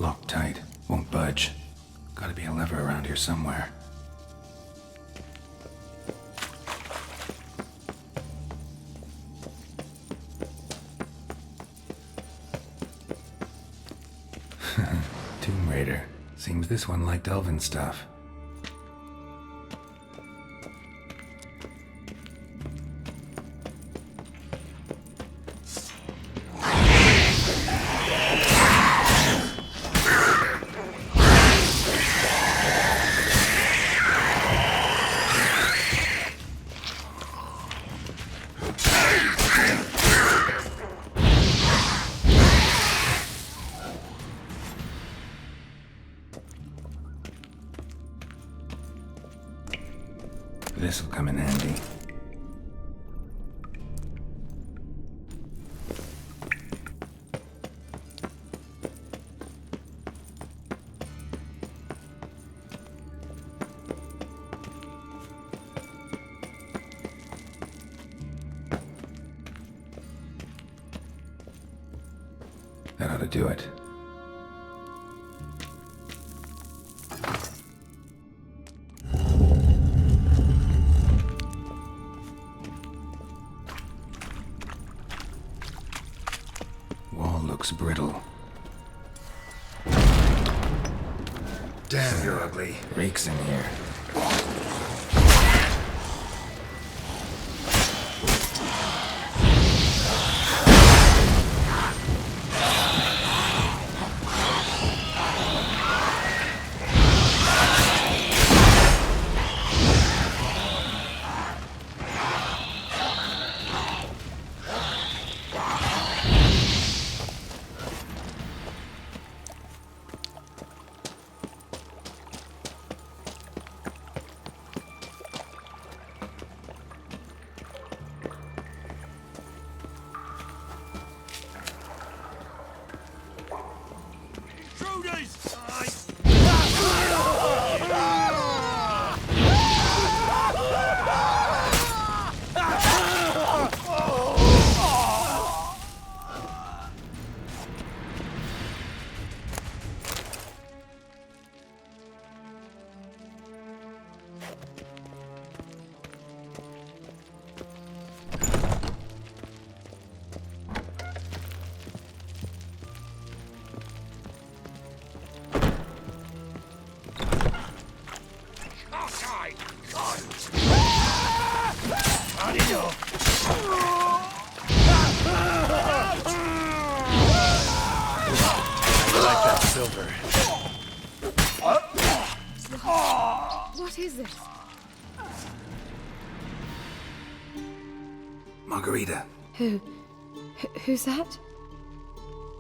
Locked tight. Won't budge. Gotta be a lever around here somewhere. Tomb Raider. Seems this one liked elven stuff. This'll come in handy. That ought to do it. Brittle. Damn, you're ugly. Reeks in here. Like that silver.
What is this?
Margarita.
Who's that?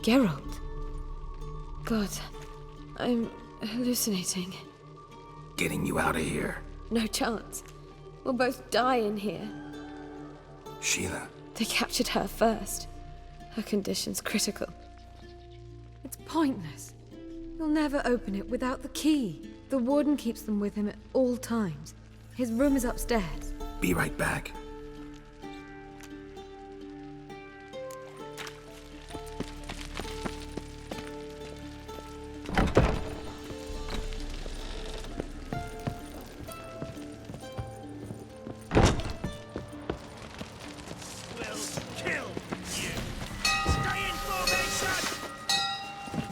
Geralt. God, I'm hallucinating.
Getting you out of here.
No chance. We'll both die in here.
Sheila.
They captured her first. Her condition's critical. It's pointless. You'll never open it without the key. The warden keeps them with him at all times. His room is upstairs.
Be right back.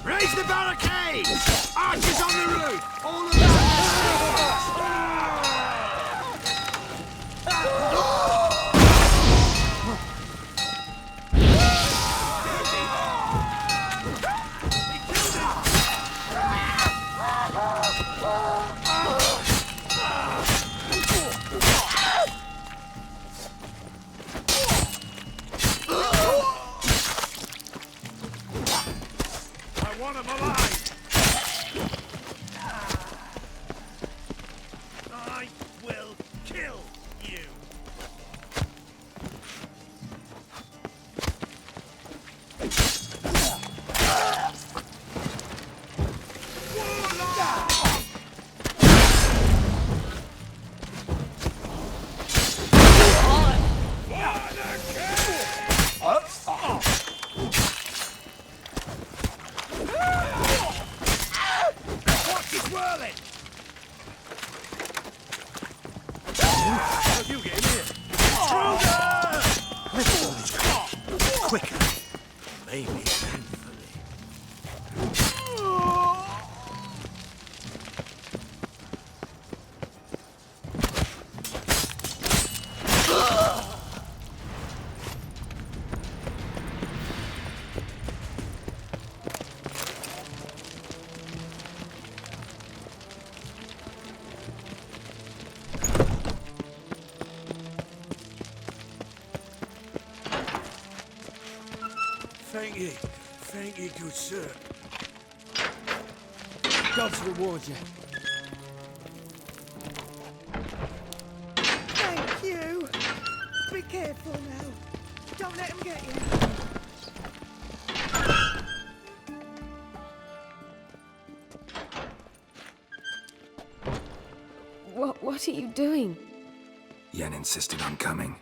Raise the barricades! Archers on the roof! All of that! I want him alive! I will kill you! Quicker. Maybe painfully. Thank you, good sir.
Gods reward you.
Thank you. Be careful now. Don't let him get you.
What are you doing?
Yen insisted on coming.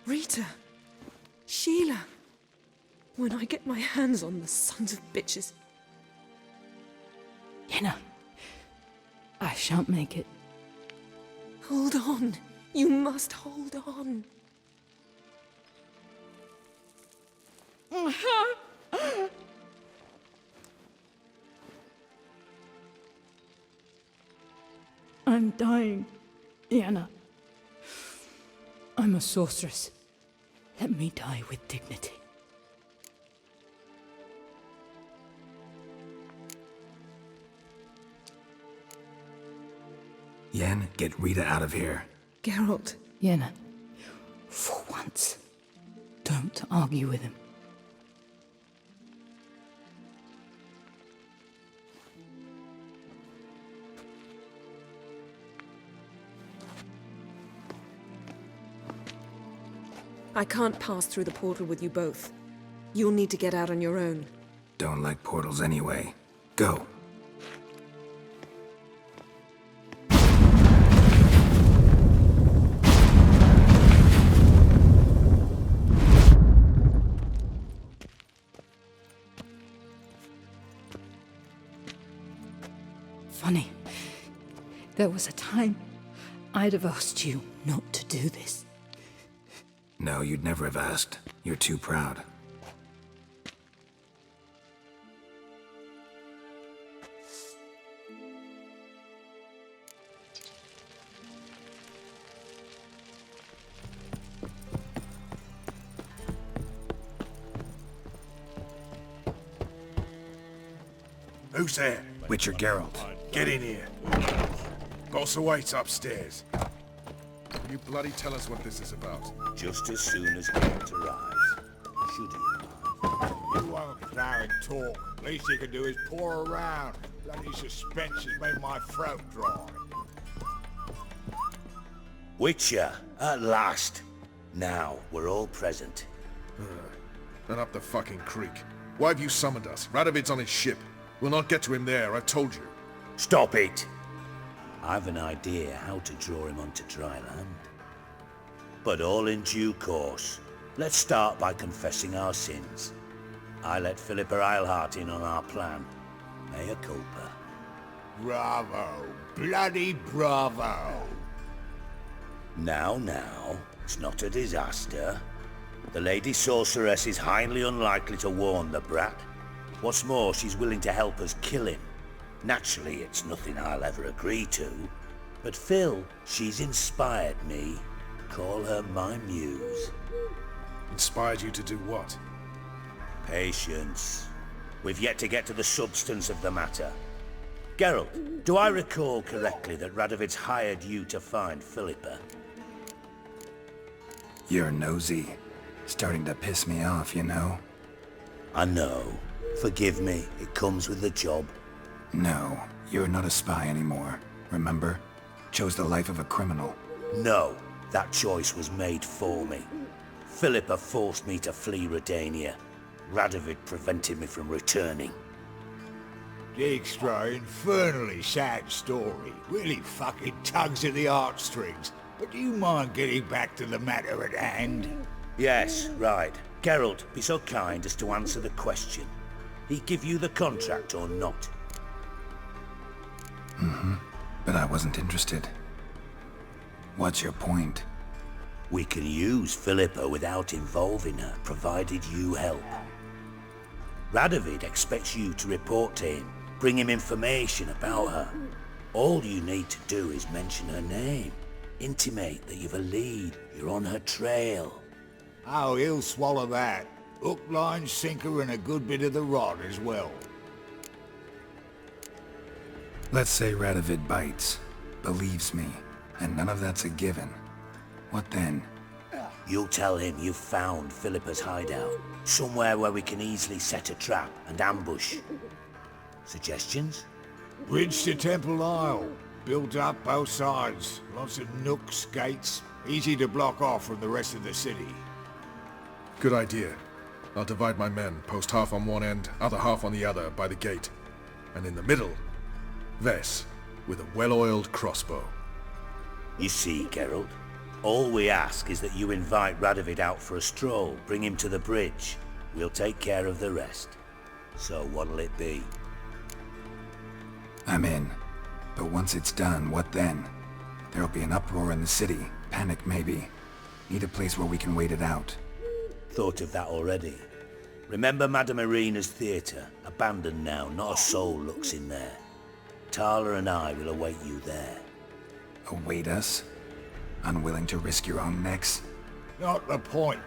Rita. Sheila. When I get my hands on the sons of bitches.
Yenna. I shan't make it.
Hold on. You must hold on.
I'm dying, Yenna. I'm a sorceress. Let me die with dignity.
Yen, get Rita out of here.
Geralt.
Yenna, for once, don't argue with him.
I can't pass through the portal with you both. You'll need to get out on your own.
Don't like portals anyway. Go.
Funny. There was a time I'd have asked you not to do this.
No, you'd never have asked. You're too proud.
Who's there?
Witcher Geralt.
Get in here. Boss awaits upstairs. Can you bloody tell us what this is about?
Just as soon as Geralt arrives. Should he arrive?
You won't throw and talk. Least you can do is pour around. Bloody suspense has made my throat dry.
Witcher, at last. Now, we're all present.
Then up the fucking creek. Why have you summoned us? Radovid's on his ship. We'll not get to him there, I've told you.
Stop it! I've an idea how to draw him onto dry land. But all in due course. Let's start by confessing our sins. I let Philippa Eilhart in on our plan. Mea culpa.
Bravo. Bloody bravo.
Now, it's not a disaster. The Lady Sorceress is highly unlikely to warn the brat. What's more, she's willing to help us kill him. Naturally, it's nothing I'll ever agree to. But Phil, she's inspired me. Call her my muse.
Inspired you to do what?
Patience. We've yet to get to the substance of the matter. Geralt, do I recall correctly that Radovid's hired you to find Philippa?
You're nosy. Starting to piss me off, you know.
I know. Forgive me, it comes with the job.
No, you're not a spy anymore. Remember? Chose the life of a criminal.
No, that choice was made for me. Philippa forced me to flee Redania. Radovid prevented me from returning.
Dijkstra, infernally sad story. Really fucking tugs at the heartstrings. But do you mind getting back to the matter at hand?
Yes, right. Geralt, be so kind as to answer the question. He give you the contract or not?
But I wasn't interested. What's your point?
We can use Philippa without involving her, provided you help. Radovid expects you to report to him, bring him information about her. All you need to do is mention her name. Intimate that you've a lead, you're on her trail.
Oh, he'll swallow that. Hook, line, sinker, and a good bit of the rod as well.
Let's say Radovid bites, believes me, and none of that's a given. What then?
You'll tell him you've found Philippa's hideout, somewhere where we can easily set a trap and ambush. Suggestions?
Bridge to Temple Isle. Built up both sides. Lots of nooks, gates. Easy to block off from the rest of the city.
Good idea. I'll divide my men, post half on one end, other half on the other, by the gate. And in the middle, Ves, with a well-oiled crossbow.
You see, Geralt, all we ask is that you invite Radovid out for a stroll, bring him to the bridge. We'll take care of the rest. So what'll it be?
I'm in. But once it's done, what then? There'll be an uproar in the city. Panic, maybe. Need a place where we can wait it out.
Thought of that already. Remember Madame Irina's theatre? Abandoned now, not a soul looks in there. Tala and I will await you there.
Await us? Unwilling to risk your own necks?
Not the point.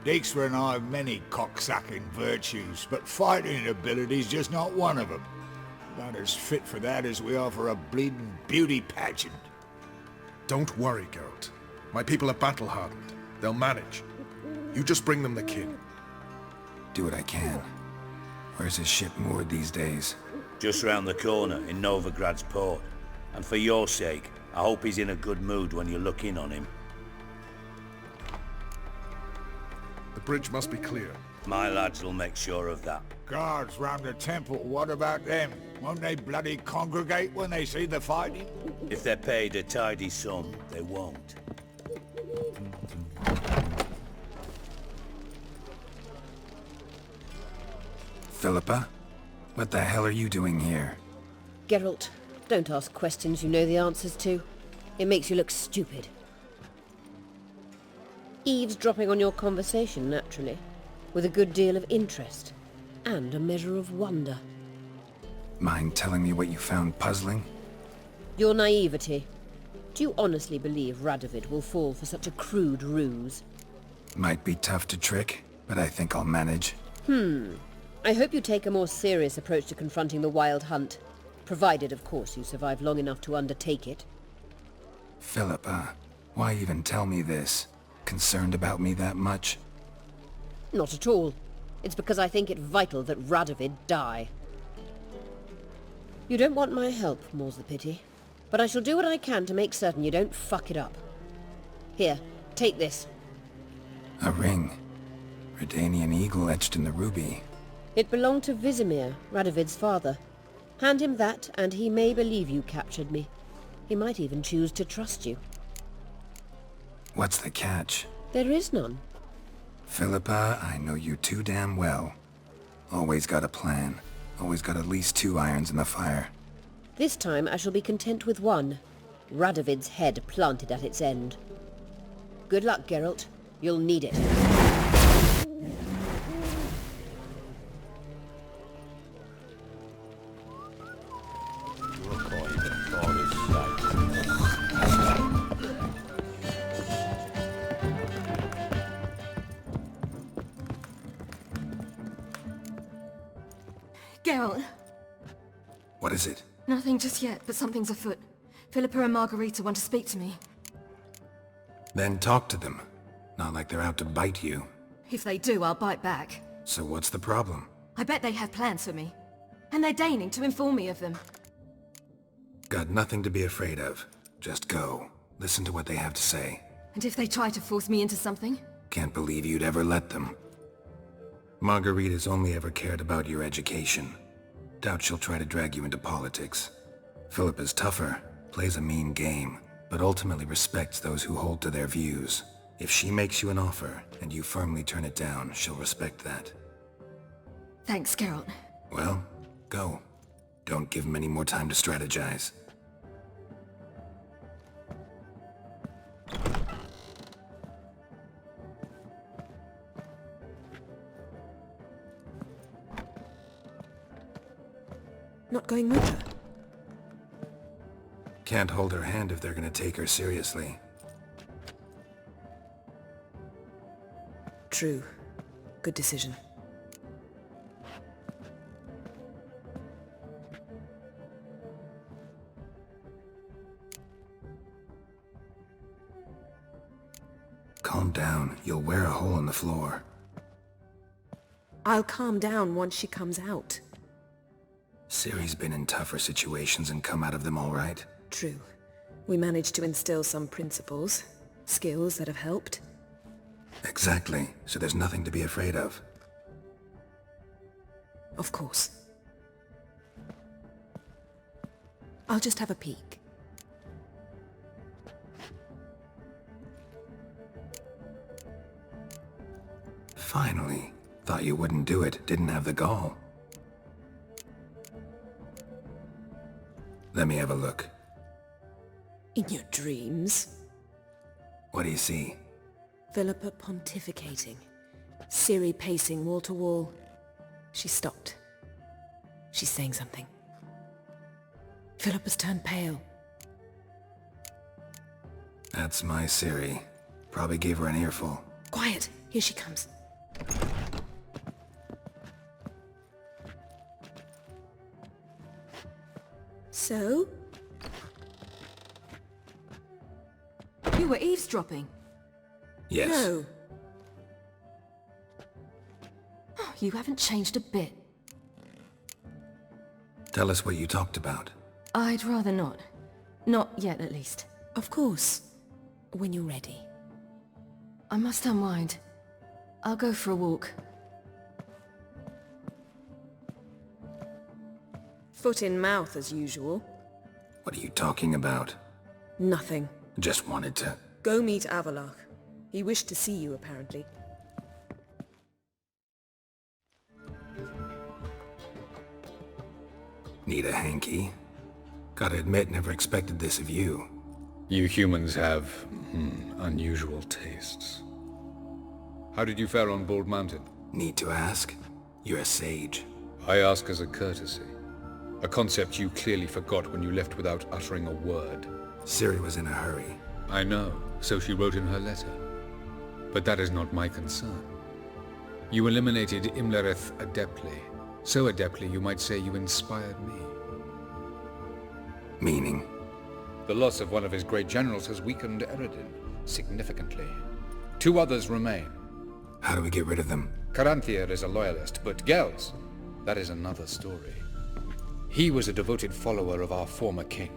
Dijkstra and I have many cocksucking virtues, but fighting ability's just not one of them. Not as fit for that as we are for a bleeding beauty pageant.
Don't worry, Geralt. My people are battle-hardened. They'll manage. You just bring them the king.
Do what I can. Where's his ship moored these days?
Just round the corner, in Novigrad's port. And for your sake, I hope he's in a good mood when you look in on him.
The bridge must be clear.
My lads will make sure of that.
Guards round the temple, what about them? Won't they bloody congregate when they see the fighting?
If they're paid a tidy sum, they won't.
Philippa? What the hell are you doing here?
Geralt, don't ask questions you know the answers to. It makes you look stupid. Eavesdropping on your conversation, naturally, with a good deal of interest, and a measure of wonder.
Mind telling me what you found puzzling?
Your naivety. Do you honestly believe Radovid will fall for such a crude ruse?
Might be tough to trick, but I think I'll manage.
I hope you take a more serious approach to confronting the Wild Hunt. Provided, of course, you survive long enough to undertake it.
Philippa, why even tell me this? Concerned about me that much?
Not at all. It's because I think it vital that Radovid die. You don't want my help, more's the pity. But I shall do what I can to make certain you don't fuck it up. Here, take this.
A ring. Redanian eagle etched in the ruby.
It belonged to Vesemir, Radovid's father. Hand him that, and he may believe you captured me. He might even choose to trust you.
What's the catch?
There is none.
Philippa, I know you too damn well. Always got a plan. Always got at least 2 irons in the fire.
This time I shall be content with one. Radovid's head planted at its end. Good luck, Geralt. You'll need it.
Geralt.
What is it?
Nothing just yet, but something's afoot. Philippa and Margarita want to speak to me.
Then talk to them. Not like they're out to bite you.
If they do, I'll bite back.
So what's the problem?
I bet they have plans for me. And they're deigning to inform me of them.
Got nothing to be afraid of. Just go. Listen to what they have to say.
And if they try to force me into something?
Can't believe you'd ever let them. Margarita's only ever cared about your education. Doubt she'll try to drag you into politics. Philippa's tougher, plays a mean game, but ultimately respects those who hold to their views. If she makes you an offer, and you firmly turn it down, she'll respect that.
Thanks, Geralt.
Well, go. Don't give him any more time to strategize.
Not going with her?
Can't hold her hand if they're gonna take her seriously.
True. Good decision.
Calm down. You'll wear a hole in the floor.
I'll calm down once she comes out.
Ciri's been in tougher situations and come out of them all right.
True. We managed to instill some principles, skills that have helped.
Exactly. So there's nothing to be afraid of.
Of course. I'll just have a peek.
Finally. Thought you wouldn't do it. Didn't have the gall. Let me have a look.
In your dreams?
What do you see?
Philippa pontificating. Ciri pacing wall to wall. She stopped. She's saying something. Philippa's turned pale.
That's my Ciri. Probably gave her an earful.
Quiet! Here she comes. So?
You were eavesdropping?
Yes.
No.
Oh, you haven't changed a bit.
Tell us what you talked about.
I'd rather not. Not yet, at least.
Of course. When you're ready.
I must unwind. I'll go for a walk.
Foot in mouth, as usual.
What are you talking about?
Nothing.
Just wanted to...
Go meet Avalach. He wished to see you, apparently.
Need a hanky? Gotta admit, never expected this of you.
You humans have, unusual tastes. How did you fare on Bald Mountain?
Need to ask? You're a sage.
I ask as a courtesy. A concept you clearly forgot when you left without uttering a word.
Ciri was in a hurry.
I know, so she wrote in her letter. But that is not my concern. You eliminated Imlerith adeptly, So adeptly, you might say you inspired me.
Meaning?
The loss of one of his great generals has weakened Eredin significantly. 2 others remain.
How do we get rid of them?
Caranthir is a loyalist, but Gels, that is another story. He was a devoted follower of our former king.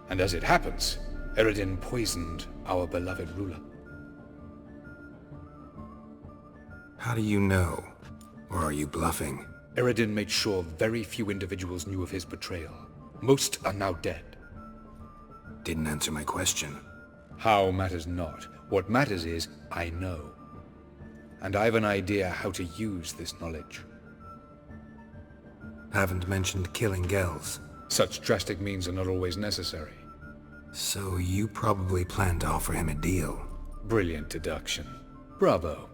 And as it happens, Eredin poisoned our beloved ruler.
How do you know? Or are you bluffing?
Eredin made sure very few individuals knew of his betrayal. Most are now dead.
Didn't answer my question.
How matters not. What matters is, I know. And I've an idea how to use this knowledge.
Haven't mentioned killing Gels.
Such drastic means are not always necessary.
So you probably plan to offer him a deal.
Brilliant deduction. Bravo.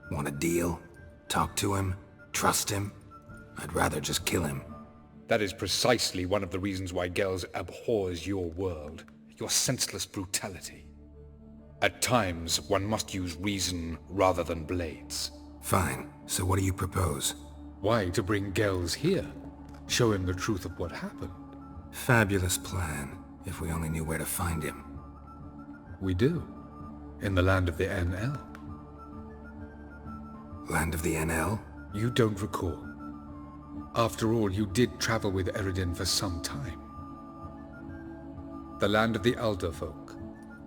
Want a deal? Talk to him? Trust him? I'd rather just kill him.
That is precisely one of the reasons why Gels abhors your world. Your senseless brutality. At times, one must use reason rather than blades.
Fine. So what do you propose?
Why, to bring Gels here. Show him the truth of what happened.
Fabulous plan, if we only knew where to find him.
We do. In the land of the NL.
Land of the NL?
You don't recall. After all, you did travel with Eredin for some time. The land of the Elder Folk.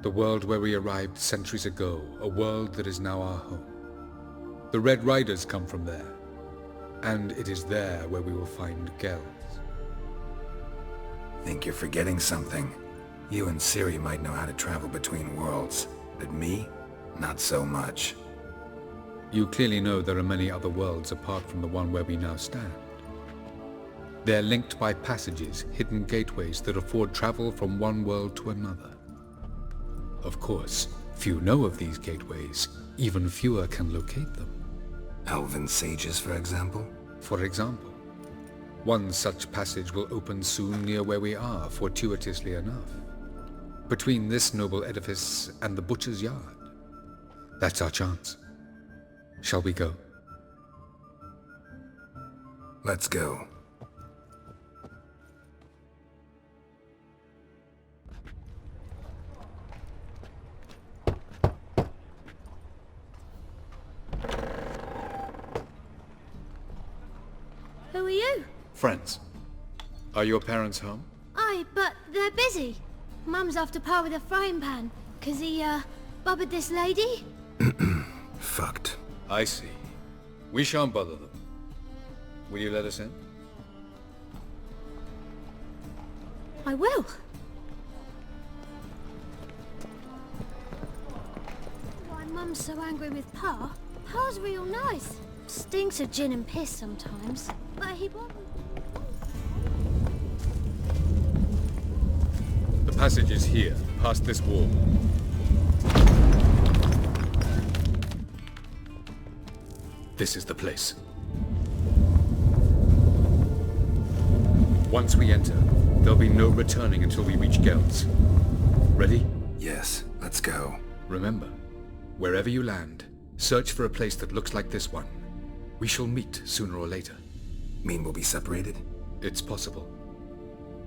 The world where we arrived centuries ago. A world that is now our home. The Red Riders come from there. And it is there where we will find Gels.
Think you're forgetting something. You and Ciri might know how to travel between worlds, but me? Not so much.
You clearly know there are many other worlds apart from the one where we now stand. They're linked by passages, hidden gateways that afford travel from one world to another. Of course, few know of these gateways, even fewer can locate them.
Elven sages, for example?
For example. One such passage will open soon near where we are, fortuitously enough. Between this noble edifice and the butcher's yard. That's our chance. Shall we go?
Let's go.
Who are you?
Friends. Are your parents home?
Aye, but they're busy. Mum's off to par with a frying pan, 'cause he, bubbered this lady.
Fucked.
I see. We shan't bother them. Will you let us in?
I will. Why Mum's so angry with Pa? Pa's real nice. Stinks of gin and piss sometimes, but he won't.
The passage is here, past this wall. This is the place. Once we enter, there'll be no returning until we reach Gels. Ready?
Yes, let's go.
Remember, wherever you land, search for a place that looks like this one. We shall meet sooner or later.
Mean we'll be separated?
It's possible.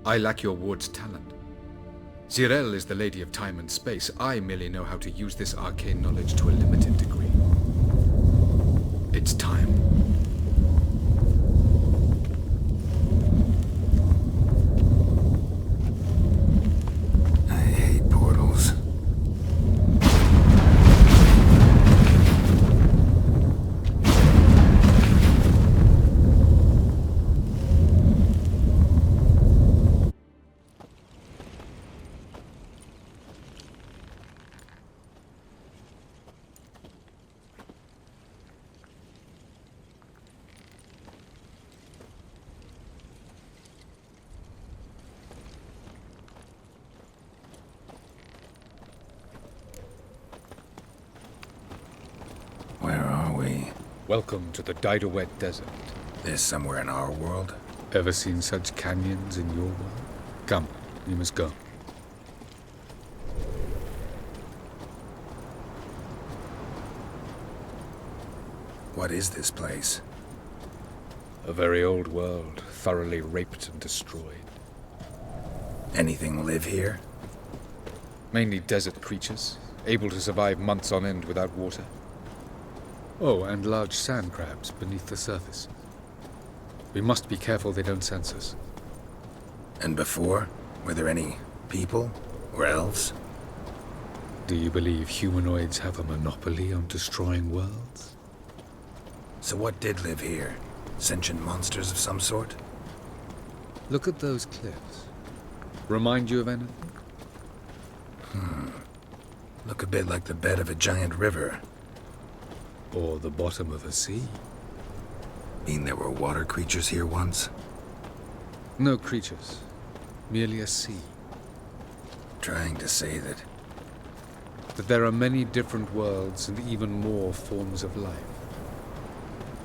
I lack your ward's talent. Zirel is the Lady of Time and Space. I merely know how to use this arcane knowledge to a limited degree. It's time.
I hate portals.
Welcome to the Didowet Desert.
This somewhere in our world?
Ever seen such canyons in your world? Come, we must go.
What is this place?
A very old world, thoroughly raped and destroyed.
Anything live here?
Mainly desert creatures, able to survive months on end without water. Oh, and large sand crabs beneath the surface. We must be careful they don't sense us.
And before? Were there any people? Or elves?
Do you believe humanoids have a monopoly on destroying worlds?
So what did live here? Sentient monsters of some sort?
Look at those cliffs. Remind you of anything?
Look a bit like the bed of a giant river.
Or the bottom of a sea.
Mean there were water creatures here once?
No creatures. Merely a sea.
Trying to say that
there are many different worlds and even more forms of life.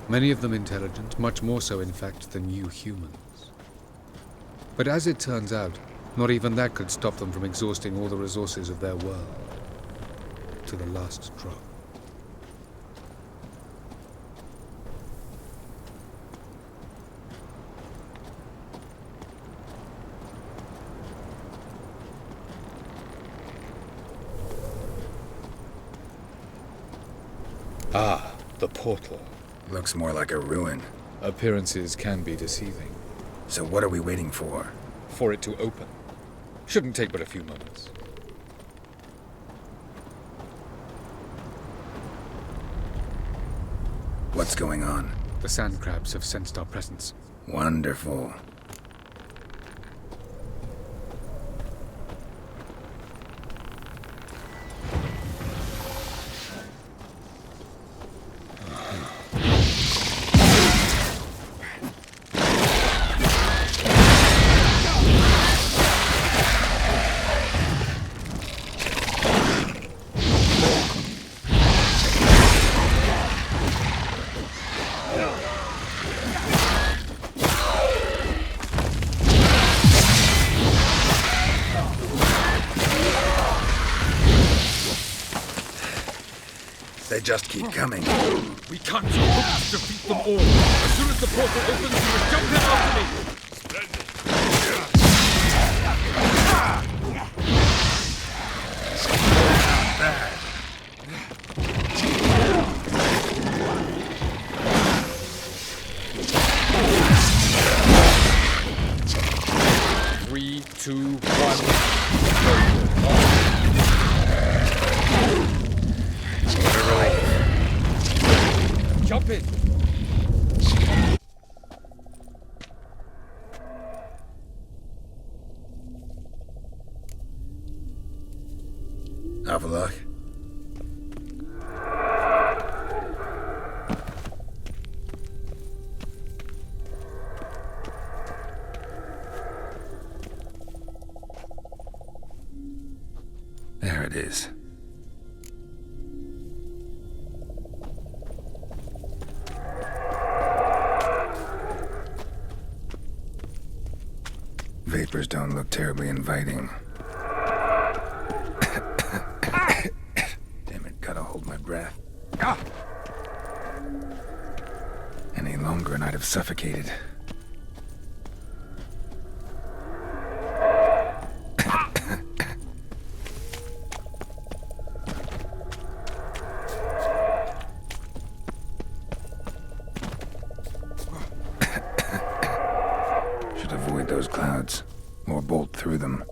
Many of them intelligent, much more so in fact than you humans. But as it turns out, not even that could stop them from exhausting all the resources of their world. To the last drop. Ah, the portal.
Looks more like a ruin.
Appearances can be deceiving.
So what are we waiting for?
For it to open. Shouldn't take but a few moments.
What's going on?
The sand crabs have sensed our presence.
Wonderful. They just keep coming.
We can't hope to defeat them all. As soon as the portal opens, you will jump in after me. Three, two, one. Jump in!
Have a look. There it is. Vapors don't look terribly inviting. Damn it, gotta hold my breath. Any longer and I'd have suffocated. Should avoid those clouds, or bolt through them.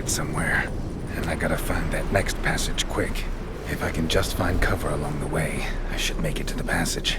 secret somewhere, and I gotta find that next passage quick. If I can just find cover along the way, I should make it to the passage.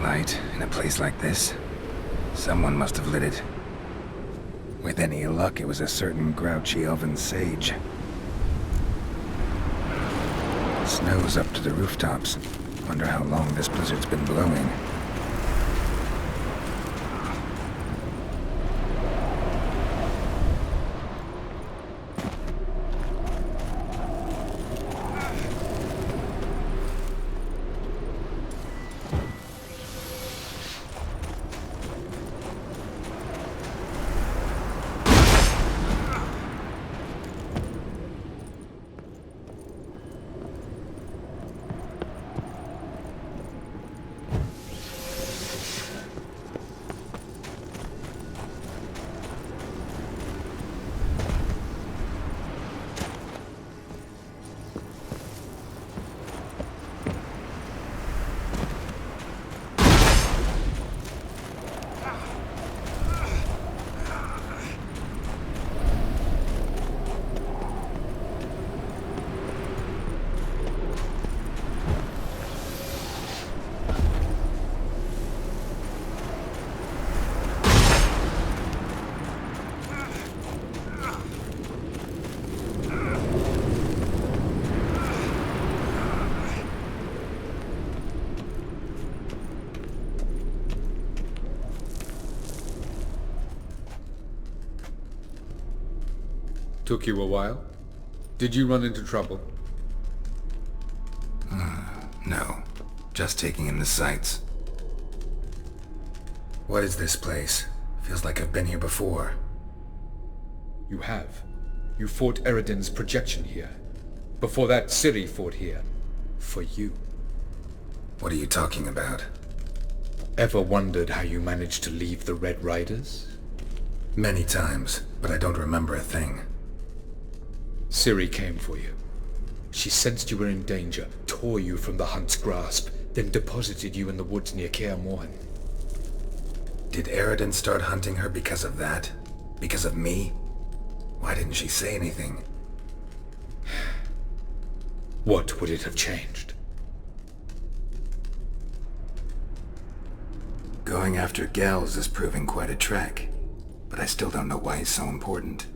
Light in a place like this? Someone must have lit it. With any luck, it was a certain grouchy elven sage. Snow's up to the rooftops. Wonder how long this blizzard's been blowing.
Took you a while? Did you run into trouble?
No. Just taking in the sights. What is this place? Feels like I've been here before.
You have. You fought Eredin's projection here. Before that, Ciri fought here. For you.
What are you talking about?
Ever wondered how you managed to leave the Red Riders?
Many times, but I don't remember a thing.
Ciri came for you. She sensed you were in danger, tore you from the Hunt's grasp, then deposited you in the woods near Kaer Morhen.
Did Eredin start hunting her because of that? Because of me? Why didn't she say anything?
What would it have changed?
Going after Gels is proving quite a trek, but I still don't know why he's so important.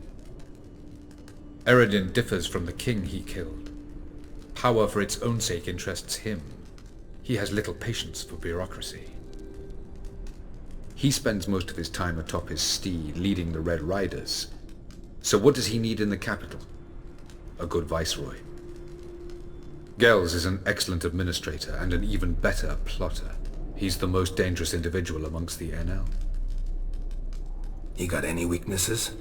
Eredin differs from the king he killed. Power for its own sake interests him. He has little patience for bureaucracy. He spends most of his time atop his steed leading the Red Riders. So what does he need in the capital? A good viceroy. Gels is an excellent administrator and an even better plotter. He's the most dangerous individual amongst the NL.
He got any weaknesses?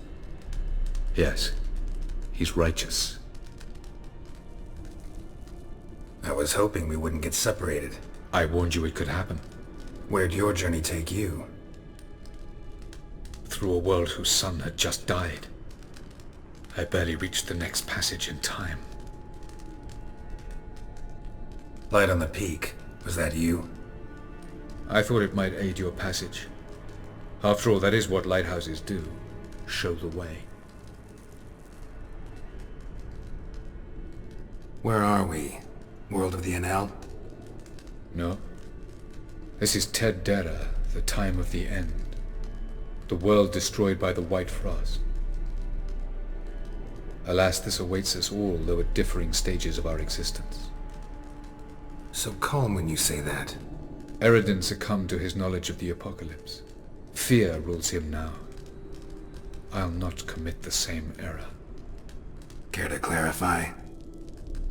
Yes. He's righteous.
I was hoping we wouldn't get separated.
I warned you it could happen.
Where'd your journey take you?
Through a world whose son had just died. I barely reached the next passage in time.
Light on the peak. Was that you?
I thought it might aid your passage. After all, that is what lighthouses do. Show the way.
Where are we? World of the NL?
No. This is Ted Dera, the time of the end. The world destroyed by the White Frost. Alas, this awaits us all, though at differing stages of our existence.
So calm when you say that.
Eredin succumbed to his knowledge of the apocalypse. Fear rules him now. I'll not commit the same error.
Care to clarify?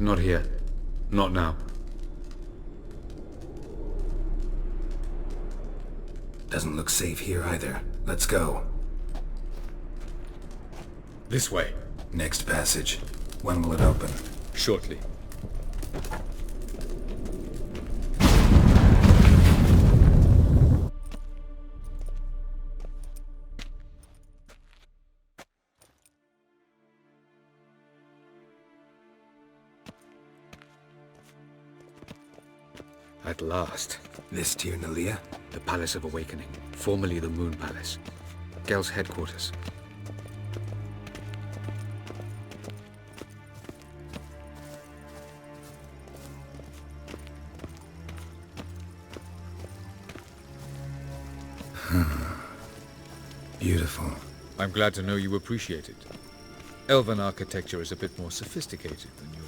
Not here. Not now.
Doesn't look safe here either. Let's go.
This way.
Next passage. When will it open?
Shortly. At last.
This Tir Nalia?
The Palace of Awakening, formerly the Moon Palace. Gel's headquarters.
Beautiful.
I'm glad to know you appreciate it. Elven architecture is a bit more sophisticated than yours.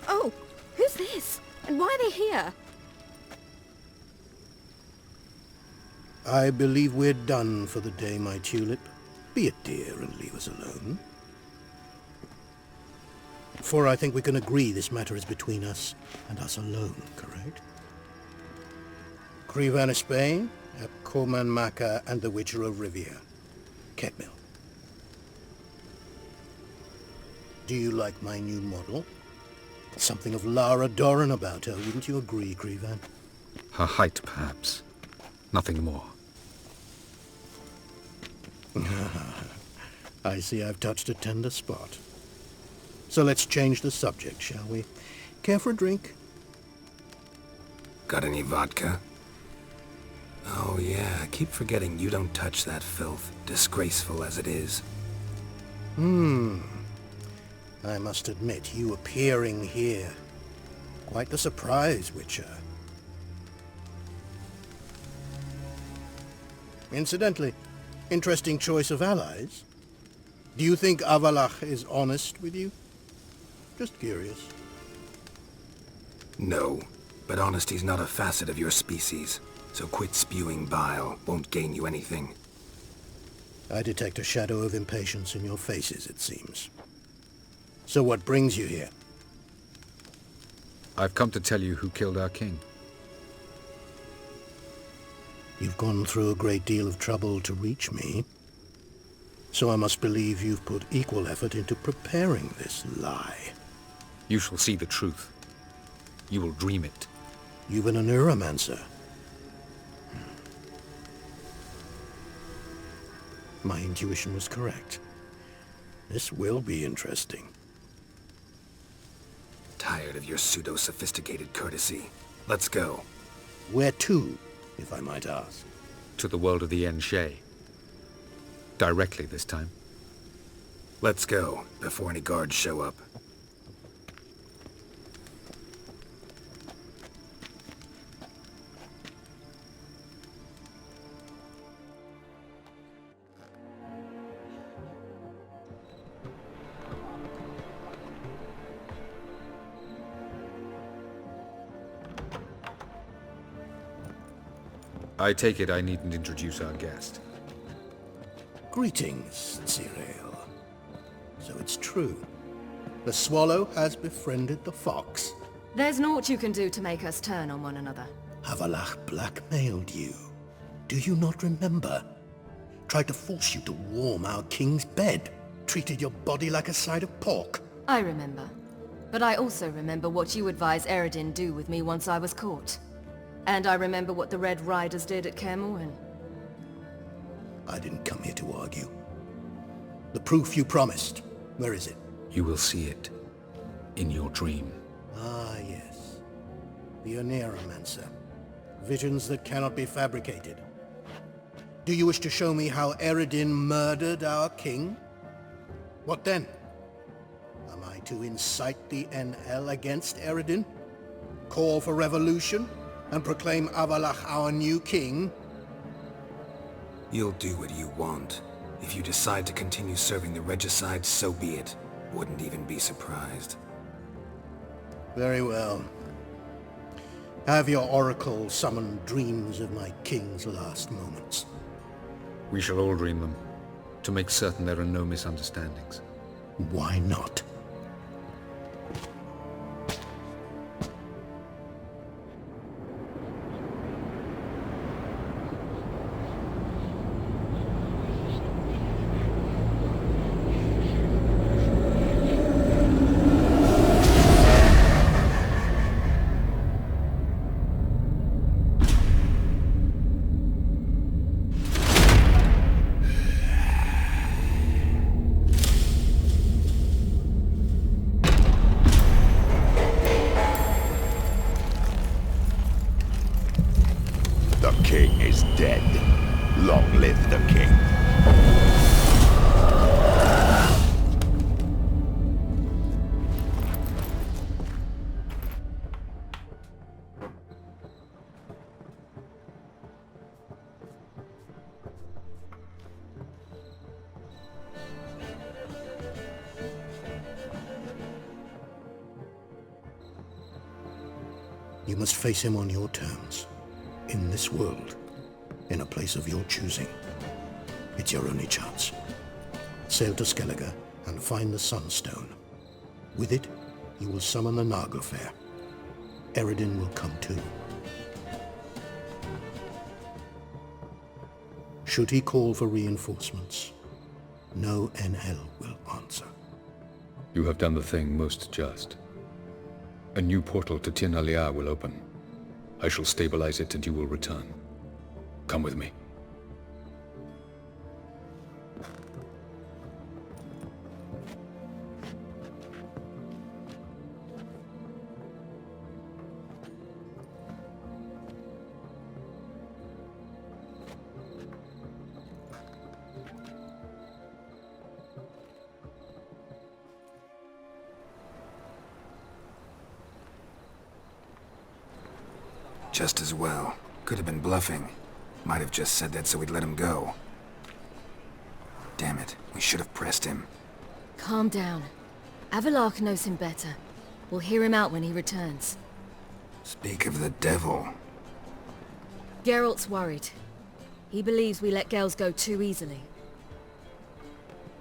Oh, who's this? And why are they here?
I believe we're done for the day, my tulip. Be a dear and leave us alone. For I think we can agree this matter is between us and us alone, correct? Crevan of Spain, Coman Maca, and the Witcher of Rivia. Ketmil. Do you like my new model? Something of Lara Doran about her, wouldn't you agree, Crevan?
Her height, perhaps. Nothing more.
I see I've touched a tender spot. So let's change the subject, shall we? Care for a drink?
Got any vodka? Oh yeah, I keep forgetting you don't touch that filth, disgraceful as it is.
I must admit, you appearing here. Quite the surprise, Witcher. Incidentally, interesting choice of allies. Do you think Avalach is honest with you? Just curious.
No, but honesty's not a facet of your species, so quit spewing bile. Won't gain you anything.
I detect a shadow of impatience in your faces, it seems. So what brings you here?
I've come to tell you who killed our king.
You've gone through a great deal of trouble to reach me. So I must believe you've put equal effort into preparing this lie.
You shall see the truth. You will dream it.
You've been a neuromancer. My intuition was correct. This will be interesting.
Tired of your pseudo-sophisticated courtesy. Let's go.
Where to, if I might ask?
To the world of the Enshe. Directly this time.
Let's go, before any guards show up.
I take it I needn't introduce our guest.
Greetings, Ciri. So it's true. The swallow has befriended the fox.
There's naught you can do to make us turn on one another.
Avalach blackmailed you. Do you not remember? Tried to force you to warm our king's bed. Treated your body like a side of pork.
I remember. But I also remember what you advised Eredin do with me once I was caught. And I remember what the Red Riders did at Kaer Morhen.
I didn't come here to argue. The proof you promised, where is it?
You will see it. In your dream.
Ah, yes. The Oneiromancer. Visions that cannot be fabricated. Do you wish to show me how Eredin murdered our king? What then? Am I to incite the NL against Eredin? Call for revolution? And proclaim Avalach our new king?
You'll do what you want. If you decide to continue serving the regicide, so be it. Wouldn't even be surprised.
Very well. Have your oracle summon dreams of my king's last moments.
We shall all dream them, to make certain there are no misunderstandings.
Why not?
The king is dead. Long live the king.
You must face him on your terms. In this world, in a place of your choosing. It's your only chance. Sail to Skellige and find the Sunstone. With it, you will summon the Naga Fair. Eredin will come too. Should he call for reinforcements, no NL will answer.
You have done the thing most just. A new portal to Tir na Liar will open. I shall stabilize it and you will return. Come with me.
Just as well. Could have been bluffing. Might have just said that so we'd let him go. Damn it, we should have pressed him.
Calm down. Avalok knows him better. We'll hear him out when he returns.
Speak of the devil.
Geralt's worried. He believes we let girls go too easily.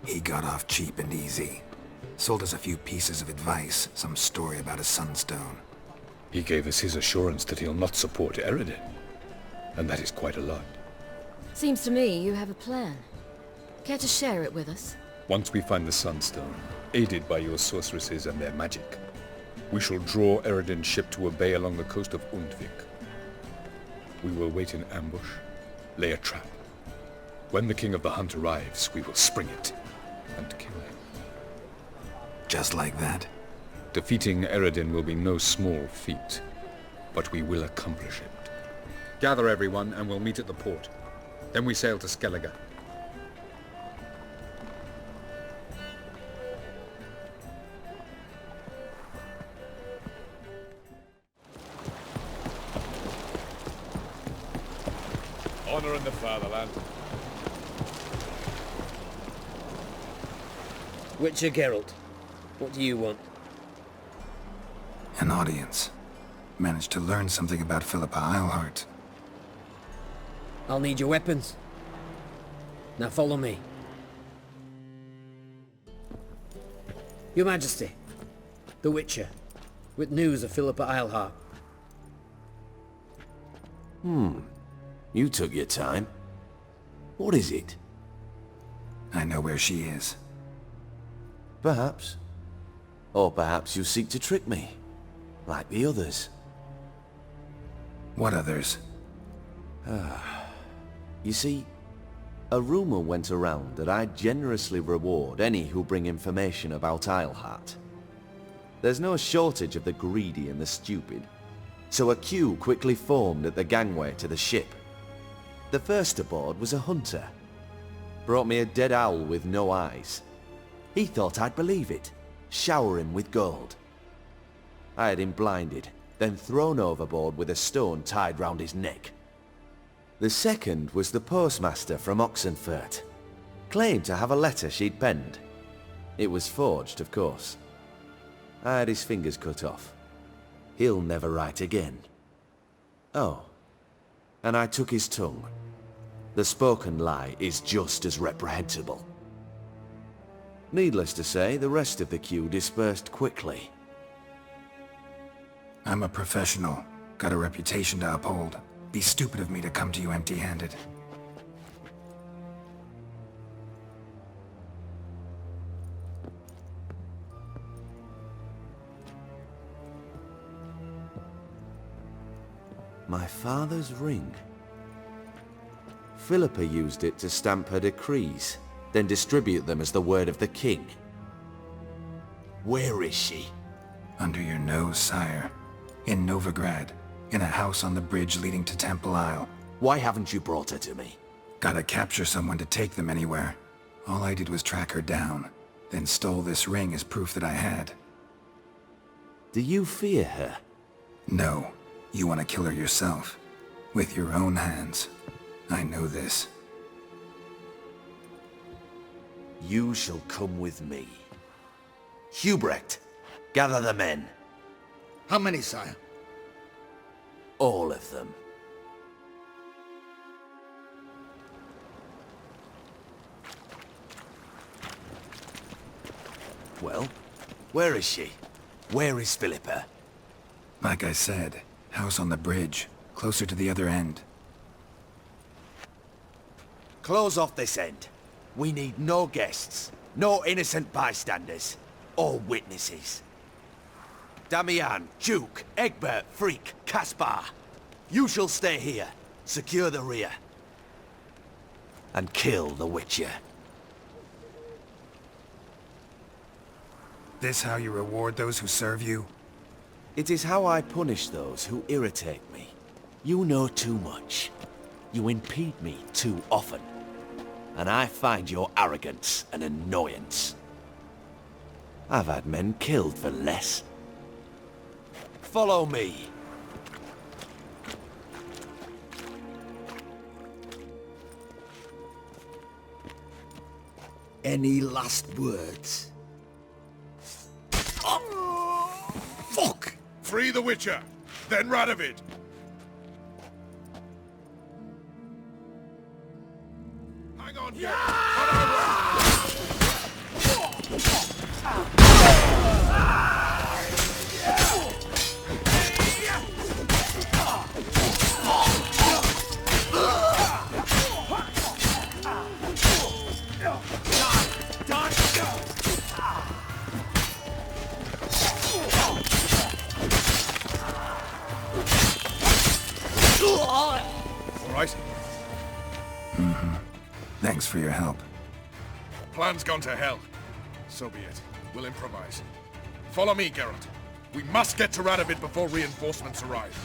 He got off cheap and easy. Sold us a few pieces of advice, some story about a sunstone.
He gave us his assurance that he'll not support Eredin. And that is quite a lot.
Seems to me you have a plan. Care to share it with us?
Once we find the Sunstone, aided by your sorceresses and their magic, we shall draw Eredin's ship to a bay along the coast of Undvik. We will wait in ambush, lay a trap. When the King of the Hunt arrives, we will spring it and kill him.
Just like that?
Defeating Eredin will be no small feat, but we will accomplish it. Gather everyone and we'll meet at the port. Then we sail to Skellige.
Honor in the fatherland.
Witcher Geralt, what do you want?
An audience. Managed to learn something about Philippa Eilhart.
I'll need your weapons. Now follow me. Your Majesty, the Witcher, with news of Philippa Eilhart.
You took your time. What is it?
I know where she is.
Perhaps. Or perhaps you seek to trick me. Like the others.
What others?
You see, a rumor went around that I'd generously reward any who bring information about Eilhart. There's no shortage of the greedy and the stupid, so a queue quickly formed at the gangway to the ship. The first aboard was a hunter. Brought me a dead owl with no eyes. He thought I'd believe it, shower him with gold. I had him blinded, then thrown overboard with a stone tied round his neck. The second was the postmaster from Oxenfurt. Claimed to have a letter she'd penned. It was forged, of course. I had his fingers cut off. He'll never write again.
Oh. And I took his tongue. The spoken lie is just as reprehensible. Needless to say, the rest of the queue dispersed quickly.
I'm a professional. Got a reputation to uphold. Be stupid of me to come to you empty-handed.
My father's ring. Philippa used it to stamp her decrees, then distribute them as the word of the king. Where is she?
Under your nose, sire. In Novigrad. In a house on the bridge leading to Temple Isle.
Why haven't you brought her to me?
Gotta capture someone to take them anywhere. All I did was track her down, then stole this ring as proof that I had.
Do you fear her?
No. You want to kill her yourself. With your own hands. I know this.
You shall come with me. Hubrecht, gather the men.
How many, sire?
All of them. Well, where is she? Where is Philippa?
Like I said, house on the bridge, closer to the other end.
Close off this end. We need no guests, no innocent bystanders, or witnesses. Damian, Duke, Egbert, Freak, Caspar. You shall stay here, secure the rear, and kill the Witcher.
This how you reward those who serve you?
It is how I punish those who irritate me. You know too much. You impede me too often. And I find your arrogance an annoyance. I've had men killed for less. Follow me.
Any last words? Oh, fuck!
Free the Witcher, then Radovid. Hang on, All right.
Thanks for your help.
Plan's gone to hell. So be it. We'll improvise. Follow me, Geralt. We must get to Radovid before reinforcements arrive.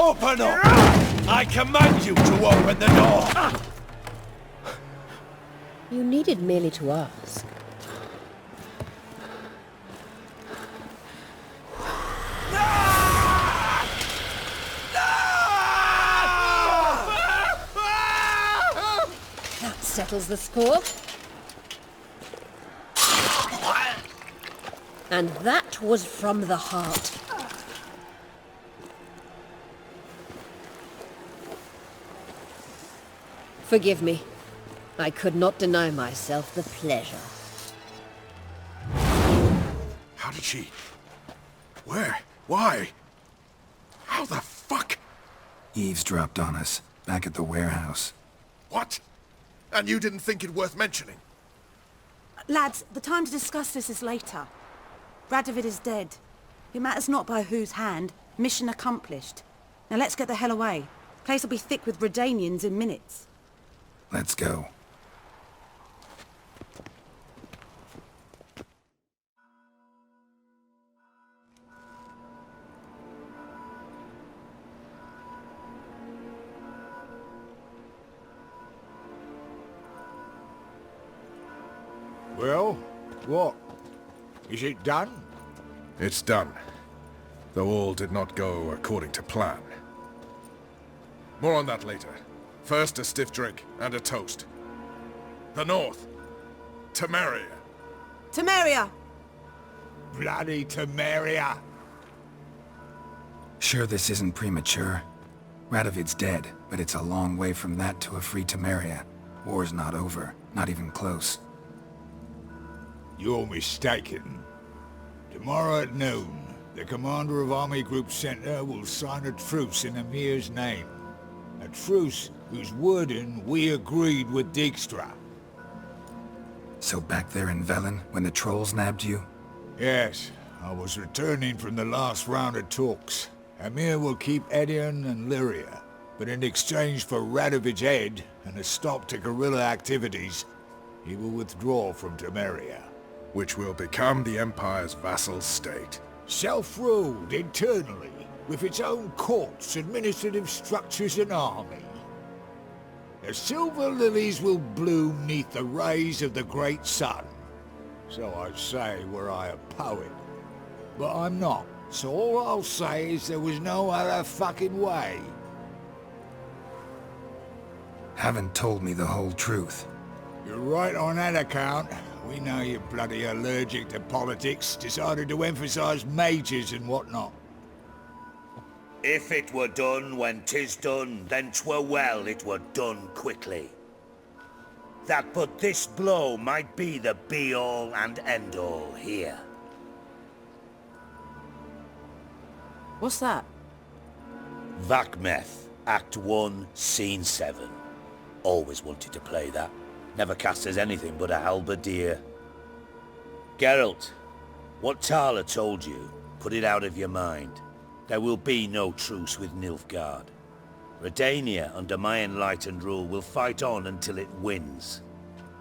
Open up! I command you to open the door!
You needed merely to ask. That settles the score. And that was from the heart. Forgive me. I could not deny myself the pleasure.
How did she... Where? Why? How the fuck?
Eavesdropped on us, back at the warehouse.
What? And you didn't think it worth mentioning?
Lads, the time to discuss this is later. Radovid is dead. It matters not by whose hand. Mission accomplished. Now let's get the hell away. Place will be thick with Redanians in minutes.
Let's go.
Well, what? Is it done?
It's done. Though all did not go according to plan. More on that later. First, a stiff drink and a toast. The North. Temeria.
Temeria!
Bloody Temeria!
Sure this isn't premature? Radovid's dead, but it's a long way from that to a free Temeria. War's not over, not even close.
You're mistaken. Tomorrow at noon, the commander of Army Group Center will sign a truce in Emir's name. A truce whose wording we agreed with Dijkstra.
So back there in Velen, when the trolls nabbed you?
Yes, I was returning from the last round of talks. Emir will keep Edion and Lyria, but in exchange for Radovid's head and a stop to guerrilla activities, he will withdraw from Temeria.
Which will become the Empire's vassal state.
Self-ruled internally, with its own courts, administrative structures and army. The silver lilies will bloom neath the rays of the great sun. So I'd say were I a poet. But I'm not, so all I'll say is there was no other fucking way.
Haven't told me the whole truth.
You're right on that account. We know you're bloody allergic to politics, decided to emphasize majors and whatnot.
If it were done when 'tis done, then 'twere well it were done quickly. That but this blow might be the be-all and end-all here.
What's that?
Vakmeth, Act 1, Scene 7. Always wanted to play that. Never cast as anything but a halberdier. Geralt, what Tala told you, put it out of your mind. There will be no truce with Nilfgaard. Redania, under my enlightened rule, will fight on until it wins.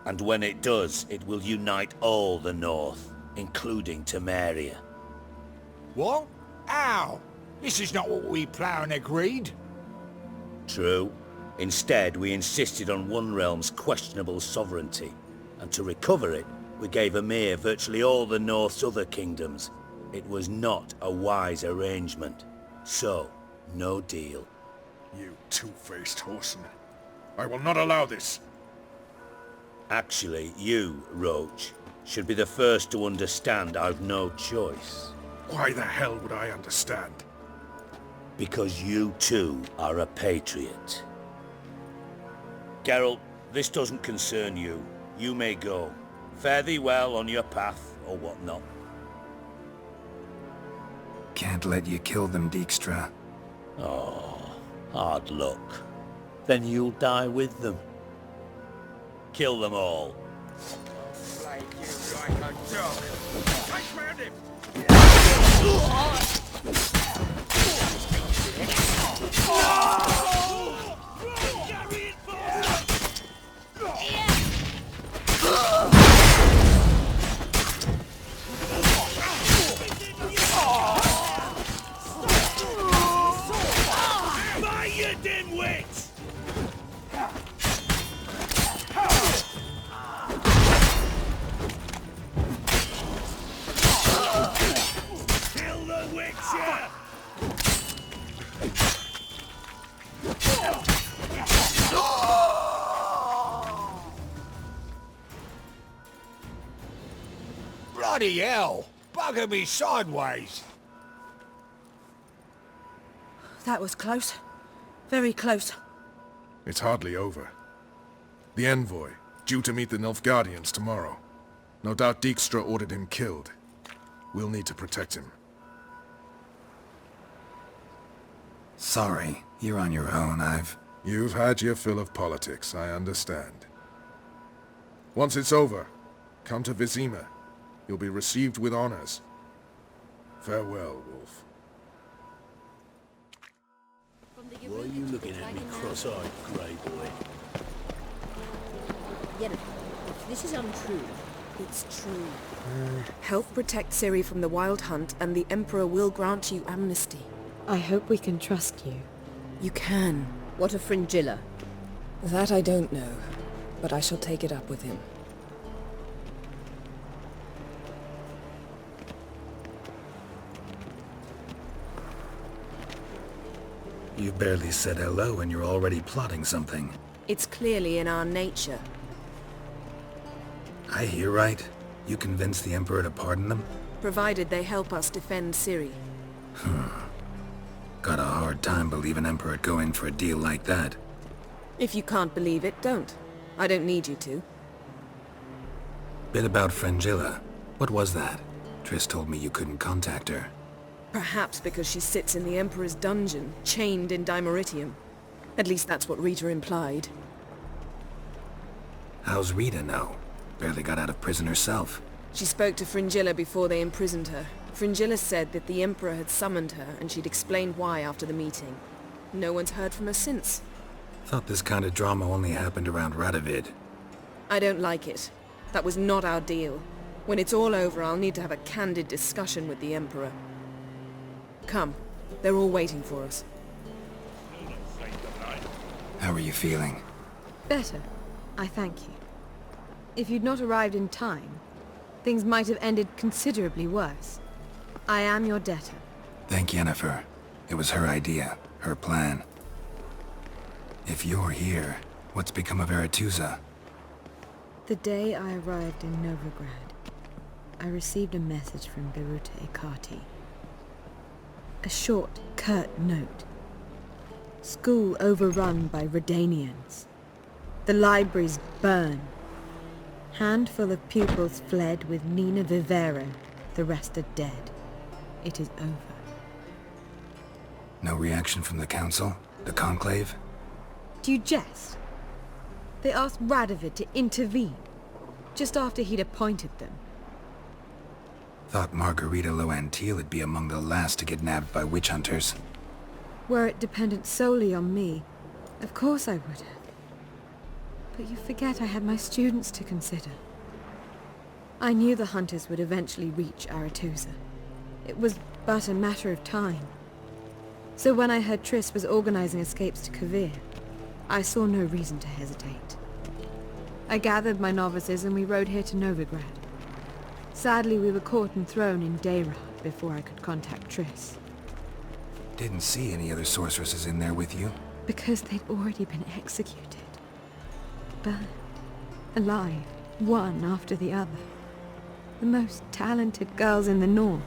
And when it does, it will unite all the North, including Temeria.
What? How? This is not what we planned and agreed.
True. Instead, we insisted on one realm's questionable sovereignty, and to recover it, we gave Emir virtually all the North's other kingdoms. It was not a wise arrangement. So, no deal.
You two-faced horseman. I will not allow this.
Actually, you, Roach, should be the first to understand I've no choice.
Why the hell would I understand?
Because you too are a patriot. Geralt, this doesn't concern you. You may go. Fare thee well on your path, or whatnot.
Can't let you kill them, Dijkstra.
Oh, hard luck. Then you'll die with them. Kill them all.
Like you like a dog. Take round him! Bloody hell! Bugger me sideways!
That was close. Very close.
It's hardly over. The envoy, due to meet the Nilfgaardians tomorrow. No doubt Dijkstra ordered him killed. We'll need to protect him.
Sorry, you're on your own.
You've had your fill of politics, I understand. Once it's over, come to Vesemir. You'll be received with honors. Farewell, Wolf.
Why are you looking at me cross-eyed, grey boy?
Yennefer, if this is untrue, it's true.
Help protect Ciri from the Wild Hunt, and the Emperor will grant you amnesty.
I hope we can trust you.
You can.
What of Fringilla?
That I don't know, but I shall take it up with him.
You barely said hello and you're already plotting something.
It's clearly in our nature.
I hear right? You convinced the Emperor to pardon them?
Provided they help us defend Ciri.
Got a hard time believing Emperor'd go in for a deal like that.
If you can't believe it, don't. I don't need you to.
Bit about Fringilla. What was that? Triss told me you couldn't contact her.
Perhaps because she sits in the Emperor's dungeon, chained in Dimeritium. At least that's what Rita implied.
How's Rita know? Barely got out of prison herself.
She spoke to Fringilla before they imprisoned her. Fringilla said that the Emperor had summoned her, and she'd explained why after the meeting. No one's heard from her since.
Thought this kind of drama only happened around Radovid.
I don't like it. That was not our deal. When it's all over, I'll need to have a candid discussion with the Emperor. Come. They're all waiting for us.
How are you feeling?
Better. I thank you. If you'd not arrived in time, things might have ended considerably worse. I am your debtor.
Thank Yennefer. It was her idea, her plan. If you're here, what's become of Aretusa?
The day I arrived in Novigrad, I received a message from Beruta Ekati. A short, curt note. School overrun by Redanians. The libraries burn. Handful of pupils fled with Nina Vivero. The rest are dead. It is over.
No reaction from the Council? The Conclave?
Do you jest? They asked Radovid to intervene, just after he'd appointed them.
Thought Margarita Loantil would be among the last to get nabbed by witch hunters.
Were it dependent solely on me, of course I would have. But you forget I had my students to consider. I knew the hunters would eventually reach Aretusa. It was but a matter of time. So when I heard Triss was organizing escapes to Kavir, I saw no reason to hesitate. I gathered my novices and we rode here to Novigrad. Sadly, we were caught and thrown in Dayrad before I could contact Triss.
Didn't see any other sorceresses in there with you?
Because they'd already been executed. Burned. Alive. One after the other. The most talented girls in the North.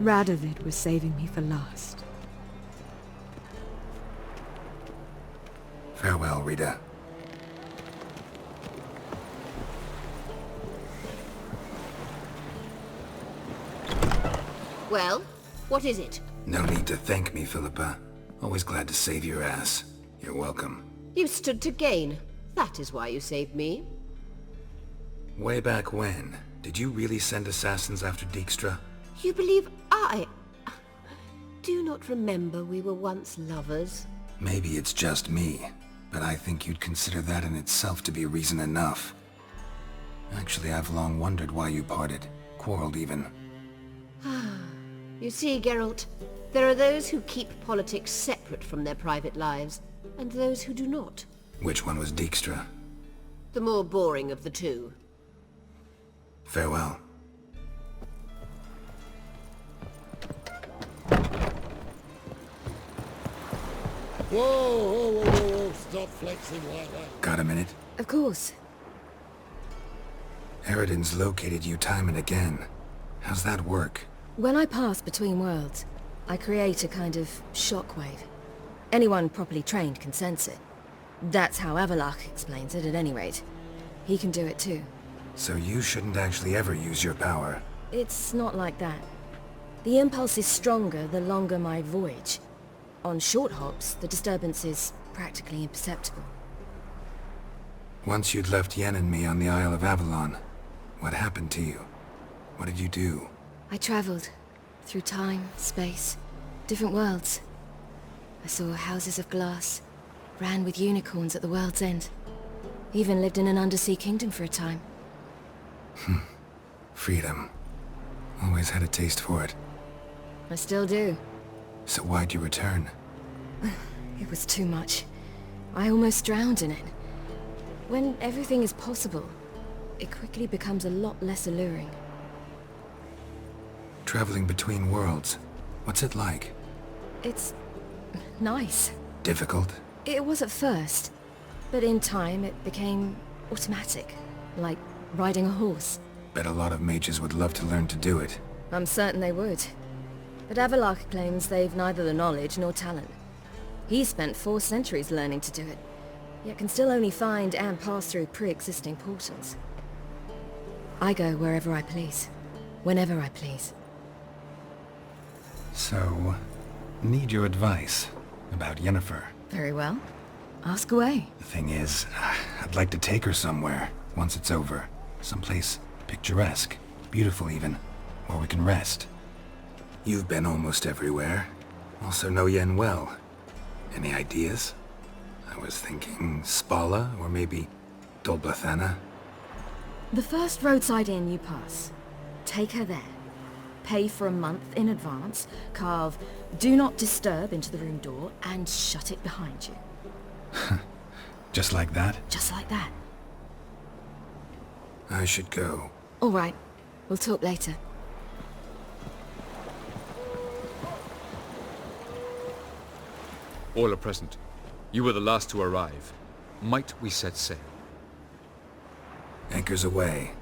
Radovid was saving me for last.
Farewell, Rita.
Well, what is it?
No need to thank me, Philippa. Always glad to save your ass. You're welcome.
You stood to gain. That is why you saved me.
Way back when, did you really send assassins after Dijkstra?
You believe I... Do not remember we were once lovers?
Maybe it's just me, but I think you'd consider that in itself to be reason enough. Actually, I've long wondered why you parted. Quarreled even.
You see, Geralt, there are those who keep politics separate from their private lives, and those who do not.
Which one was Dijkstra?
The more boring of the two.
Farewell.
Whoa, stop flexing like that.
Got a minute?
Of course.
Eridan's located you time and again. How's that work?
When I pass between worlds, I create a kind of shockwave. Anyone properly trained can sense it. That's how Avalok explains it, at any rate. He can do it too.
So you shouldn't actually ever use your power.
It's not like that. The impulse is stronger the longer my voyage. On short hops, the disturbance is practically imperceptible.
Once you'd left Yen and me on the Isle of Avalon, what happened to you? What did you do?
I traveled through time, space, different worlds. I saw houses of glass, ran with unicorns at the world's end. Even lived in an undersea kingdom for a time.
Freedom. Always had a taste for it.
I still do.
So why'd you return?
It was too much. I almost drowned in it. When everything is possible, it quickly becomes a lot less alluring.
Traveling between worlds. What's it like?
It's nice.
Difficult?
It was at first, but in time it became automatic, like riding a horse.
Bet a lot of mages would love to learn to do it.
I'm certain they would. But Avalok claims they've neither the knowledge nor talent. He spent 4 centuries learning to do it, yet can still only find and pass through pre-existing portals. I go wherever I please, whenever I please.
So, need your advice about Yennefer.
Very well. Ask away.
The thing is, I'd like to take her somewhere, once it's over. Someplace picturesque, beautiful even, where we can rest. You've been almost everywhere. Also know Yen well. Any ideas? I was thinking Spala, or maybe Dolblathana.
The first roadside inn you pass. Take her there. Pay for a month in advance, carve "Do Not Disturb" into the room door, and shut it behind you.
Just like that?
Just like that.
I should go.
All right. We'll talk later.
All are present. You were the last to arrive. Might we set sail?
Anchors away.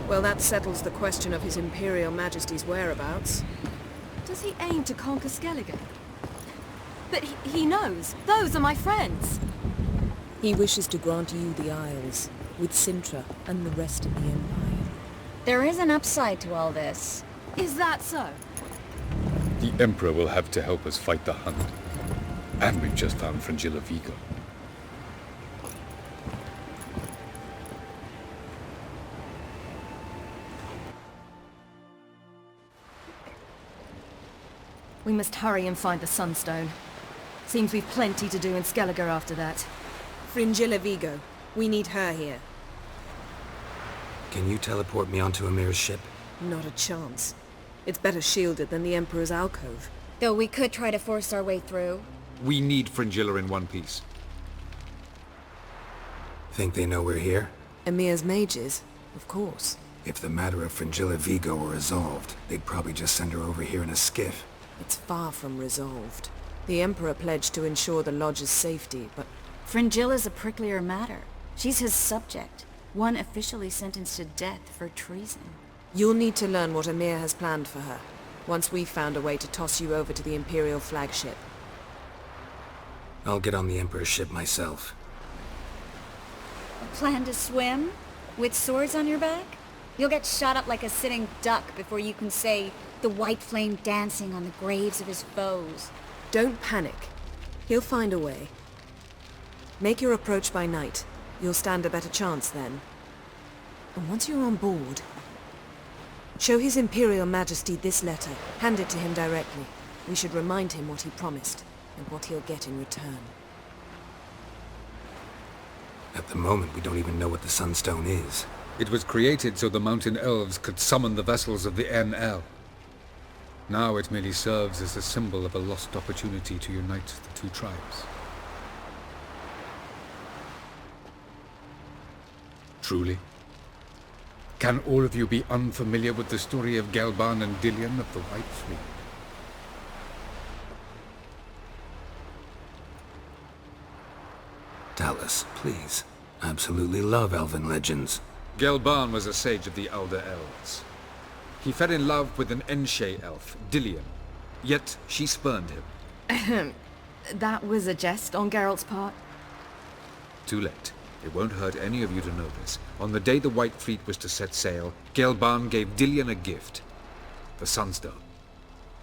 Well, that settles the question of His Imperial Majesty's whereabouts.
Does he aim to conquer Skellige? But he knows. Those are my friends.
He wishes to grant you the Isles, with Sintra and the rest of the Empire.
There is an upside to all this.
Is that so?
The Emperor will have to help us fight the Hunt. And we've just found Fringilla Vigo.
We must hurry and find the Sunstone. Seems we've plenty to do in Skellige after that.
Fringilla Vigo. We need her here.
Can you teleport me onto Amir's ship?
Not a chance. It's better shielded than the Emperor's alcove.
Though we could try to force our way through.
We need Fringilla in one piece.
Think they know we're here?
Emir's mages? Of course.
If the matter of Fringilla Vigo were resolved, they'd probably just send her over here in a skiff.
It's far from resolved. The Emperor pledged to ensure the Lodge's safety, but...
Fringilla's a pricklier matter. She's his subject. One officially sentenced to death for treason.
You'll need to learn what Emir has planned for her, once we've found a way to toss you over to the Imperial flagship.
I'll get on the Emperor's ship myself.
Plan to swim? With swords on your back? You'll get shot up like a sitting duck before you can say the white flame dancing on the graves of his foes.
Don't panic. He'll find a way. Make your approach by night. You'll stand a better chance then. And once you're on board, show His Imperial Majesty this letter. Hand it to him directly. We should remind him what he promised, and what he'll get in return.
At the moment, we don't even know what the Sunstone is.
It was created so the mountain elves could summon the vessels of the NL. Now it merely serves as a symbol of a lost opportunity to unite the two tribes. Truly? Can all of you be unfamiliar with the story of Gelban and Dillion of the White Fleet?
Tell us, please. I absolutely love elven legends.
Gelban was a sage of the Elder Elves. He fell in love with an Enshe elf, Dillion, yet she spurned him.
That was a jest on Geralt's part?
Too late. It won't hurt any of you to know this. On the day the White Fleet was to set sail, Gelban gave Dillion a gift. The Sunstone.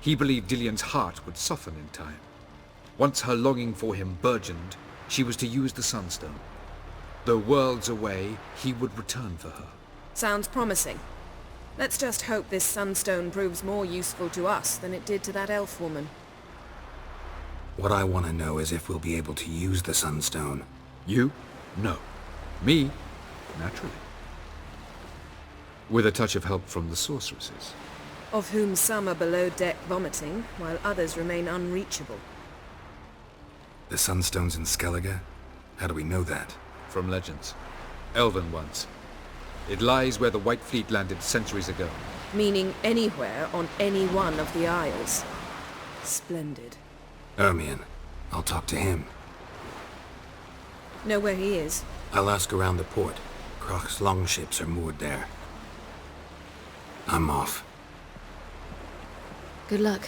He believed Dillion's heart would soften in time. Once her longing for him burgeoned, she was to use the Sunstone. Though worlds away, he would return for her.
Sounds promising. Let's just hope this Sunstone proves more useful to us than it did to that elf woman.
What I want to know is if we'll be able to use the Sunstone.
You? No. Me? Naturally. With a touch of help from the sorceresses.
Of whom some are below deck vomiting, while others remain unreachable.
The Sunstone's in Skellige? How do we know that?
From legends. Elven ones. It lies where the White Fleet landed centuries ago.
Meaning anywhere on any one of the Isles. Splendid.
Ermion. I'll talk to him.
Know where he is?
I'll ask around the port. Croc's longships are moored there. I'm off.
Good luck.